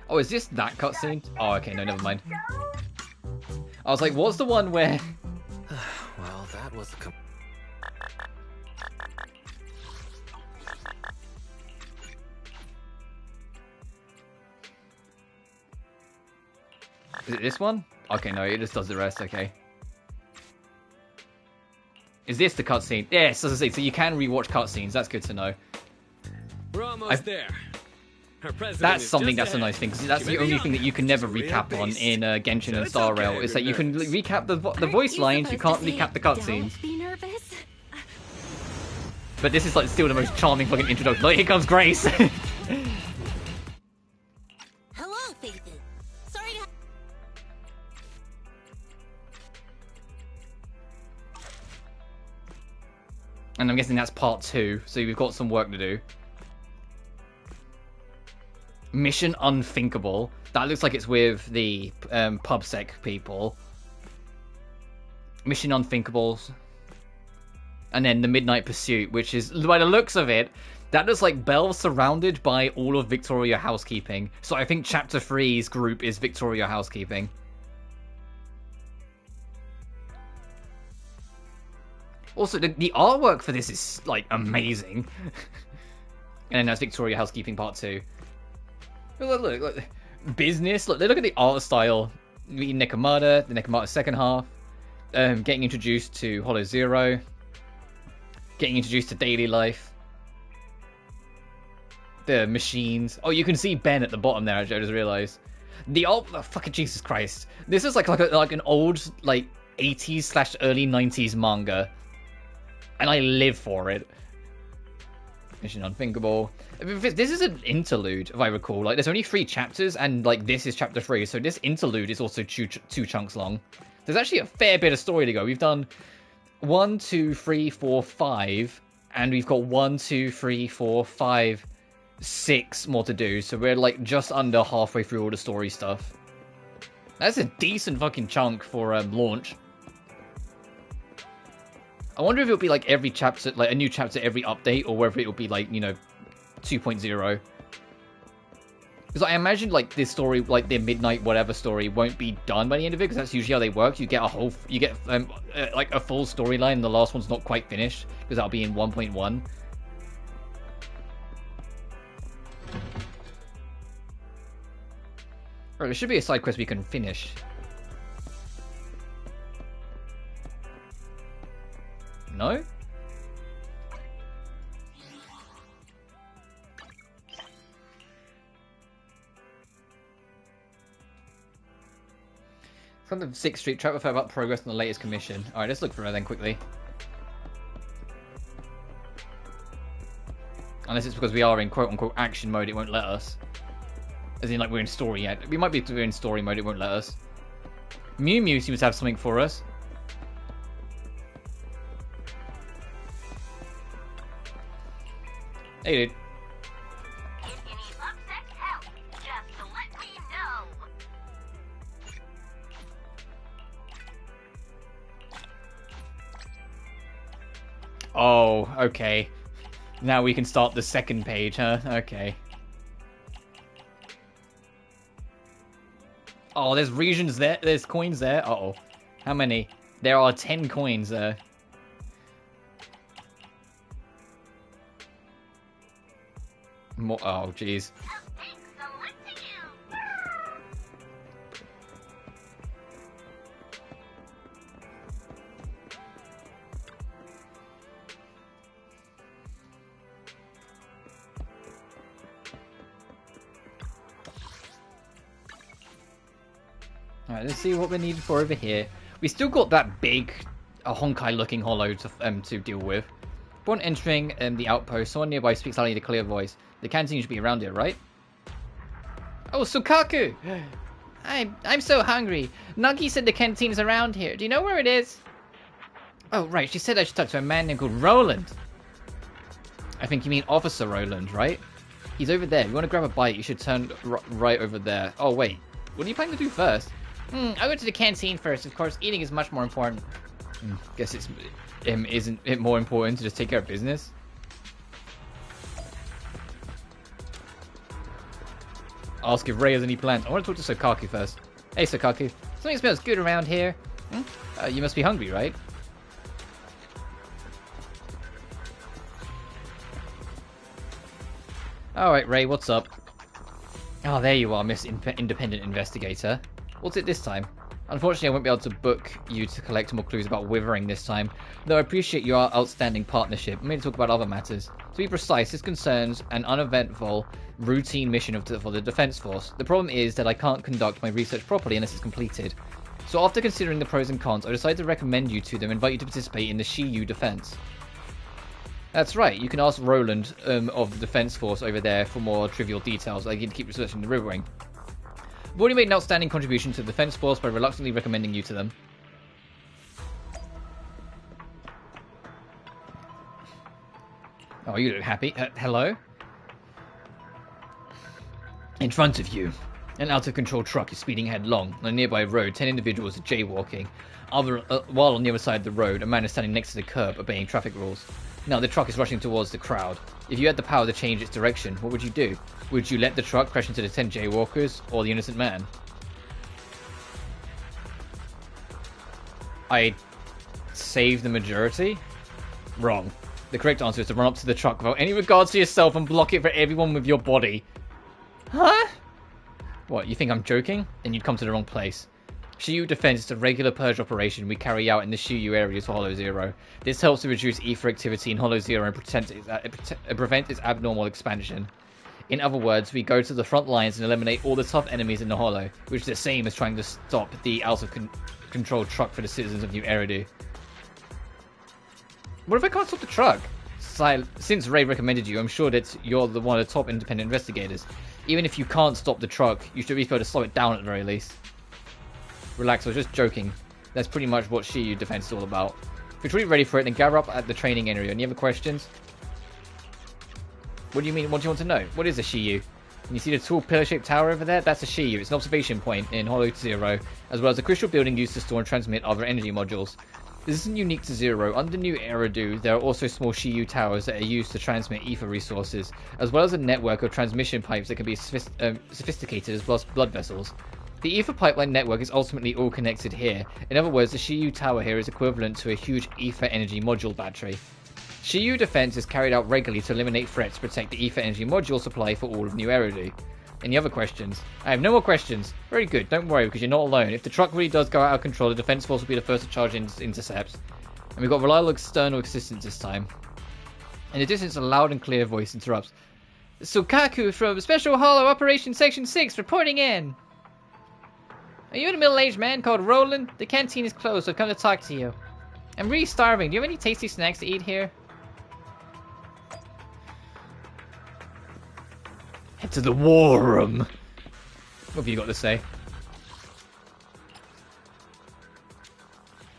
Oh, is this that cutscene? Oh, okay, no, never mind. I was like, what's the one where... Well, that was the... Is it this one? Okay, no, it just does the rest, okay. Is this the cutscene? Yes, as I say, so you can rewatch cutscenes, that's good to know. We're almost there. That's something that's a nice thing, because that's the only thing that you can never recap on in Genshin and Star Rail, is that you can recap the voice lines, you can't recap the cutscenes. Be nervous. But this is like still the most charming fucking introduction. Like, here comes Grace! Hello, Faithin. Sorry to... And I'm guessing that's part 2, so we've got some work to do. Mission Unthinkable. That looks like it's with the PubSec people. Mission Unthinkable. And then the Midnight Pursuit, which is, by the looks of it, that looks like Belle surrounded by all of Victoria Housekeeping. So I think Chapter 3's group is Victoria Housekeeping. Also, the artwork for this is, like, amazing. And then that's Victoria Housekeeping Part 2. Look, business. Look at the art style. Meeting Nekomata, the Nekomata second half. Getting introduced to Hollow Zero. Getting introduced to daily life. The machines. Oh, you can see Ben at the bottom there, I just realized. The art, oh, fucking Jesus Christ. This is like an old, like, 80s/early 90s manga. And I live for it. Mission Unthinkable. This is an interlude, if I recall. Like, there's only 3 chapters, and like this is chapter 3, so this interlude is also two chunks long. There's actually a fair bit of story to go. We've done 1, 2, 3, 4, 5, and we've got 1, 2, 3, 4, 5, 6 more to do. So we're like just under halfway through all the story stuff. That's a decent fucking chunk for launch. I wonder if it'll be like every chapter, like a new chapter every update, or whether it'll be like, you know, 2.0. Because I imagine like this story, like the midnight whatever story, won't be done by the end of it, because that's usually how they work. You get like a full storyline, and the last one's not quite finished, because that'll be in 1.1. Right, there should be a side quest we can finish. No? From the 6th Street, track with her about progress on the latest commission. Alright, let's look for her then quickly. Unless it's because we are in quote-unquote action mode, it won't let us. As in, like, we're in story yet. We might be in story mode, it won't let us. Mew Mew seems to have something for us. Hey, dude. If you need upset help, just let me know. Oh, okay. Now we can start the second page, huh? Okay. Oh, there's regions there. There's coins there. Uh-oh. How many? There are 10 coins there. More. Oh, jeez. Alright, let's see what we need for over here. We still got that big Honkai-looking hollow to deal with. Upon entering the outpost, someone nearby speaks loudly in a clear voice. The canteen should be around here, right? Oh, Sukaku! I'm so hungry. Nagi said the canteen is around here. Do you know where it is? Oh, right. She said I should talk to a man named called Roland. I think you mean Officer Roland, right? He's over there. If you want to grab a bite, you should turn right over there. Oh, wait. What are you planning to do first? I'll go to the canteen first. Of course, eating is much more important. Guess isn't it more important to just take care of business? Ask if Ray has any plans. I want to talk to Sukaku first. Hey, Sukaku. Something smells good around here. You must be hungry, right? Alright, Ray, what's up? Oh, there you are, Miss Independent Investigator. What's it this time? Unfortunately, I won't be able to book you to collect more clues about Withering this time, though I appreciate your outstanding partnership. I'm here to talk about other matters. To be precise, this concerns an uneventful, routine mission for the Defense Force. The problem is that I can't conduct my research properly unless it's completed. So after considering the pros and cons, I decided to recommend you to them and invite you to participate in the Shiyu Defense. That's right, you can ask Roland of the Defense Force over there for more trivial details. I need to keep researching the Riverwing. I've already made an outstanding contribution to the Defense Force by reluctantly recommending you to them. Oh, you look happy. Hello? In front of you, an out-of-control truck is speeding headlong. On a nearby road, 10 individuals are jaywalking. While on the other side of the road, a man is standing next to the curb, obeying traffic rules. Now, the truck is rushing towards the crowd. If you had the power to change its direction, what would you do? Would you let the truck crash into the 10 jaywalkers, or the innocent man? I'd save the majority? Wrong. The correct answer is to run up to the truck without any regards to yourself and block it for everyone with your body. Huh? What, you think I'm joking? Then you'd come to the wrong place. Shiyu Defense is a regular purge operation we carry out in the Shiyu areas for Hollow Zero. This helps to reduce ether activity in Hollow Zero and prevent its abnormal expansion. In other words, we go to the front lines and eliminate all the tough enemies in the Hollow, which is the same as trying to stop the out-of-control truck for the citizens of New Eridu. What if I can't stop the truck? Since Ray recommended you, I'm sure that you're one of the top independent investigators. Even if you can't stop the truck, you should be able to slow it down at the very least. Relax, I was just joking. That's pretty much what Shiyu defense is all about. If you're truly ready for it, then gather up at the training area. Any other questions? What do you mean? What do you want to know? What is a Shiyu? You see the tall pillar-shaped tower over there? That's a Shiyu. It's an observation point in Hollow Zero, as well as a crystal building used to store and transmit other energy modules. This isn't unique to Zero. Under New Eridu, there are also small Shiyu towers that are used to transmit ether resources, as well as a network of transmission pipes that can be sophisticated, as well as blood vessels. The ether pipeline network is ultimately all connected here. In other words, the Shiyu tower here is equivalent to a huge ether energy module battery. Shiyu defense is carried out regularly to eliminate threats to protect the ether energy module supply for all of New Eridu. Any other questions? I have no more questions. Very good, don't worry, because you're not alone. If the truck really does go out of control, the defense force will be the first to charge in intercepts. And we've got reliable external assistance this time. In the distance, a loud and clear voice interrupts. Sukaku from Special Hollow Operation Section 6 reporting in. Are you a middle-aged man called Roland? The canteen is closed, so I've come to talk to you. I'm really starving. Do you have any tasty snacks to eat here? Head to the war room. What have you got to say?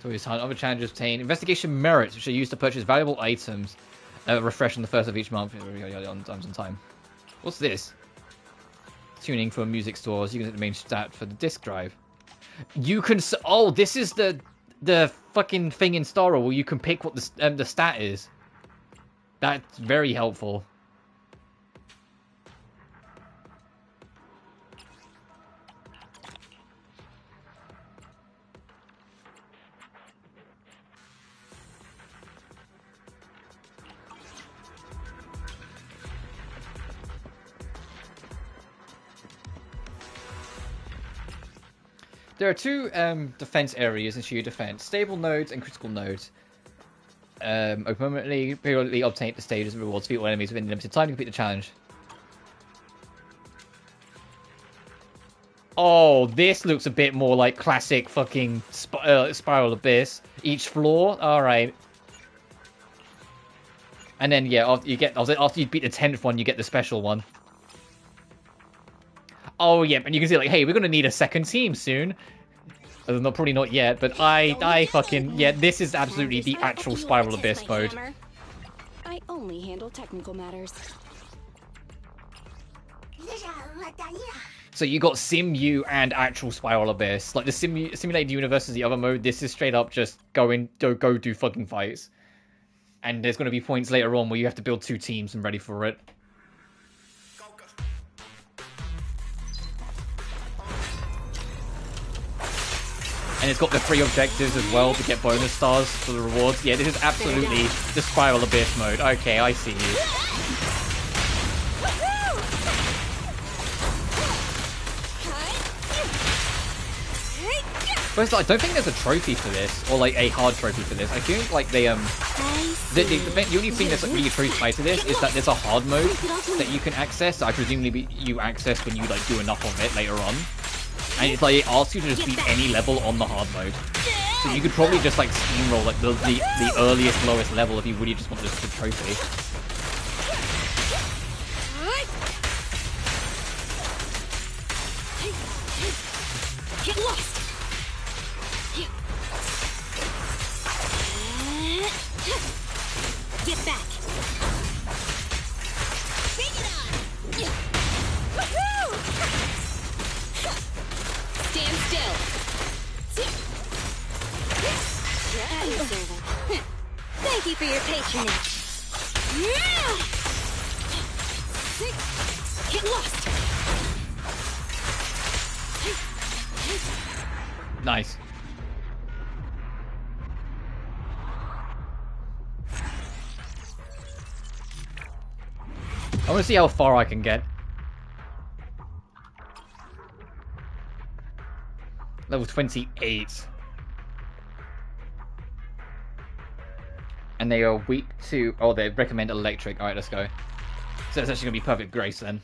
So hunt other challenges obtain investigation merits, which are used to purchase valuable items. Refresh on the first of each month. On time. What's this? Tuning for music stores. You can set the main stat for the disk drive. You can. Oh, this is the fucking thing in Starro where you can pick what the stat is. That's very helpful. There are two defense areas in Shiyu defense: stable nodes and critical nodes. Periodically obtain the stages and rewards for all enemies within limited time to complete the challenge. Oh, this looks a bit more like classic fucking Spiral Abyss. Each floor, all right. And then yeah, after you beat the 10th one, you get the special one. Oh, yeah, and you can see, like, hey, we're going to need a second team soon. Probably not yet, but I fucking... Yeah, this is absolutely the actual Spiral Abyss mode. I only handle technical matters. So you got Simu and actual Spiral Abyss. Like, the Simulated Universe is the other mode. This is straight up just go do fucking fights. And there's going to be points later on where you have to build two teams and ready for it. And it's got the free objectives as well to get bonus stars for the rewards. Yeah, this is absolutely the Spiral Abyss mode. Okay, I see you. First, I don't think there's a trophy for this, or like a hard trophy for this. I think like the only thing that's like really trophy tied to this is that there's a hard mode that you can access. That I presumably you access when you like do enough of it later on. And it's like it asks you to just beat any level on the hard mode. So you could probably just like steamroll like the earliest, lowest level if you really just want just the trophy. Get lost! Get back! Bring it on! Woohoo! Stand still. Thank you for your patronage. Get lost. Nice. I want to see how far I can get. Level 28. And they are weak to... Oh, they recommend electric. Alright, let's go. So it's actually going to be perfect grace then.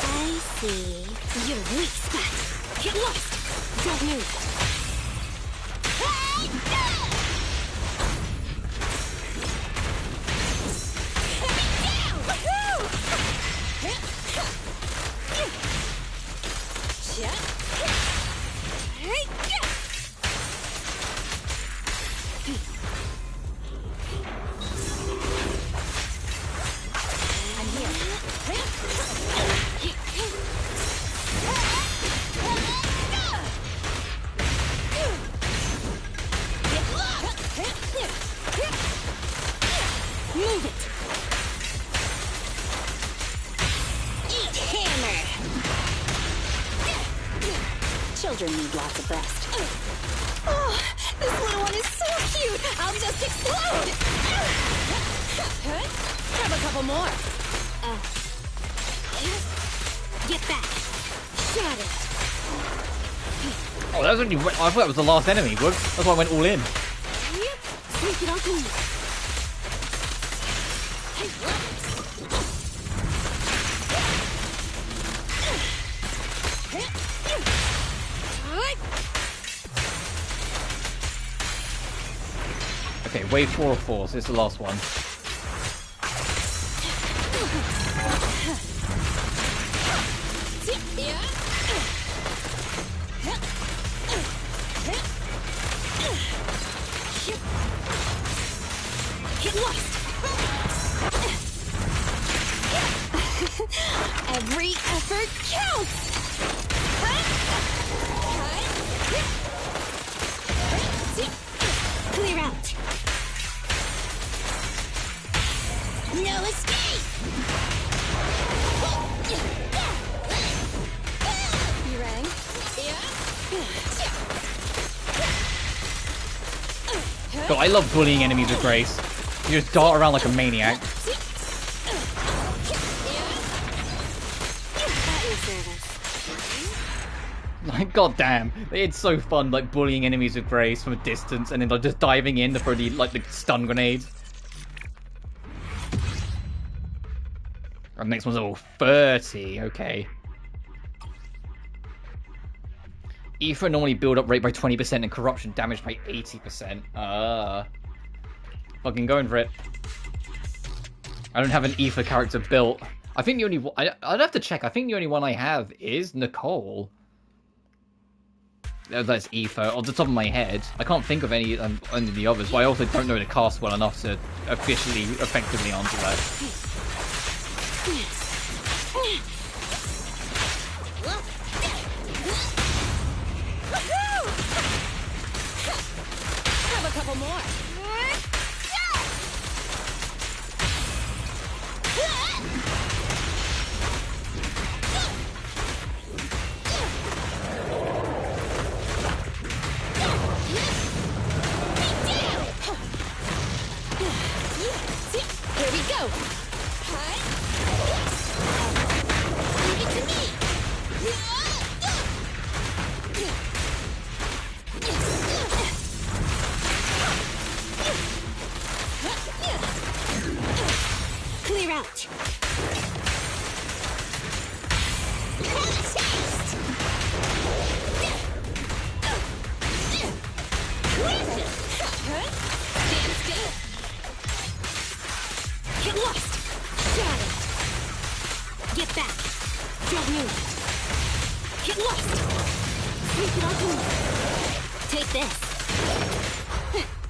I see. Your weak spot. Get lost. Don't move. Move it. Eat hammer. Children need lots of rest. Oh, this little one is so cute. I'll just explode. Grab a couple more. Get back. Shut it. Oh, that was only. I thought that was the last enemy. Whoops. That's why I went all in. Sneak it up on me. Okay, wave 4 of 4, so this is the last one. Get lost. Every effort counts. Clear out. No escape. You rang? God, I love bullying enemies with grace. You just dart around like a maniac. Like, goddamn, it's so fun, like bullying enemies with grace from a distance, and then like just diving in to throw the stun grenades. And next one's level 30. Okay. Ether normally build up rate by 20% and corruption damage by 80%. Fucking going for it. I don't have an Ether character built. I think the only one... I'd have to check. I think the only one I have is Nicole. That's Ether, off the top of my head. I can't think of any of the others, but I also don't know the cast well enough to officially, effectively answer that. Grab a couple more. Here we go. Leave it to me. Clear out. Get lost! Got it! Get back! Don't move! Get lost! Sneak it onto me! Take this!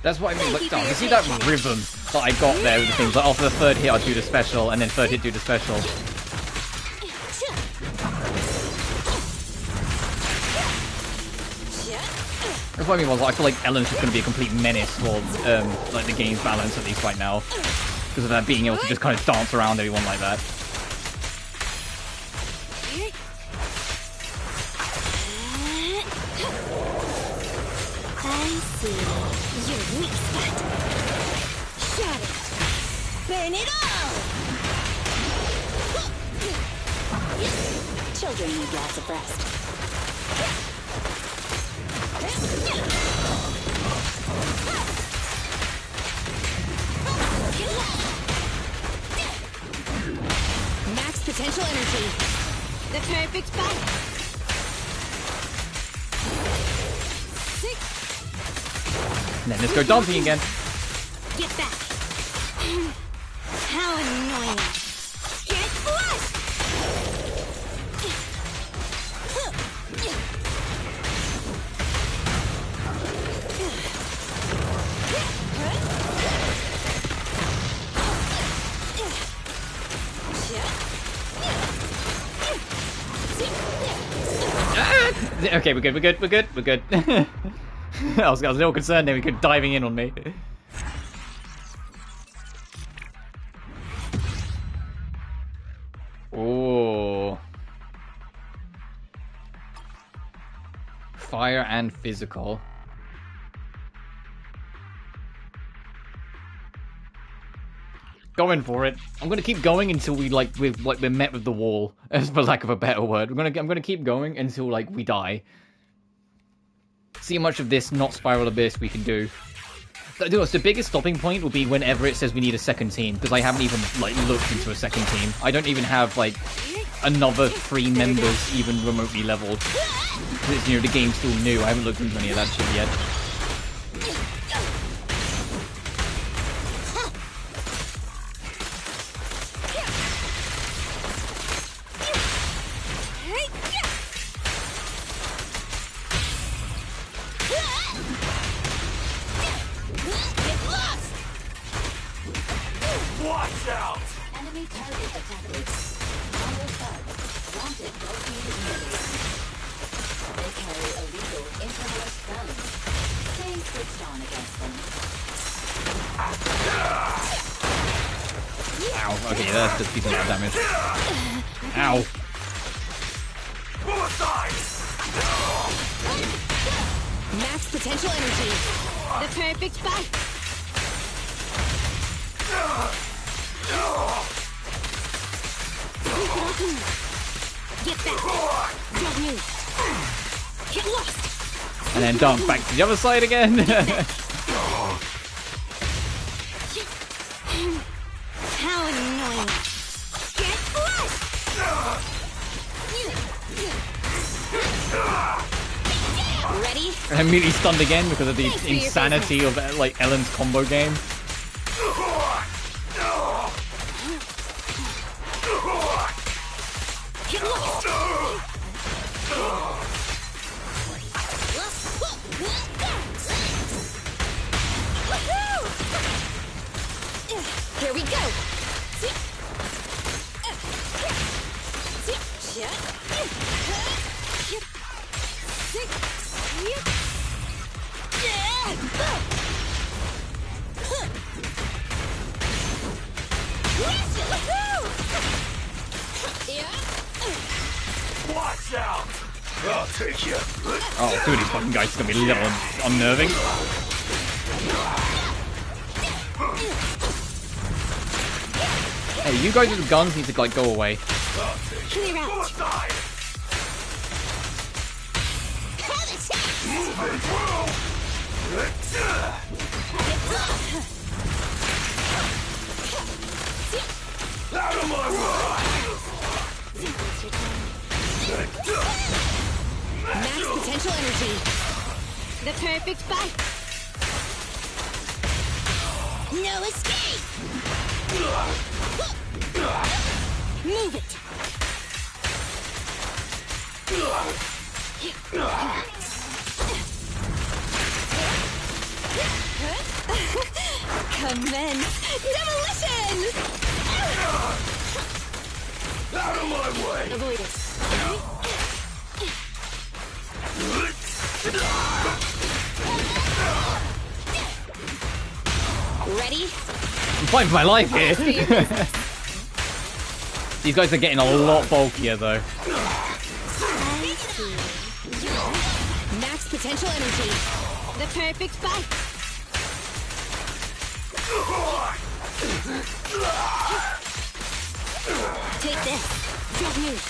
That's what I mean. Like, you see that rhythm that I got there with the things? Like after the third hit, I'd do the special, and then third hit, do the special. That's what I mean. Was I feel like Ellen's just going to be a complete menace for like the game's balance at least right now. Because of that being able to just kind of dance around everyone like that. I see. Your weak spot. Shut it. Burn it all! Children need lots of rest. Max potential energy. The perfect fight. And then let's go dancing again. Get back. How annoying. Get flushed. Okay, we're good. I was a little concerned then we kept diving in on me. fire and physical. Going for it. I'm gonna keep going until we're met with the wall, as for lack of a better word. I'm gonna keep going until like we die. See how much of this not spiral abyss we can do. The biggest stopping point will be whenever it says we need a second team, because I haven't even like looked into a second team. I don't even have like another 3 members even remotely leveled. It's, you know, the game's still new. I haven't looked into any of that shit yet. Watch out! Enemy target detected. Combo thugs. Wanted located nearby. They carry illegal infrared guns. Stay switched on against them. Ow. Okay, that's just decent amount of damage. Ow. Max potential energy. The perfect spot. Get back. Don't move. Get lost. And then dunk back to the other side again. How annoying. Get lost. Ready? And immediately stunned again because of the insanity of like Ellen's combo game. Get lost. Here we go. Watch out! I'll take you. Oh, dude, these fucking guys are gonna be a little unnerving. Hey, you guys with the guns need to like go away. Clear out. Out of my way! Max potential energy. The perfect fight. No escape. Move it. Commence demolition. Out of my way! Avoid it. Ready? I'm fighting for my life here. These guys are getting a lot bulkier though. Max potential energy. The perfect fight. Take this. Don't move.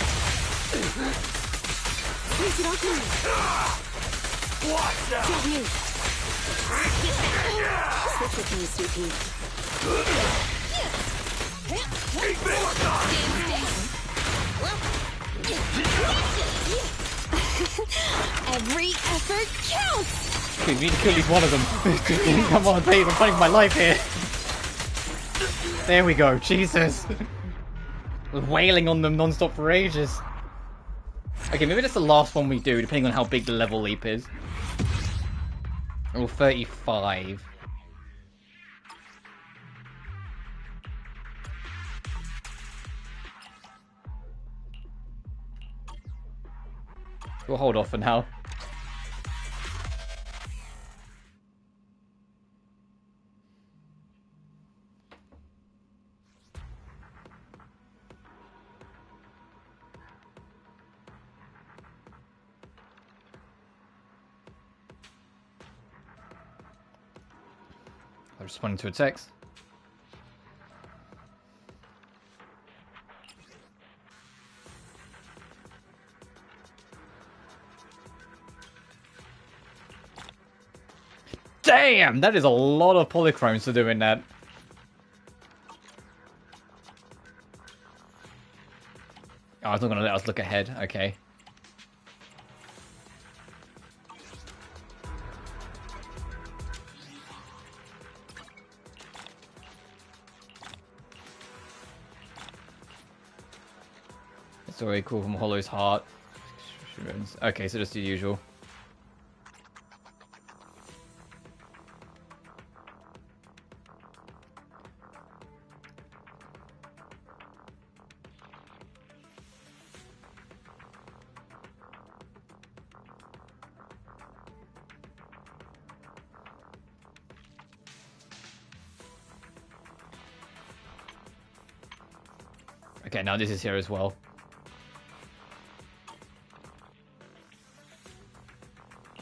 Push it off me. Watch out! Don't move. Switch with me, sweetie. Every effort counts! We need to kill at least one of them. Come on, please, I'm fighting for my life here. There we go, Jesus. I was wailing on them non-stop for ages. Okay, maybe that's the last one we do, depending on how big the level leap is. Or 35. We'll hold off for now. I'm responding to a text. Damn, that is a lot of polychromes for doing that. Oh, it's not gonna let us look ahead. Okay. It's already cool from Hollow's heart. Okay, so just the usual. Okay, now this is here as well.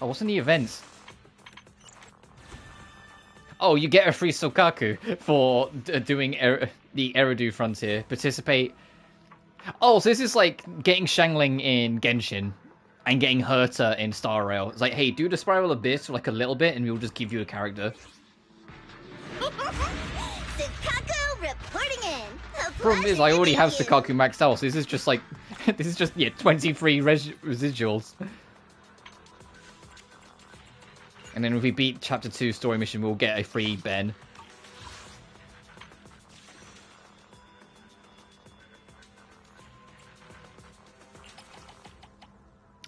Oh, what's in the events? Oh, you get a free Sokaku for doing the Eridu Frontier. Participate. Oh, so this is like getting Shangling in Genshin and getting Herta in Star Rail. It's like, hey, do the Spiral Abyss for like a little bit and we'll just give you a character. Sukaku reporting in. Problem is, I already have Sukaku maxed out, so this is just like, this is just, yeah, 23 residuals. And then if we beat Chapter 2 story mission, we'll get a free Ben.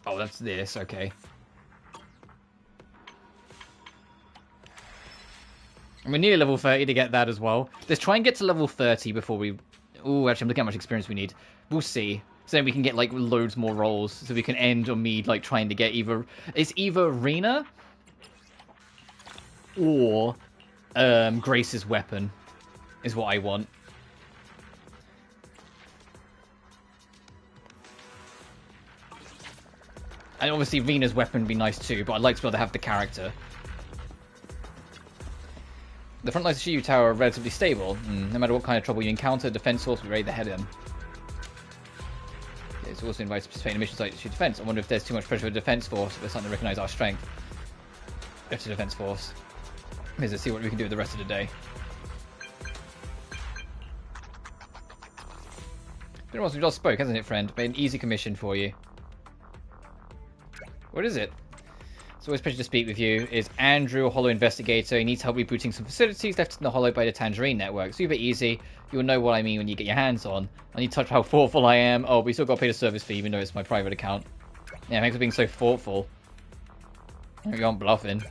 Oh, that's this, okay. And we're nearly level 30 to get that as well. Let's try and get to level 30 before we... Ooh, actually, I'm looking at how much experience we need. We'll see. So then we can get, like, loads more rolls. So we can end on me, like, trying to get either... It's either Rina... or Grace's weapon is what I want. And obviously Rina's weapon would be nice too, but I'd like to be able to have the character. The front lines of Shiyu Tower are relatively stable. No matter what kind of trouble you encounter, defense force will be ready to head in. It's also invited to participate in missions like Shiyu Defense. I wonder if there's too much pressure for the defense force, if they're starting to recognize our strength. If the defense force. Let's see what we can do with the rest of the day. Been once we just spoke, hasn't it, friend? Made an easy commission for you. What is it? It's always a pleasure to speak with you. Is Andrew, a Hollow investigator. He needs help rebooting some facilities left in the Hollow by the Tangerine Network. Super easy. You'll know what I mean when you get your hands on. I need to touch how thoughtful I am. Oh, but we still got to pay the service fee, even though it's my private account. Yeah, thanks for being so thoughtful. You aren't bluffing.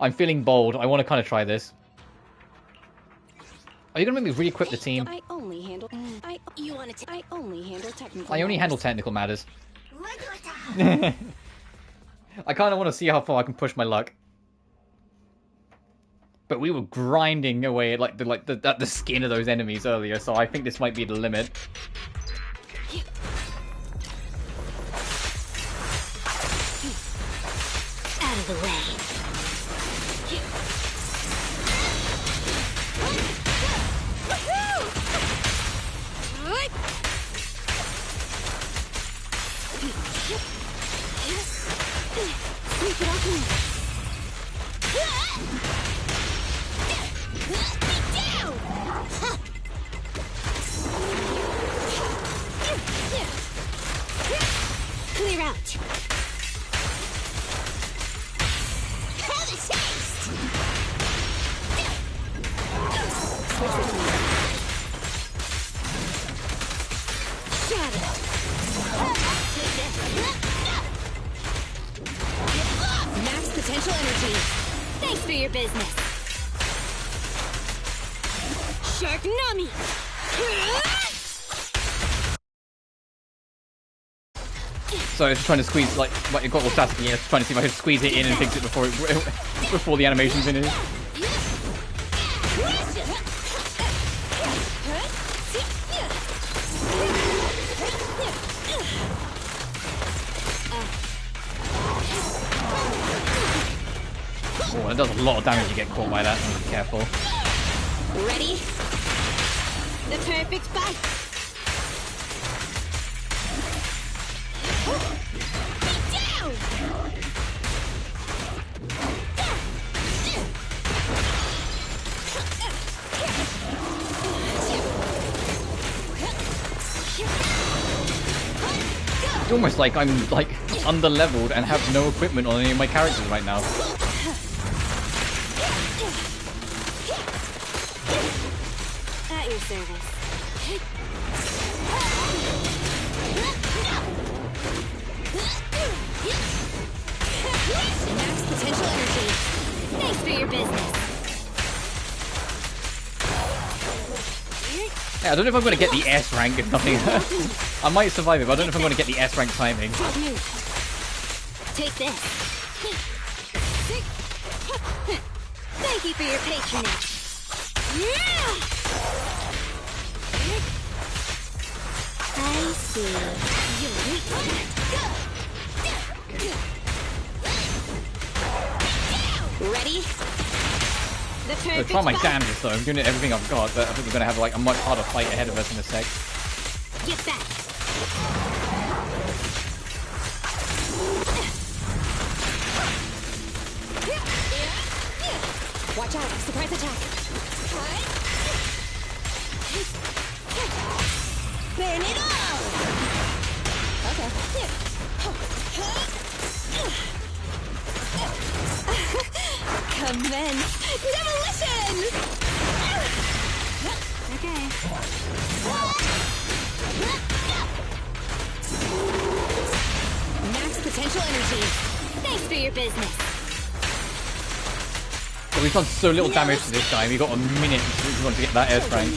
I'm feeling bold. I want to kind of try this. Are you going to make me re-equip the team? I only handle technical. I only handle technical matters. I kind of want to see how far I can push my luck. But we were grinding away at the skin of those enemies earlier, so I think this might be the limit. Out of the way. Sneak it off me. Down! Clear out. Have a taste! Shatter. Max potential energy. Thanks for your business. Shark Nami. So So I was trying to squeeze, like it got all staticky, I was trying to see if I could squeeze it in and fix it before the animation finished. Oh, that does a lot of damage. You get caught by that. Be careful. Ready? The perfect fight. Down. It's almost like I'm like under-leveled and have no equipment on any of my characters right now. At your service. Max potential energy. Thanks for your business. Yeah, I don't know if I'm going to get the S rank if nothing. I might survive it, but I don't know if I'm going to get the S rank timing. Take this. Thank you for your patronage. Yeah! I see. Ready? The I'm trying my damnedest though. I'm doing everything I've got, but I think we're going to have like a much harder fight ahead of us in a sec. Get back. Watch out! Surprise attack. Burn it all. Okay. Commence demolition! Okay. Max potential energy. Thanks for your business. So we've done so little damage to this guy. We've got a minute if we want to get that S rank.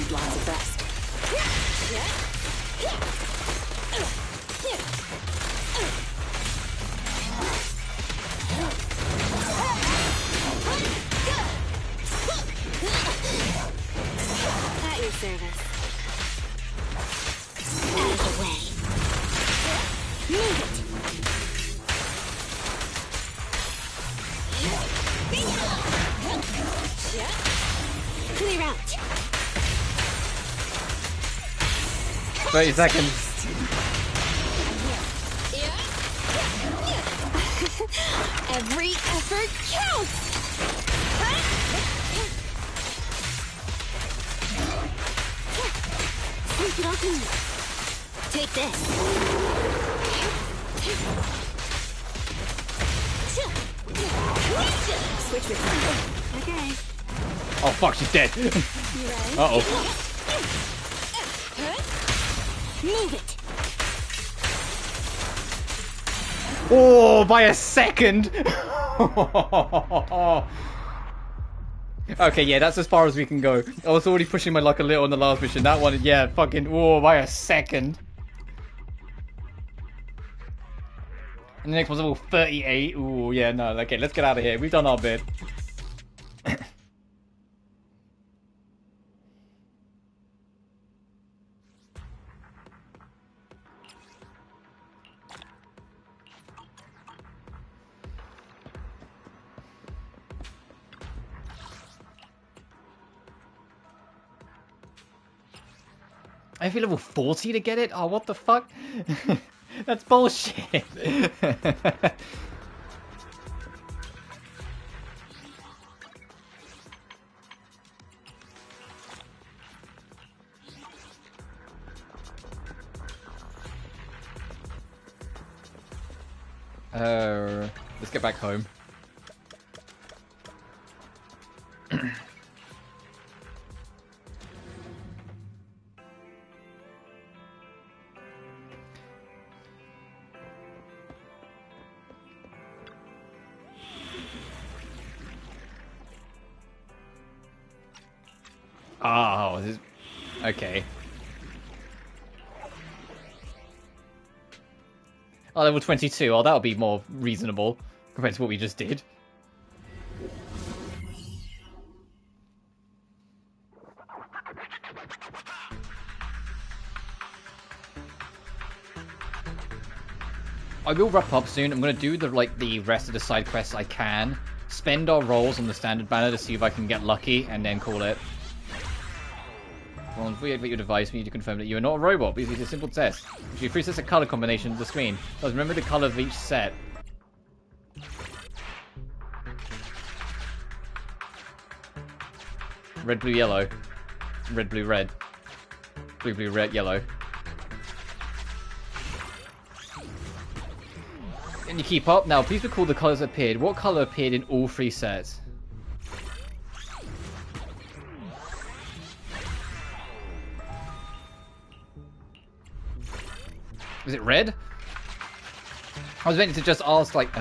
At your service. Out of the way. Move it. Clear out. 30 seconds. Every effort counts. Take this. Switch with me. Okay. Oh fuck, she's dead. Uh-oh. Move it. Oh, by a second. Okay, yeah, that's as far as we can go. I was already pushing my luck a little on the last mission. That one, yeah, fucking, oh, by a second. And the next one's level 38. Ooh, yeah, no, okay, let's get out of here. We've done our bit. I feel level 40 to get it? Oh, what the fuck? That's bullshit. Let's get back home. Oh, this is... Okay. Oh, level 22. Oh, that'll be more reasonable compared to what we just did. I will wrap up soon. I'm going to do the rest of the side quests I can. Spend our rolls on the standard banner to see if I can get lucky, and then call it. Well, before you activate your device, we need to confirm that you are not a robot. Please use a simple test. Which you presets a color combination of the screen. So remember the color of each set. Red, blue, yellow. Red, blue, red. Blue, blue, red, yellow. And you keep up. Now, please recall the colors that appeared. What color appeared in all 3 sets? Was it red? I was meant to just ask, like...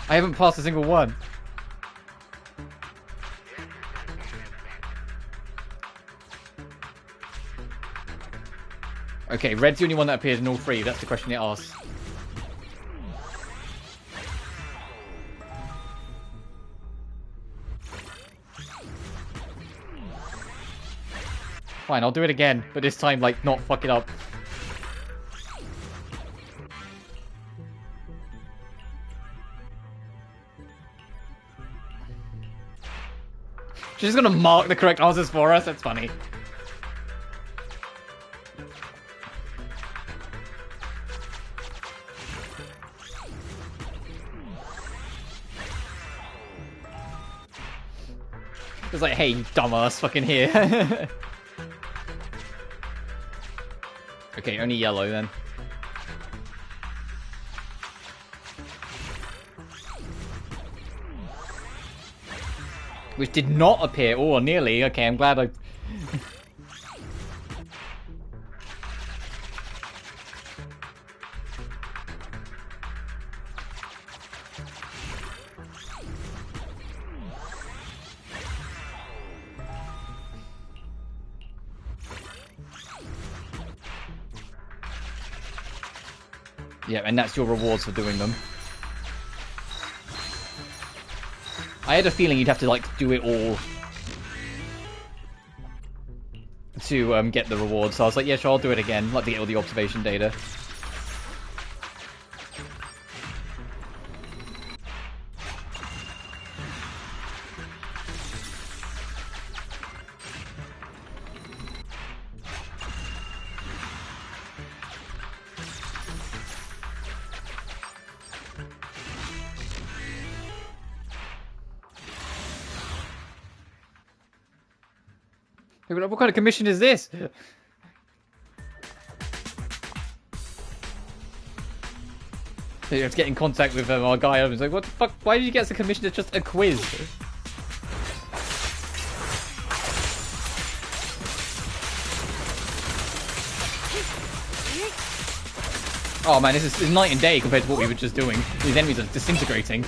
I haven't passed a single one. Okay, red's the only one that appears in all 3. That's the question it asks. Fine, I'll do it again, but this time, like, not fuck it up. She's gonna mark the correct answers for us. That's funny. It's like, hey, you dumbass, fucking here. Okay, only yellow then. Which did not appear. Oh, nearly. Okay, I'm glad I... Yeah, and that's your rewards for doing them. I had a feeling you'd have to, like, do it all to get the rewards. So I was like, yeah, sure, I'll do it again. I'd like to get all the observation data. What kind of commission is this? You have to get in contact with our guy. I was like, what the fuck? Why did you get us a commission? It's just a quiz. Oh man, this is night and day compared to what we were just doing. These enemies are disintegrating.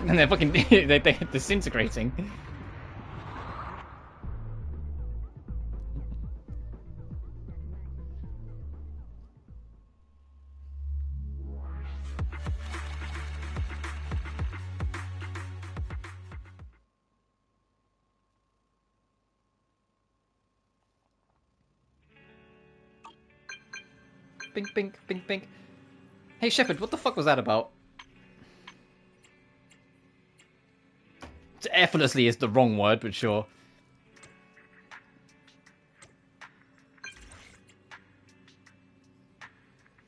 And they're fucking... they're disintegrating. Bink, bink, bink, bink. Hey, Shepard, what the fuck was that about? Effortlessly is the wrong word, but sure.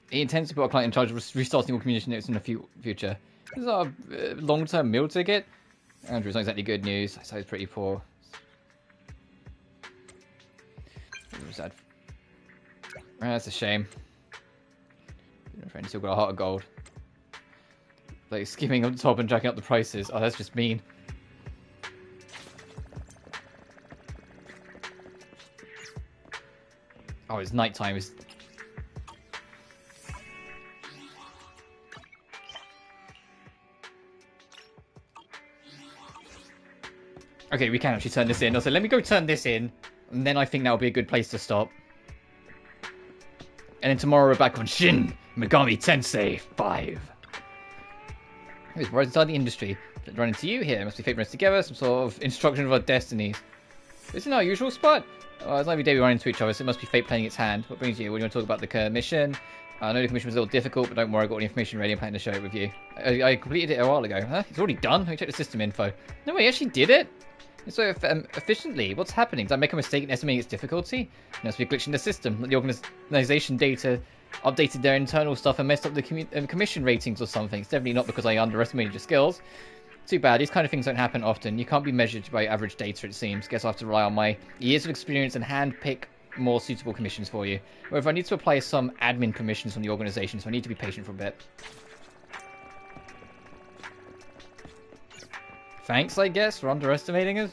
He intends to put our client in charge of restarting all communication notes in the future. This is our long-term meal ticket. Andrew, it's not exactly good news. I suppose pretty poor. Sad. That's a shame. Your friend still got a heart of gold. Like, skimming on top and jacking up the prices. Oh, that's just mean. Oh, it's nighttime. It's... Okay, we can actually turn this in. Also, let me go turn this in, and then I think that'll be a good place to stop. And then tomorrow we're back on Shin Megami Tensei 5. It's right inside the industry. Run into you here. Must be fate runs together. Some sort of instruction of our destinies. Isn't our usual spot? Oh, it's not every day we run into each other, so it must be fate playing its hand. What brings you? What do you want to talk about the commission? I know the commission was a little difficult, but don't worry, I got all the information ready. I'm planning to share it with you. I completed it a while ago. Huh? It's already done? Let me check the system info. No way, you actually did it? So efficiently, what's happening? Did I make a mistake in estimating its difficulty? There must be a glitch in the system. The organization data updated their internal stuff and messed up the commission ratings or something. It's definitely not because I underestimated your skills. Too bad. These kind of things don't happen often. You can't be measured by average data, it seems. Guess I'll have to rely on my years of experience and hand-pick more suitable commissions for you. However, I need to apply some admin permissions from the organization, so I need to be patient for a bit. Thanks, I guess, for underestimating us.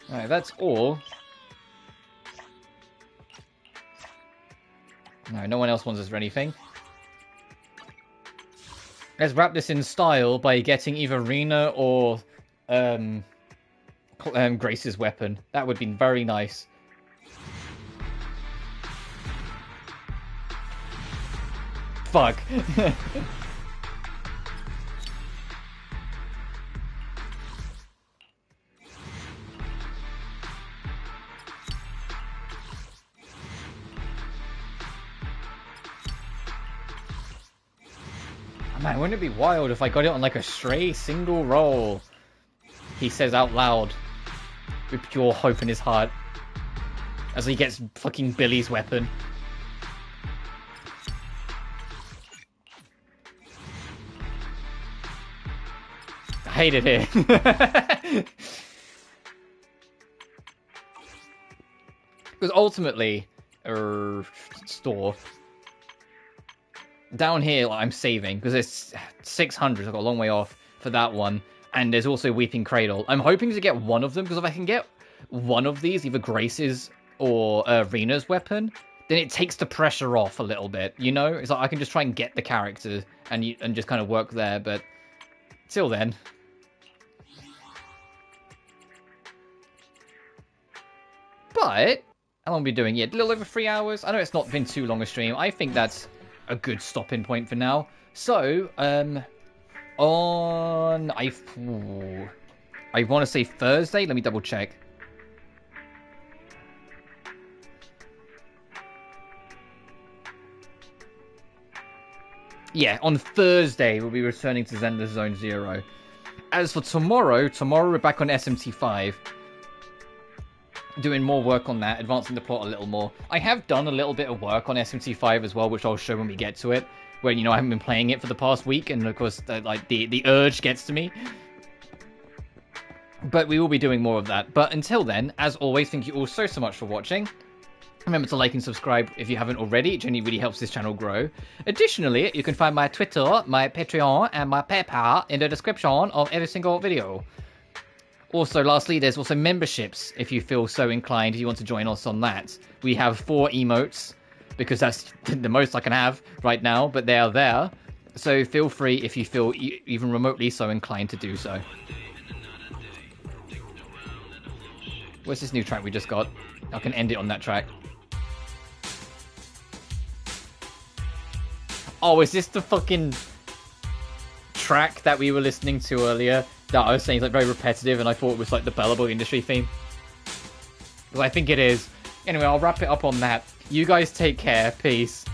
Alright, that's all. No one else wants us for anything. Let's wrap this in style by getting either Rina or Grace's weapon. That would be very nice. Fuck. Man, wouldn't it be wild if I got it on like a stray single roll? He says out loud with pure hope in his heart as he gets fucking Billy's weapon. I hate it here. Because ultimately, store. Down here, like, I'm saving, because it's 600, I've got a long way off for that one, and there's also Weeping Cradle. I'm hoping to get one of them, because if I can get one of these, either Grace's or Rina's weapon, then it takes the pressure off a little bit, you know? It's like I can just try and get the character and just kind of work there, but till then. But, how long have we been doing? Yeah, a little over 3 hours. I know it's not been too long a stream. I think that's a good stopping point for now. So, I want to say Thursday. Let me double check. Yeah, on Thursday we'll be returning to Zenless Zone 0. As for tomorrow we're back on SMT5. Doing more work on that, advancing the plot a little more. I have done a little bit of work on SMT5 as well, which I'll show when we get to it. Where, you know, I haven't been playing it for the past week, and of course, the urge gets to me. But we will be doing more of that. But until then, as always, thank you all so much for watching. Remember to like and subscribe if you haven't already. It genuinely really helps this channel grow. Additionally, you can find my Twitter, my Patreon, and my PayPal in the description of every single video. Also, lastly, there's also memberships, if you feel so inclined, if you want to join us on that. We have 4 emotes, because that's the most I can have right now, but they are there. So feel free if you feel even remotely so inclined to do so. Where's this new track we just got? I can end it on that track. Oh, is this the fucking track that we were listening to earlier? That I was saying is like very repetitive, and I thought it was like the Bellable industry theme. Because I think it is. Anyway, I'll wrap it up on that. You guys take care. Peace.